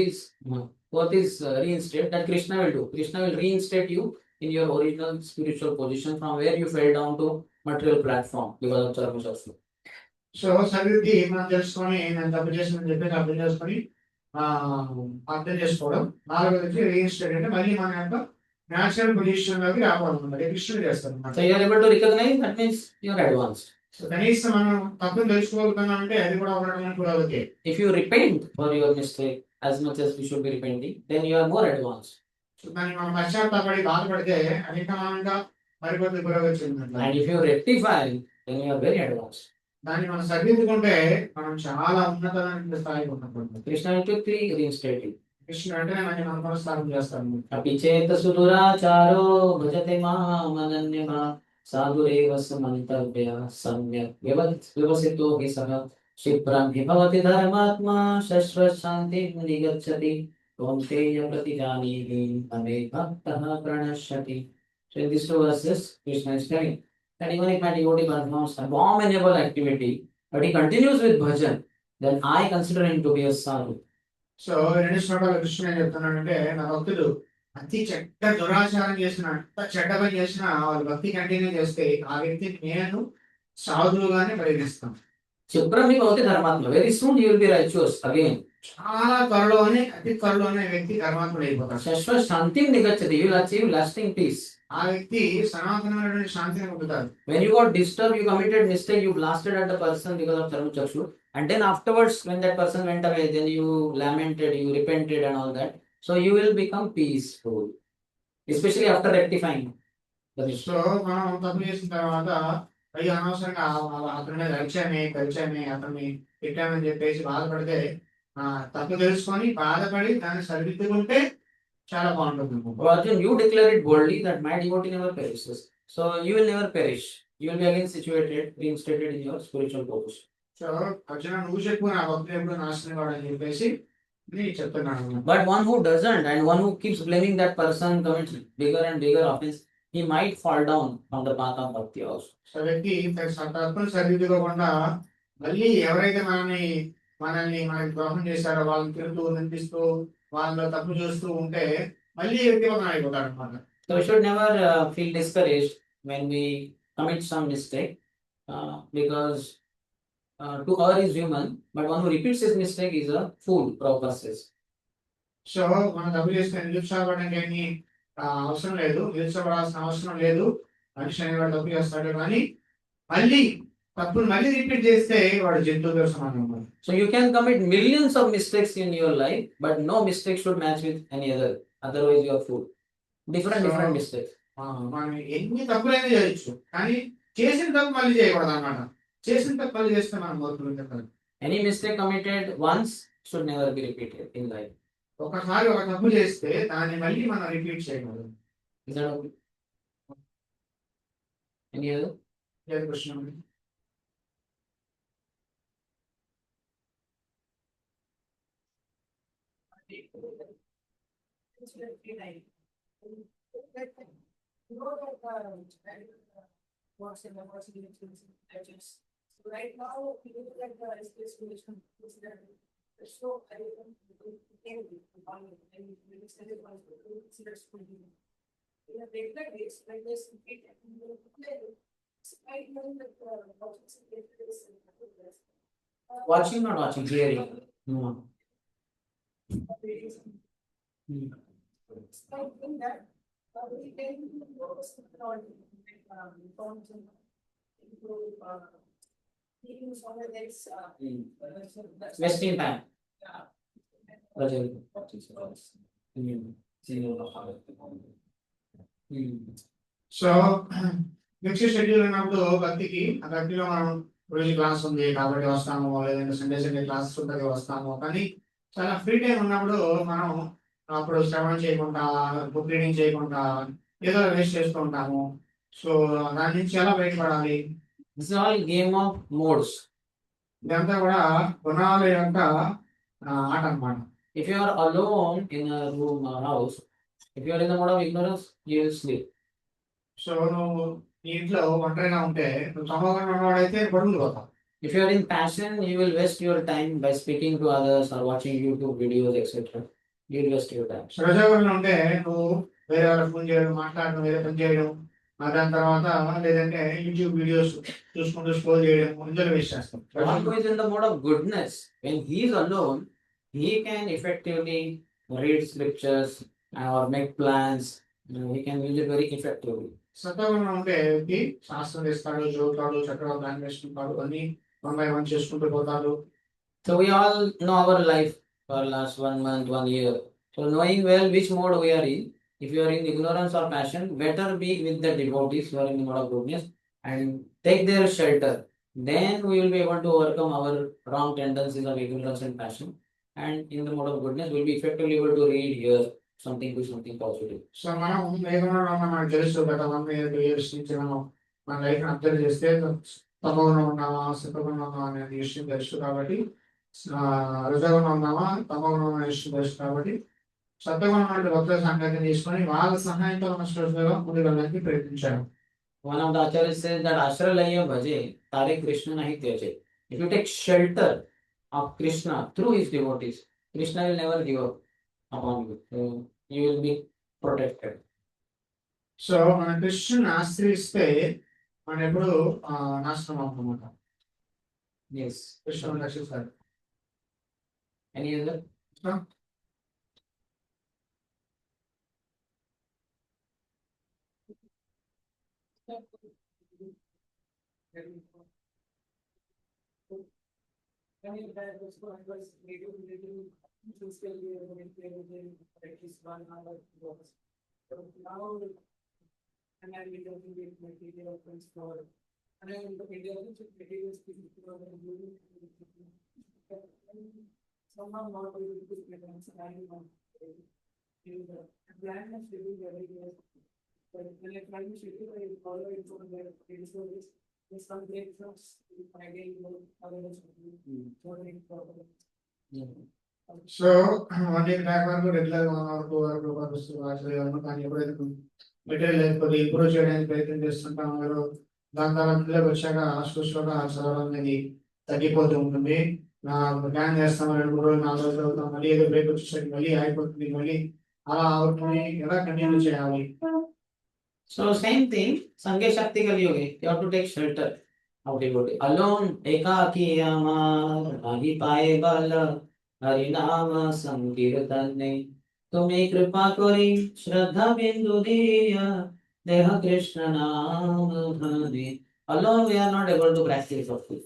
Speaker 1: is reinstate, that Krishna will do. Krishna will reinstate you in your original spiritual position from where you fell down to material platform because of Charma Shastra.
Speaker 2: So సరిదిద్ది మనం తెలుసుకొని నేను తప్పు చేసిందని చెప్పేసి అర్థం చేసుకొని అర్థం చేసుకోవడం. నాలుగోది వచ్చి రీఇన్స్టేట్, అంటే మళ్ళీ మన యొక్క న్యాచురల్ పొజిషన్ లోకి రావాలన్నమాట. రిజిస్టర్ చేస్తారు అన్నమాట.
Speaker 1: So you are able to recognize, that means you are advanced.
Speaker 2: So కనీసం మనం తప్పును తెలుసుకోగలుగుతున్నాం అంటే అది కూడా ఉండడం కూడా okay.
Speaker 1: If you repent for your mistake as much as we should be repenting, then you are more advanced.
Speaker 2: So దాన్ని మనం పశ్చాత్తాపడి బాధపడితే అధికంగా మరికొద్ది పురోగతి.
Speaker 1: And if you rectify, then you are very advanced.
Speaker 2: దాన్ని మనం సరిదిద్దుకుంటే మనం చాలా ఉన్నతమైన స్థాయికి ఉన్నప్పుడు
Speaker 1: Krishna will quickly reinstate you.
Speaker 2: కృష్ణుడు వెంటనే మనం పునఃస్థాపన చేస్తాము.
Speaker 1: Api cheta suduracharo bhajate mamananyama sadhureva samantavya samyak vyavasito hi saha shipram hi bhavati dharmatma shashvat shantim nigacchati kaunteya pratijanihi ame bhaktaha pranashyati. So in these 2 verses, Krishna is telling that even if my devotee performs abominable activity, but he continues with bhajan, then I consider him to be a sadhu.
Speaker 2: So 2 శ్లోకాలు కృష్ణుడు ఏం చెప్తున్నాడంటే, నా భక్తుడు అతి చెడ్డ దురాచారం చేసిన, అంత చెడ్డ పని చేసిన వాళ్ళు భక్తి కంటిన్యూ చేస్తే ఆ వ్యక్తిని నేను సాధువుగానే పరిగణిస్తాను.
Speaker 1: Shipram hi bhavati dharmatma. Very soon he will be righteous again.
Speaker 2: చాలా త్వరలోనే, అతి త్వరలోనే వ్యక్తి కర్మాత్ముడు అయిపోతాడు.
Speaker 1: Shashvat shantim nigacchati. He will achieve lasting peace.
Speaker 2: ఆ వ్యక్తి సనాతనమైనటువంటి శాంతిని పొందుతాడు.
Speaker 1: When you got disturbed, you committed mistake, you blasted at the person because of Charma Chakshu, and then afterwards, when that person went away, then you lamented, you repented and all that. So you will become peaceful, especially after rectifying the mistake.
Speaker 2: So మనం తప్పు చేసిన తర్వాత అయ్యో అనవసరంగా అతని మీద కలిచామే అతన్ని తిట్టామని చెప్పేసి బాధపడితే తప్పు తెలుసుకొని బాధపడి దాన్ని సరిదిద్దుకుంటే చాలా బాగుంటుంది.
Speaker 1: Oh, Arjun, you declare it boldly that my devotee never perishes. So you will never perish. You will be again situated, reinstated in your spiritual position.
Speaker 2: So Arjuna నువ్వు చెప్పు నా భక్తులు ఎప్పుడు నాశనం కావని చెప్పేసి నేను చెప్తున్నాను.
Speaker 1: But one who doesn't and one who keeps blaming that person commits bigger and bigger offense, he might fall down from the path of bhakti also.
Speaker 2: So వ్యక్తి తప్పును సరిదిద్దుకోకుండా మళ్ళీ ఎవరైతే మనల్ని మనకి ద్రోహం చేశారో వాళ్ళని తిరుగుతూ నిందిస్తూ వాళ్ళలో తప్పు చూస్తూ ఉంటే మళ్ళీ వ్యక్తిగతం అయిపోతారు అనమాట.
Speaker 1: So we should never feel discouraged when we commit some mistake because to err is human, but one who repeats his mistake is a fool, Prabhupada says.
Speaker 2: So మనం తప్పు చేస్తే నిరుత్సాహపడడానికి ఏమి అవసరం లేదు, నిరుత్సాహపడాల్సిన అవసరం లేదు. మనిషి అనేవాడు తప్పు చేస్తాడు, కానీ మళ్ళీ తప్పును మళ్ళీ రిపీట్ చేస్తే వాడు జంతువుతో సమానం అన్నమాట.
Speaker 1: So you can commit millions of mistakes in your life, but no mistake should match with any other. Otherwise you are fool. Different mistakes.
Speaker 2: మనం ఎన్ని తప్పులైనా చేయొచ్చు, కానీ చేసిన తప్పు మళ్ళీ చేయకూడదు అన్నమాట. చేసిన తప్పు మళ్ళీ చేస్తే మనం మోసపోతాం.
Speaker 1: Any mistake committed once should never be repeated in life.
Speaker 2: ఒకసారి ఒక తప్పు చేస్తే దాన్ని మళ్ళీ మనం రిపీట్ చేయకూడదు.
Speaker 1: Is that okay? Any other?
Speaker 2: Jaya Krishna.
Speaker 5: Right now, we look at the situation. So I
Speaker 1: Watching, not watching, hearing. No.
Speaker 5: Even so there is
Speaker 1: Wasting time. Rajal.
Speaker 2: So next schedule ఉన్నప్పుడు భక్తికి ఆ భక్తిలో మనం రోజు class ఉంది కాబట్టి వస్తాము, లేదంటే సండే క్లాసెస్ ఉంటుంది వస్తాము. కానీ చాలా ఫ్రీ టైం ఉన్నప్పుడు మనం అప్పుడు శ్రవణం చేయకుండా, బుక్ రీడింగ్ చేయకుండా ఏదో వేస్ట్ చేస్తూ ఉంటాము. సో దాని నుంచి ఎలా బయటపడాలి?
Speaker 1: This is all game of modes.
Speaker 2: ఇదంతా కూడా గుణాల యొక్క ఆట అన్నమాట.
Speaker 1: If you are alone in a room or house, if you are in the mode of ignorance, you will sleep.
Speaker 2: So నువ్వు నీ ఇంట్లో ఒంటరిగా ఉంటే నువ్వు సమూహంగా ఉన్నవాడైతే పడుకుని పోతావు.
Speaker 1: If you are in passion, you will waste your time by speaking to others or watching YouTube videos, etc. You will waste your time.
Speaker 2: రజోగుణంలో ఉంటే నువ్వు వేరే వాళ్ళకి ఫోన్ చేయడం, మాట్లాడడం, వేరే పని చేయడం, దాని తర్వాత లేదంటే యూట్యూబ్ వీడియోస్ చూసుకుంటూ స్క్రోల్ చేయడం, ఇందులో వేస్ట్ చేస్తాం.
Speaker 1: One who is in the mode of goodness, when he is alone, he can effectively read scriptures or make plans. He can use it very effectively.
Speaker 2: సత్వగుణంలో ఉంటే వ్యక్తి శాస్త్రం చేస్తాడు, చదువుతాడు, చక్కగా ప్లాన్ వేసుకుంటాడు, అన్ని 1 by 1 చేసుకుంటూ పోతాడు.
Speaker 1: So we all know our life for last 1 month, 1 year. So knowing well which mode we are in, if you are in ignorance or passion, better be with the devotees who are in the mode of goodness and take their shelter. Then we will be able to overcome our wrong tendencies of ignorance and passion. And in the mode of goodness, we will be effectively able to read, hear something, do something positive.
Speaker 2: So మనం వేగంగా ఉన్న మనకు తెలుసు గత 1 year 2 years నుంచి మనం మన life observe చేస్తే తమగుణం ఉన్నామా, సత్వగుణం ఉన్నామా అనే విషయం తెలుసు. కాబట్టి రజోగుణం ఉన్నామా, తమగుణం అనే విషయం తెలుసు. కాబట్టి సత్వగుణం అంటే భక్తుల సంగతి తీసుకొని వాళ్ళ సహాయంతో మన శ్రద్ధగా ముందుకు వెళ్ళడానికి ప్రయత్నించారు.
Speaker 1: One of the acharyas says that Ashralaya Bhaje, Tare Krishna Nahi Tyaje. If you take shelter of Krishna through his devotees, Krishna will never give up upon you. So you will be protected.
Speaker 2: So మన కృష్ణుని ఆశ్రయిస్తే మనం ఎప్పుడు నాశనం అవుతామన్నమాట.
Speaker 1: Yes.
Speaker 2: కృష్ణుని రక్షిస్తాడు.
Speaker 1: Any other?
Speaker 5: somehow not able to get an understanding of the plan of schedule very well. But when I try to schedule, I follow it from the resources. There's some breakthroughs, finding others,
Speaker 2: so 1 year back వరకు regular 1 hour 2 hour వస్తుంది. కానీ ఎప్పుడైతే material లేకపోతే improve చేయడానికి ప్రయత్నం చేస్తుంటాం, దాని తర్వాత ఇంట్లోకి వచ్చాక శ్వాసగా చదవడం అనేది తగ్గిపోతూ ఉంటుంది. ప్లాన్ చేస్తాం 2-3 రోజులు 4 రోజులు అవుతాం, మళ్ళీ ఏదో బ్రేక్ వచ్చేసరికి మళ్ళీ అయిపోతుంది, మళ్ళీ అలా అవుతుంది. ఎలా కంటిన్యూ చేయాలి?
Speaker 1: So same thing, Sanghe Shakti Kali Yogi, you have to take shelter of devotee. Alone, ekaki amar, nahi paye bala, harinama sankirtane. Tumi kripa kori, shraddha bindu diya, deha Krishna nama dhani. Alone we are not able to practice bhakti.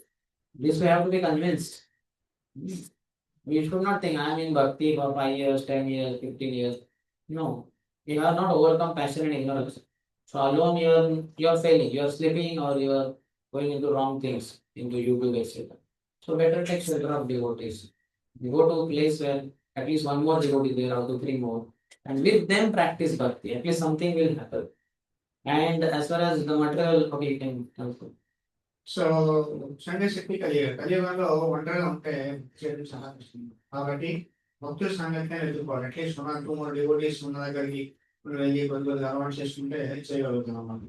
Speaker 1: This we have to be convinced. We should not think I am in bhakti for 5 years, 10 years, 15 years. No, you have not overcome passion and ignorance. So alone you are failing, you are sleeping or you are going into wrong things, into YouTube, etc. So better take shelter of devotees. You go to a place where at least 1 more devotee there, or 2-3 more, and with them practice bhakti. At least something will happen. And as far as the material, okay, you can also.
Speaker 2: So సండే శక్తి కలియుగంలో ఒంటరిగా ఉంటే చేయడం చాలా కష్టం. కాబట్టి భక్తుల సంగతినే ఎదుర్కోవాలి. అట్లీస్ట్ 1 or 2 more devotees ఉన్న దగ్గరికి వెళ్ళి కొద్దిగా అలవాటు చేసుకుంటే చేయగలుగుతున్నాం మనం.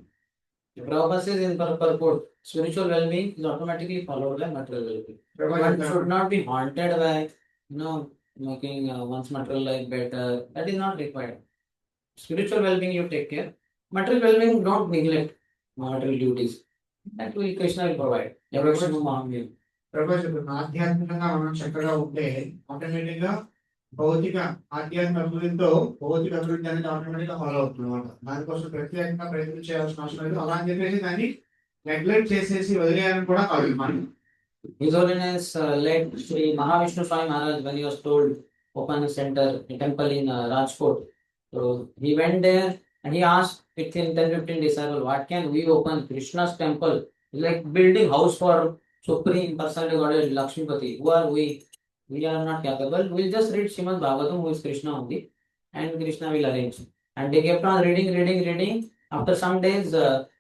Speaker 1: The Prabhupada says in purport, spiritual well-being is automatically followed by material well-being. One should not be haunted by, making one's material life better. That is not required. Spiritual well-being you take care. Material well-being don't neglect material duties. That will Krishna will provide. Everyone will harm you.
Speaker 2: ఆధ్యాత్మికంగా మనం చక్కగా ఉంటే automatic గా ఆధ్యాత్మిక అభివృద్ధితో భౌతిక అభివృద్ధి అనేది ఆటోమేటిక్ గా ఫాలో అవుతుంది అనమాట. దానికోసం ప్రత్యేకంగా ప్రయత్నం చేయాల్సిన అవసరం లేదు. అలా అని చెప్పేసి దాన్ని నెగ్లెక్ట్ చేసేసి వదిలేయాలని కూడా కాదు. మనం
Speaker 1: His Holiness led Sri Mahavishnu Swami Maharaj when he was told open a center, a temple in Rajkot. So he went there and he asked within 10-15 disciples, what can we open? Krishna's temple. It's like building house for Supreme Personality Goddess Lakshmipati. Who are we? We are not capable. We'll just read Srimad Bhagavatam, who is Krishna only, and Krishna will arrange. And they kept on reading. After some days,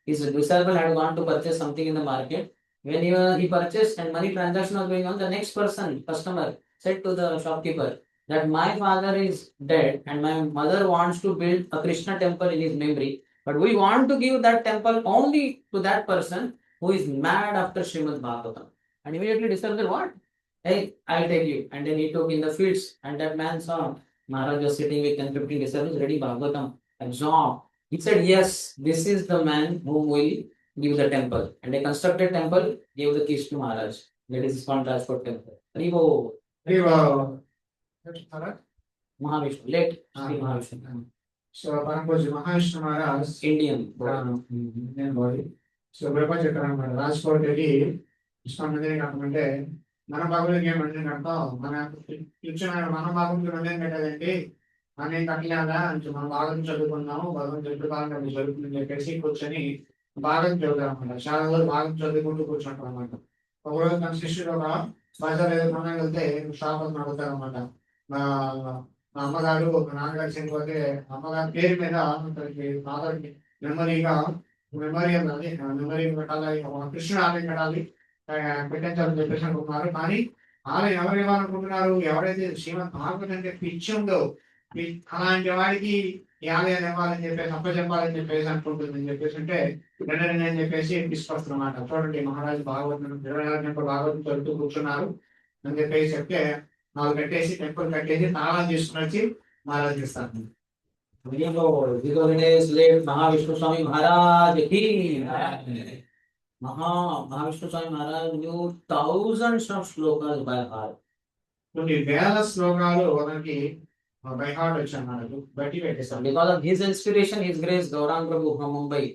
Speaker 1: his disciple had gone to purchase something in the market. When he purchased and money transaction was going on, the next person, customer, said to the shopkeeper that my father is dead and my mother wants to build a Krishna temple in his memory, but we want to give that temple only to that person who is mad after Srimad Bhagavatam. And immediately disciple said, what? Hey, I'll take you. And then he took in the fields, and that man saw Maharaj was sitting with 10-15 disciples ready Bhagavatam, absorbed. He said, yes, this is the man whom will give the temple. And they constructed temple, gave the keys to Maharaj. That is contrast for temple. Haribo, Mahavishnu, late Sri Mahavishnu.
Speaker 2: So పరమపూజ్య Mahavishnu Maharaj
Speaker 1: Indian.
Speaker 2: Indian body so ప్రపంచ అనమాట రాజ్కోట్ వెళ్ళి కృష్ణ మందిరం కట్టమంటే మన భగవద్గీత మందిరం కడతాం మన కూర్చున్న మన భగవంతుడి మందిరం కట్టదండి మనం కట్టలేదా అంటే మనం భాగం చదువుకున్నాము భగవంతుడి ఎప్పుడు జరుగుతుందని చెప్పేసి కూర్చొని భాగం చదువుతారు అనమాట చాలా రోజులు భాగం చదువుకుంటూ కూర్చుంటారు అనమాట ఒకరోజు మన శిష్యుడు ఒక బజార్ ఏదో మనం వెళ్తే షాప్ అని అడుగుతారు అనమాట మా అమ్మగారు ఒక నాన్నగారు చనిపోతే అమ్మగారి పేరు మీద ఫాదర్కి మెమరీగా మెమరీ పెట్టాలి కృష్ణుడు ఆలయం పెట్టాలి పెట్టించాలని చెప్పేసి అనుకుంటున్నారు. కానీ ఆలయం ఎవరు ఇవ్వాలనుకుంటున్నారు? ఎవరైతే శ్రీమద్ భాగవతం అంటే పిచ్చి ఉందో అలాంటి వాడికి ఈ ఆలయాన్ని ఇవ్వాలని చెప్పేసి అప్పచెప్పాలని చెప్పేసి అనుకుంటుందని చెప్పేసి అంటే రెండు అని చెప్పేసి తీసుకొస్తున్నమాట. చూడండి మహారాజు భాగవతం 26 గంటల భాగవతం చదువుతూ కూర్చున్నారు అని చెప్పేసి చెప్తే నాలుగు కట్టేసి టెంపుల్ కట్టేసి తాళం తీసుకుని వచ్చి మహారాజు ఇస్తాను.
Speaker 1: Late Mahavishnu Swami Maharaj ki. Mahavishnu Swami Maharaj knew thousands of shlokas by heart.
Speaker 2: కొన్ని వేల శ్లోకాలు మనకి బై హార్ట్ వచ్చాయి బట్టి పెట్టేస్తాం.
Speaker 1: Because of his inspiration, his grace, Gaurang Prabhu from Mumbai,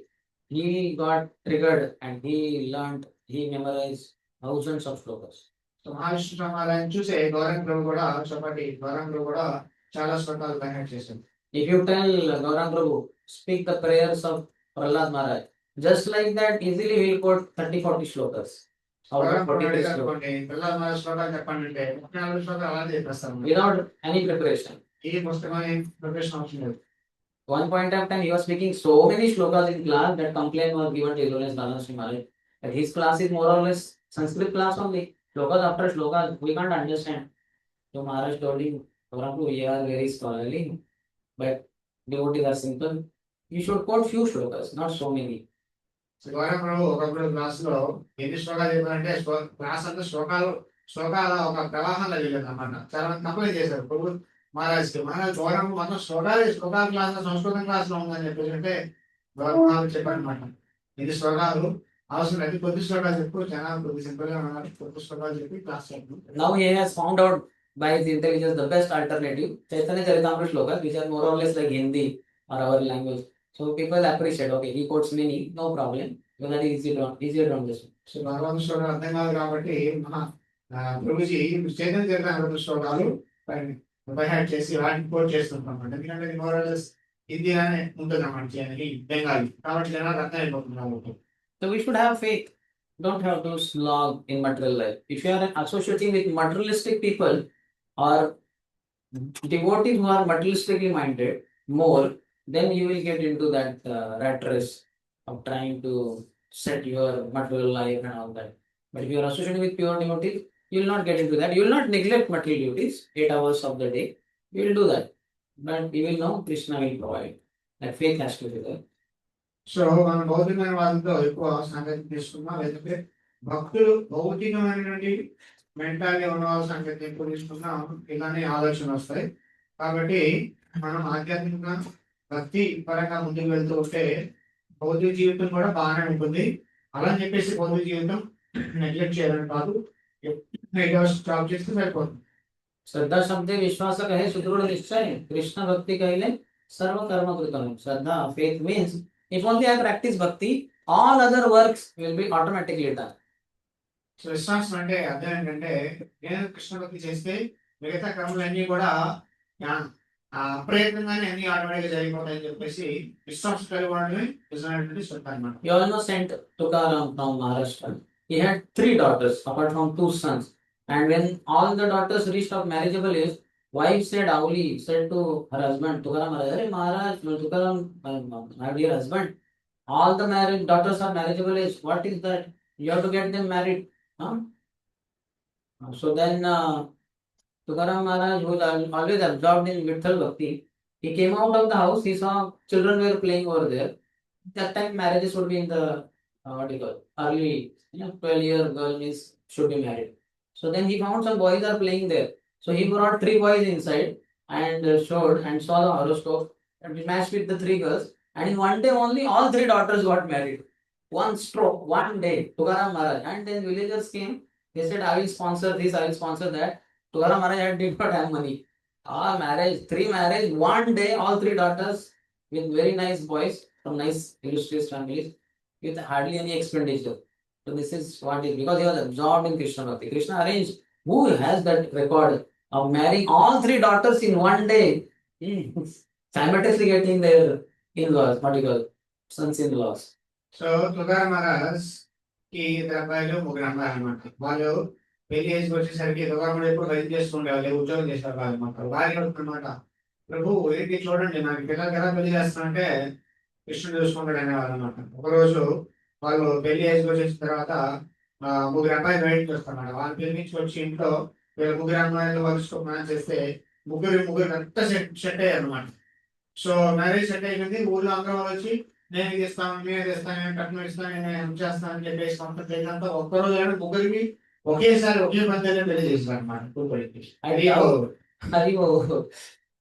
Speaker 1: he got triggered and he learned, he memorized thousands of shlokas.
Speaker 2: So Mahavishnu సమాధానం చూసే గౌరంగ్ ప్రభు కూడా చెప్పండి గౌరంగ్ ప్రభు కూడా చాలా శ్లోకాలు బై హార్ట్ చేశారు.
Speaker 1: If you tell Gaurang Prabhu, speak the prayers of Prahlad Maharaj, just like that, easily he will quote 30-40 shlokas.
Speaker 2: Gaurang ప్రభు అడిగారు అనుకోండి పిల్లల మన శ్లోకాలు చెప్పండి అంటే 34 శ్లోకాలు అలా చెప్పేస్తాను
Speaker 1: Without any preparation.
Speaker 2: ఈ పుస్తకం ప్రిపరేషన్ అవసరం లేదు.
Speaker 1: One point of time, he was speaking so many shlokas in class that complaint was given to His Holiness Balaram Sri Maharaj. That his class is more or less Sanskrit class only. Shlokas after shlokas, we can't understand. So Maharaj told him, Gaurang Prabhu, you are very scholarly, but devotees are simple. You should quote few shlokas, not so many.
Speaker 2: So Gaurang Prabhu ఒకప్పుడు class లో ఎన్ని శ్లోకాలు చెప్పారంటే class అంతా శ్లోకాల ఒక ప్రవాహంలో వెళ్ళింది అన్నమాట. చాలా మంది కంప్లైంట్ చేశారు ప్రభు మహారాజ్కి. మహారాజ్ గౌరవం మొత్తం శ్లోకాల క్లాస్ లో సంస్కృతం క్లాస్ లో ఉందని చెప్పేసి అంటే గౌరవం చెప్పారు అనమాట. ఇది శ్లోకాలు అవసరం లేదు, కొద్ది శ్లోకాలు చెప్పు, జనాలు కొద్ది సింపుల్ గా ఉన్నారు, కొద్ది శ్లోకాలు చెప్పి క్లాస్ చెప్పు.
Speaker 1: Now he has found out by his intelligence the best alternative, Chaitanya Charitamrita shlokas, which are more or less like Hindi or our language. So people appreciate, okay, he quotes many, no problem, because that is easier to understand.
Speaker 2: So భగవంతు శ్లోకాలు అర్థం కాదు కాబట్టి మన ప్రభుజీ చైతన్య చరిత్ర శ్లోకాలు by heart చేసి వాటిని కోట్ చేస్తుంటాం అన్నమాట. ఎందుకంటే ఇది మోరల్లెస్ హిందీ అనే ఉంటుంది అన్నమాట, బెంగాలీ కాబట్టి జనాలు అర్థం అయిపోతుంది కాబట్టి.
Speaker 1: So we should have faith. Don't have to slog in material life. If you are associating with materialistic people or devotees who are materialistically minded more, then you will get into that rat race of trying to set your material life and all that. But if you are associating with pure devotees, you will not get into that. You will not neglect material duties 8 hours of the day. You will do that. But you will know Krishna will provide. That faith has to be there.
Speaker 2: So మనం భౌతికమైన వాళ్ళతో ఎక్కువ సంగతి తీసుకున్నాం, లేదంటే భక్తులు భౌతికమైనటువంటి mentality ఉన్న వాళ్ళ సంగతి ఎక్కువ తీసుకున్నాం, ఇలానే ఆలోచన వస్తాయి. కాబట్టి మనం ఆధ్యాత్మికంగా భక్తి పరంగా ముందుకు వెళ్తూ ఉంటే భౌతిక జీవితం కూడా బాగానే ఉంటుంది. అలా అని చెప్పేసి భౌతిక జీవితం నెగ్లెక్ట్ చేయాలని కాదు, జాబ్ చేస్తే సరిపోతుంది.
Speaker 1: श्रद्धा शब्द विश्वास कहे सुदृढ़ निश्चय, कृष्ण भक्ति कहले सर्व कर्म कृतम. Shraddha, faith means if only I practice bhakti, all other works will be automatically done.
Speaker 2: So విశ్వాసం అంటే అర్థం ఏంటంటే నేను కృష్ణ భక్తి చేస్తే మిగతా క్రమలన్నీ కూడా అప్రయత్నంగానే అన్ని ఆటోమేటిక్ జరిగిపోతాయని చెప్పేసి విశ్వాసం కలిగి వాళ్ళని నిజమైనటువంటి శ్రద్ధ అన్నమాట.
Speaker 1: You all know Saint Tukaram from Maharashtra. He had 3 daughters apart from 2 sons. And when all the daughters reached of marriageable age, wife said, Auli said to her husband, Tukaram Maharaj, "Arey Maharaj, Tukaram, my dear husband, all the married daughters are marriageable age. What is that? You have to get them married." Huh? So then Tukaram Maharaj, who was always absorbed in Vitthal Bhakti, he came out of the house, he saw children were playing over there. That time marriages would be in the what do you call early 12-year girl is should be married. So then he found some boys are playing there. So he brought 3 boys inside and showed and saw the horoscope and we matched with the 3 girls. And in one day only all 3 daughters got married. One stroke, one day, Tukaram Maharaj. And then villagers came. They said, "I will sponsor this, I will sponsor that." Tukaram Maharaj did not have money. All marriage, 3 marriage, one day, all 3 daughters with very nice boys from nice illustrious families with hardly any expenditure. So this is what is because he was absorbed in Krishna Bhakti. Krishna arranged. Who has that record of marrying all 3 daughters in one day? Simultaneously getting their in-laws, what do you call sons-in-laws.
Speaker 2: So Tukaram Maharaj కి 2 అబ్బాయిలు 3 అమ్మాయిలు అనమాట. వాళ్ళు పెళ్లి ఏజ్కి వచ్చేసరికి తుకారాముడు ఎప్పుడు బయట చేస్తుండేవాళ్ళు, ఉద్యోగం చేసేవాళ్ళు అనమాట. భార్య అన్నమాట, ప్రభు ఏంటి చూడండి నాకు పిల్లలకి ఎలా పెళ్లి చేస్తానంటే కృష్ణుడు చూసుకుంటాడు అనేవాళ్ళు అనమాట. ఒకరోజు వాళ్ళు పెళ్లి ఏజ్కి వచ్చేసిన తర్వాత 3 అబ్బాయిలు బయటకు వస్తారన్నమాట. వాళ్ళు పిలిపించి వచ్చి ఇంట్లో వీళ్ళ 3 అమ్మాయిలు వరుస చేస్తే ముగ్గురు కరెక్ట్ సెట్ అయ్యారు అనమాట. సో మ్యారేజ్ సెట్ అయిపోయింది. ఊళ్ళో అందరూ వాళ్ళు వచ్చి నేను ఇది ఇస్తాను, నేను ఇస్తాను, నేను కట్నం ఇస్తాను, నేను హెల్ప్ చేస్తాను అని చెప్పేసి కంపెనీ తెలియదంతా ఒక్కరోజు అయినా ముగ్గురికి ఒకేసారి ఒకే పద్ధతిలో పెళ్లి చేస్తారు అనమాట.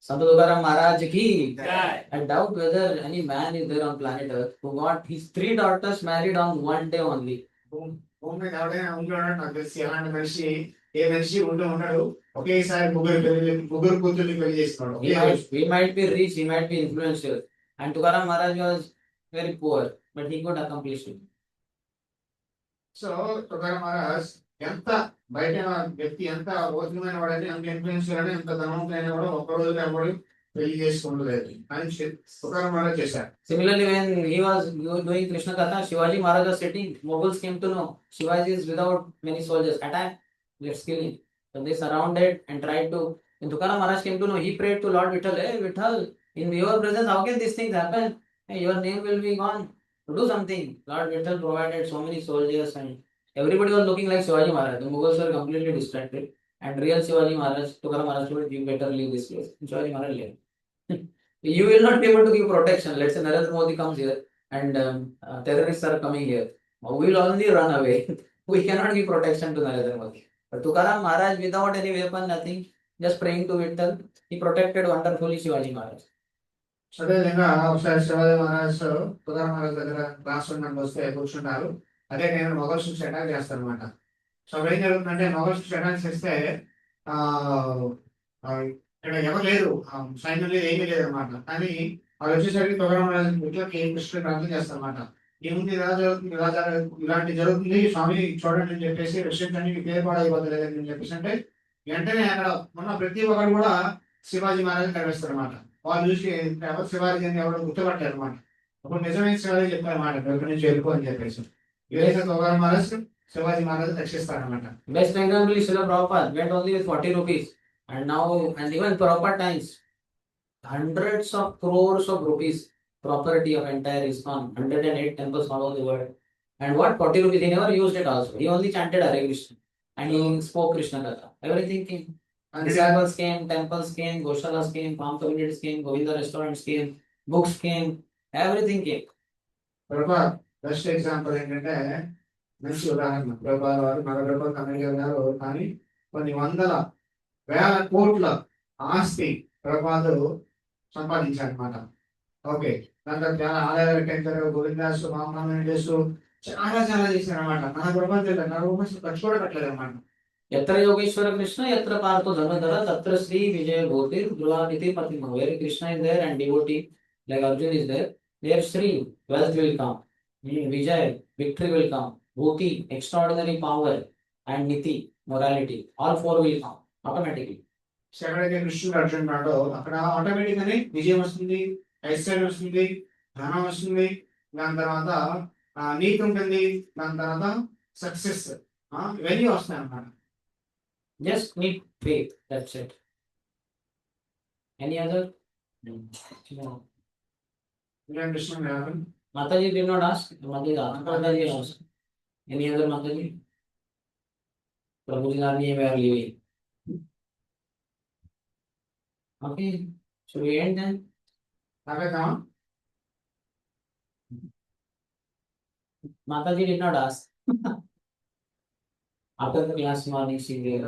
Speaker 1: Sant Tukaram Maharaj ki. I doubt whether any man is there on planet Earth who got his 3 daughters married on one day only.
Speaker 2: భూమి మీద ఎవడైనా ఉంటాడు నాకు తెలిసి, ఎలాంటి మనిషి ఏ మనిషి ఉండడు ఒకేసారి ముగ్గురు కూతుర్ని పెళ్లి చేస్తున్నాడు.
Speaker 1: He might be rich, he might be influential, and Tukaram Maharaj was very poor, but he could accomplish it.
Speaker 2: So Tukaram Maharaj ఎంత బయట వ్యక్తి ఎంత భౌతికమైన వాడైతే ఎంత ఇన్ఫ్లుయెన్స్ ఎంత ధనవంతులైన కూడా ఒక్కరోజు ఎవరు పెళ్లి చేసుకుంటలేదు అని తుకారాం మహారాజ్ చేశారు.
Speaker 1: Similarly, when he was doing Krishna Katha, Shivaji Maharaj was sitting. Mughals came to know Shivaji is without many soldiers. Attack, let's kill him. So they surrounded and tried to. When Tukaram Maharaj came to know, he prayed to Lord Vitthal, "Hey Vitthal, in your presence, how can these things happen? Hey, your name will be gone. Do something." Lord Vitthal provided so many soldiers and everybody was looking like Shivaji Maharaj. The Mughals were completely distracted. And real Shivaji Maharaj, Tukaram Maharaj told, "You better leave this place." And Shivaji Maharaj left. You will not be able to give protection. Let's say Narendra Modi comes here and terrorists are coming here. We will only run away. We cannot give protection to Narendra Modi. But Tukaram Maharaj, without any weapon, nothing, just praying to Vitthal, he protected wonderfully Shivaji Maharaj.
Speaker 2: అదేవిధంగా ఒకసారి శివాజీ మహారాజ్ తుకారాం మహారాజ్ దగ్గర class room వస్తే కూర్చుంటారు. అదే నేను Mughals నుంచి attack చేస్తాను అనమాట. సో ఏం జరుగుతుందంటే మొఘల్స్ నుంచి అటాక్ చేస్తే ఇక్కడ ఎవరు లేరు, సైన్యం లేదు, ఏమీ లేదు అనమాట. కానీ వాళ్ళు వచ్చేసరికి తుకారాం మహారాజ్ విట్లకి కృష్ణుడు ప్రార్థన చేస్తారు అనమాట. ఏముంది ఇలా జరుగుతుంది, ఇలాంటి జరుగుతుంది స్వామి చూడండి అని చెప్పేసి రక్షించండి, మీకు ఏర్పాడైపోతుంది అని చెప్పేసి అంటే వెంటనే అక్కడ ఉన్న ప్రతి ఒక్కరు కూడా శివాజీ మహారాజ్ కనిపిస్తారు అనమాట. వాళ్ళు చూసి ఎవరు శివాజీ అని ఎవరు గుర్తుపట్టారు అనమాట. అప్పుడు నిజమైన శివాజీ చెప్పారన్నమాట, ఎక్కడి నుంచి వెళ్ళిపో అని చెప్పేసి. ఇవైతే తుకారాం మహారాజ్ శివాజీ మహారాజ్ రక్షిస్తారనమాట.
Speaker 1: Best example is Srila Prabhupada went only with 40 rupees. And now, and even Prabhupada times, hundreds of crores of rupees property of entire ISKCON, 108 temples all over the world. And what 40 rupees, he never used it also. He only chanted Hare Krishna. And he spoke Krishna Katha. Everything came. Disciples came, temples came, Goshalas came, farm communities came, Govinda restaurants came, books came, everything came.
Speaker 2: Prabhupad best example ఏంటంటే మంచి ఉదాహరణ. ప్రభుపాద్ వారు మన ప్రభుత్వ committee గారు కానీ కొన్ని వందల వేల కోట్ల ఆస్తి ప్రభుపాద్ సంపాదించారు అనమాట. ఓకే, దాంట్లో చాలా ఆదాయాలు పెట్టారు, గోవిందాసు, మామూలు చాలా చేశారు అనమాట. మన ప్రభుత్వం ఖర్చు కూడా పెట్టలేదు అనమాట.
Speaker 1: Yatra Yogeshwara Krishna, Yatra Partho Dhanadhara, Tatra Sri Vijaya Bhotir, Dhruvaniti Patima. Where Krishna is there and devotee like Arjun is there, there Sri, wealth will come, Vijay, victory will come, Bhoti, extraordinary power, and niti, morality, all four will come automatically.
Speaker 2: So ఎక్కడైతే కృష్ణుడు అంటున్నాడో అక్కడ automatic గానే విజయం వస్తుంది, ఐశ్వర్యం వస్తుంది, ధనం వస్తుంది, దాని తర్వాత నీతి ఉంటుంది, దాని తర్వాత సక్సెస్ ఇవన్నీ వస్తాయి అన్నమాట.
Speaker 1: Just need faith, that's it. Any other? No.
Speaker 2: విజయం కృష్ణుడు ఎవరు?
Speaker 1: Mataji did not ask. Mataji asked. Any other Mataji? Prabhuji Nani, we are leaving. Okay, should we end then?
Speaker 2: ఆపేద్దామా?
Speaker 1: Mataji did not ask. After the class morning, she gave.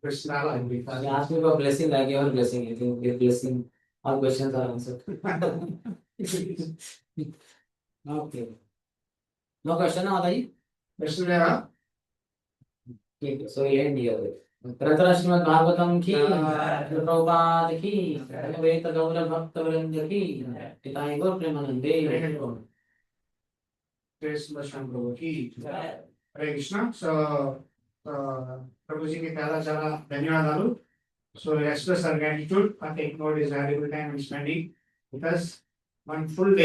Speaker 2: Krishna అలాంటి.
Speaker 1: She asked me for blessing, like your blessing. I think your blessing, all questions are answered. Okay. No question, Mataji?
Speaker 2: కృష్ణుడేరా?
Speaker 1: Okay, so we end here. तरह श्रीमद् भागवतम की, प्रभुपाद की, वेद गौर भक्त वृंद की, पिताई गौर प्रेमानंदे।
Speaker 2: జై సుదర్శన్ ప్రభుకి Hare Krishna. So ప్రభుజీకి చాలా చాలా ధన్యవాదాలు. So express our gratitude for taking out his valuable time and spending with us one full day.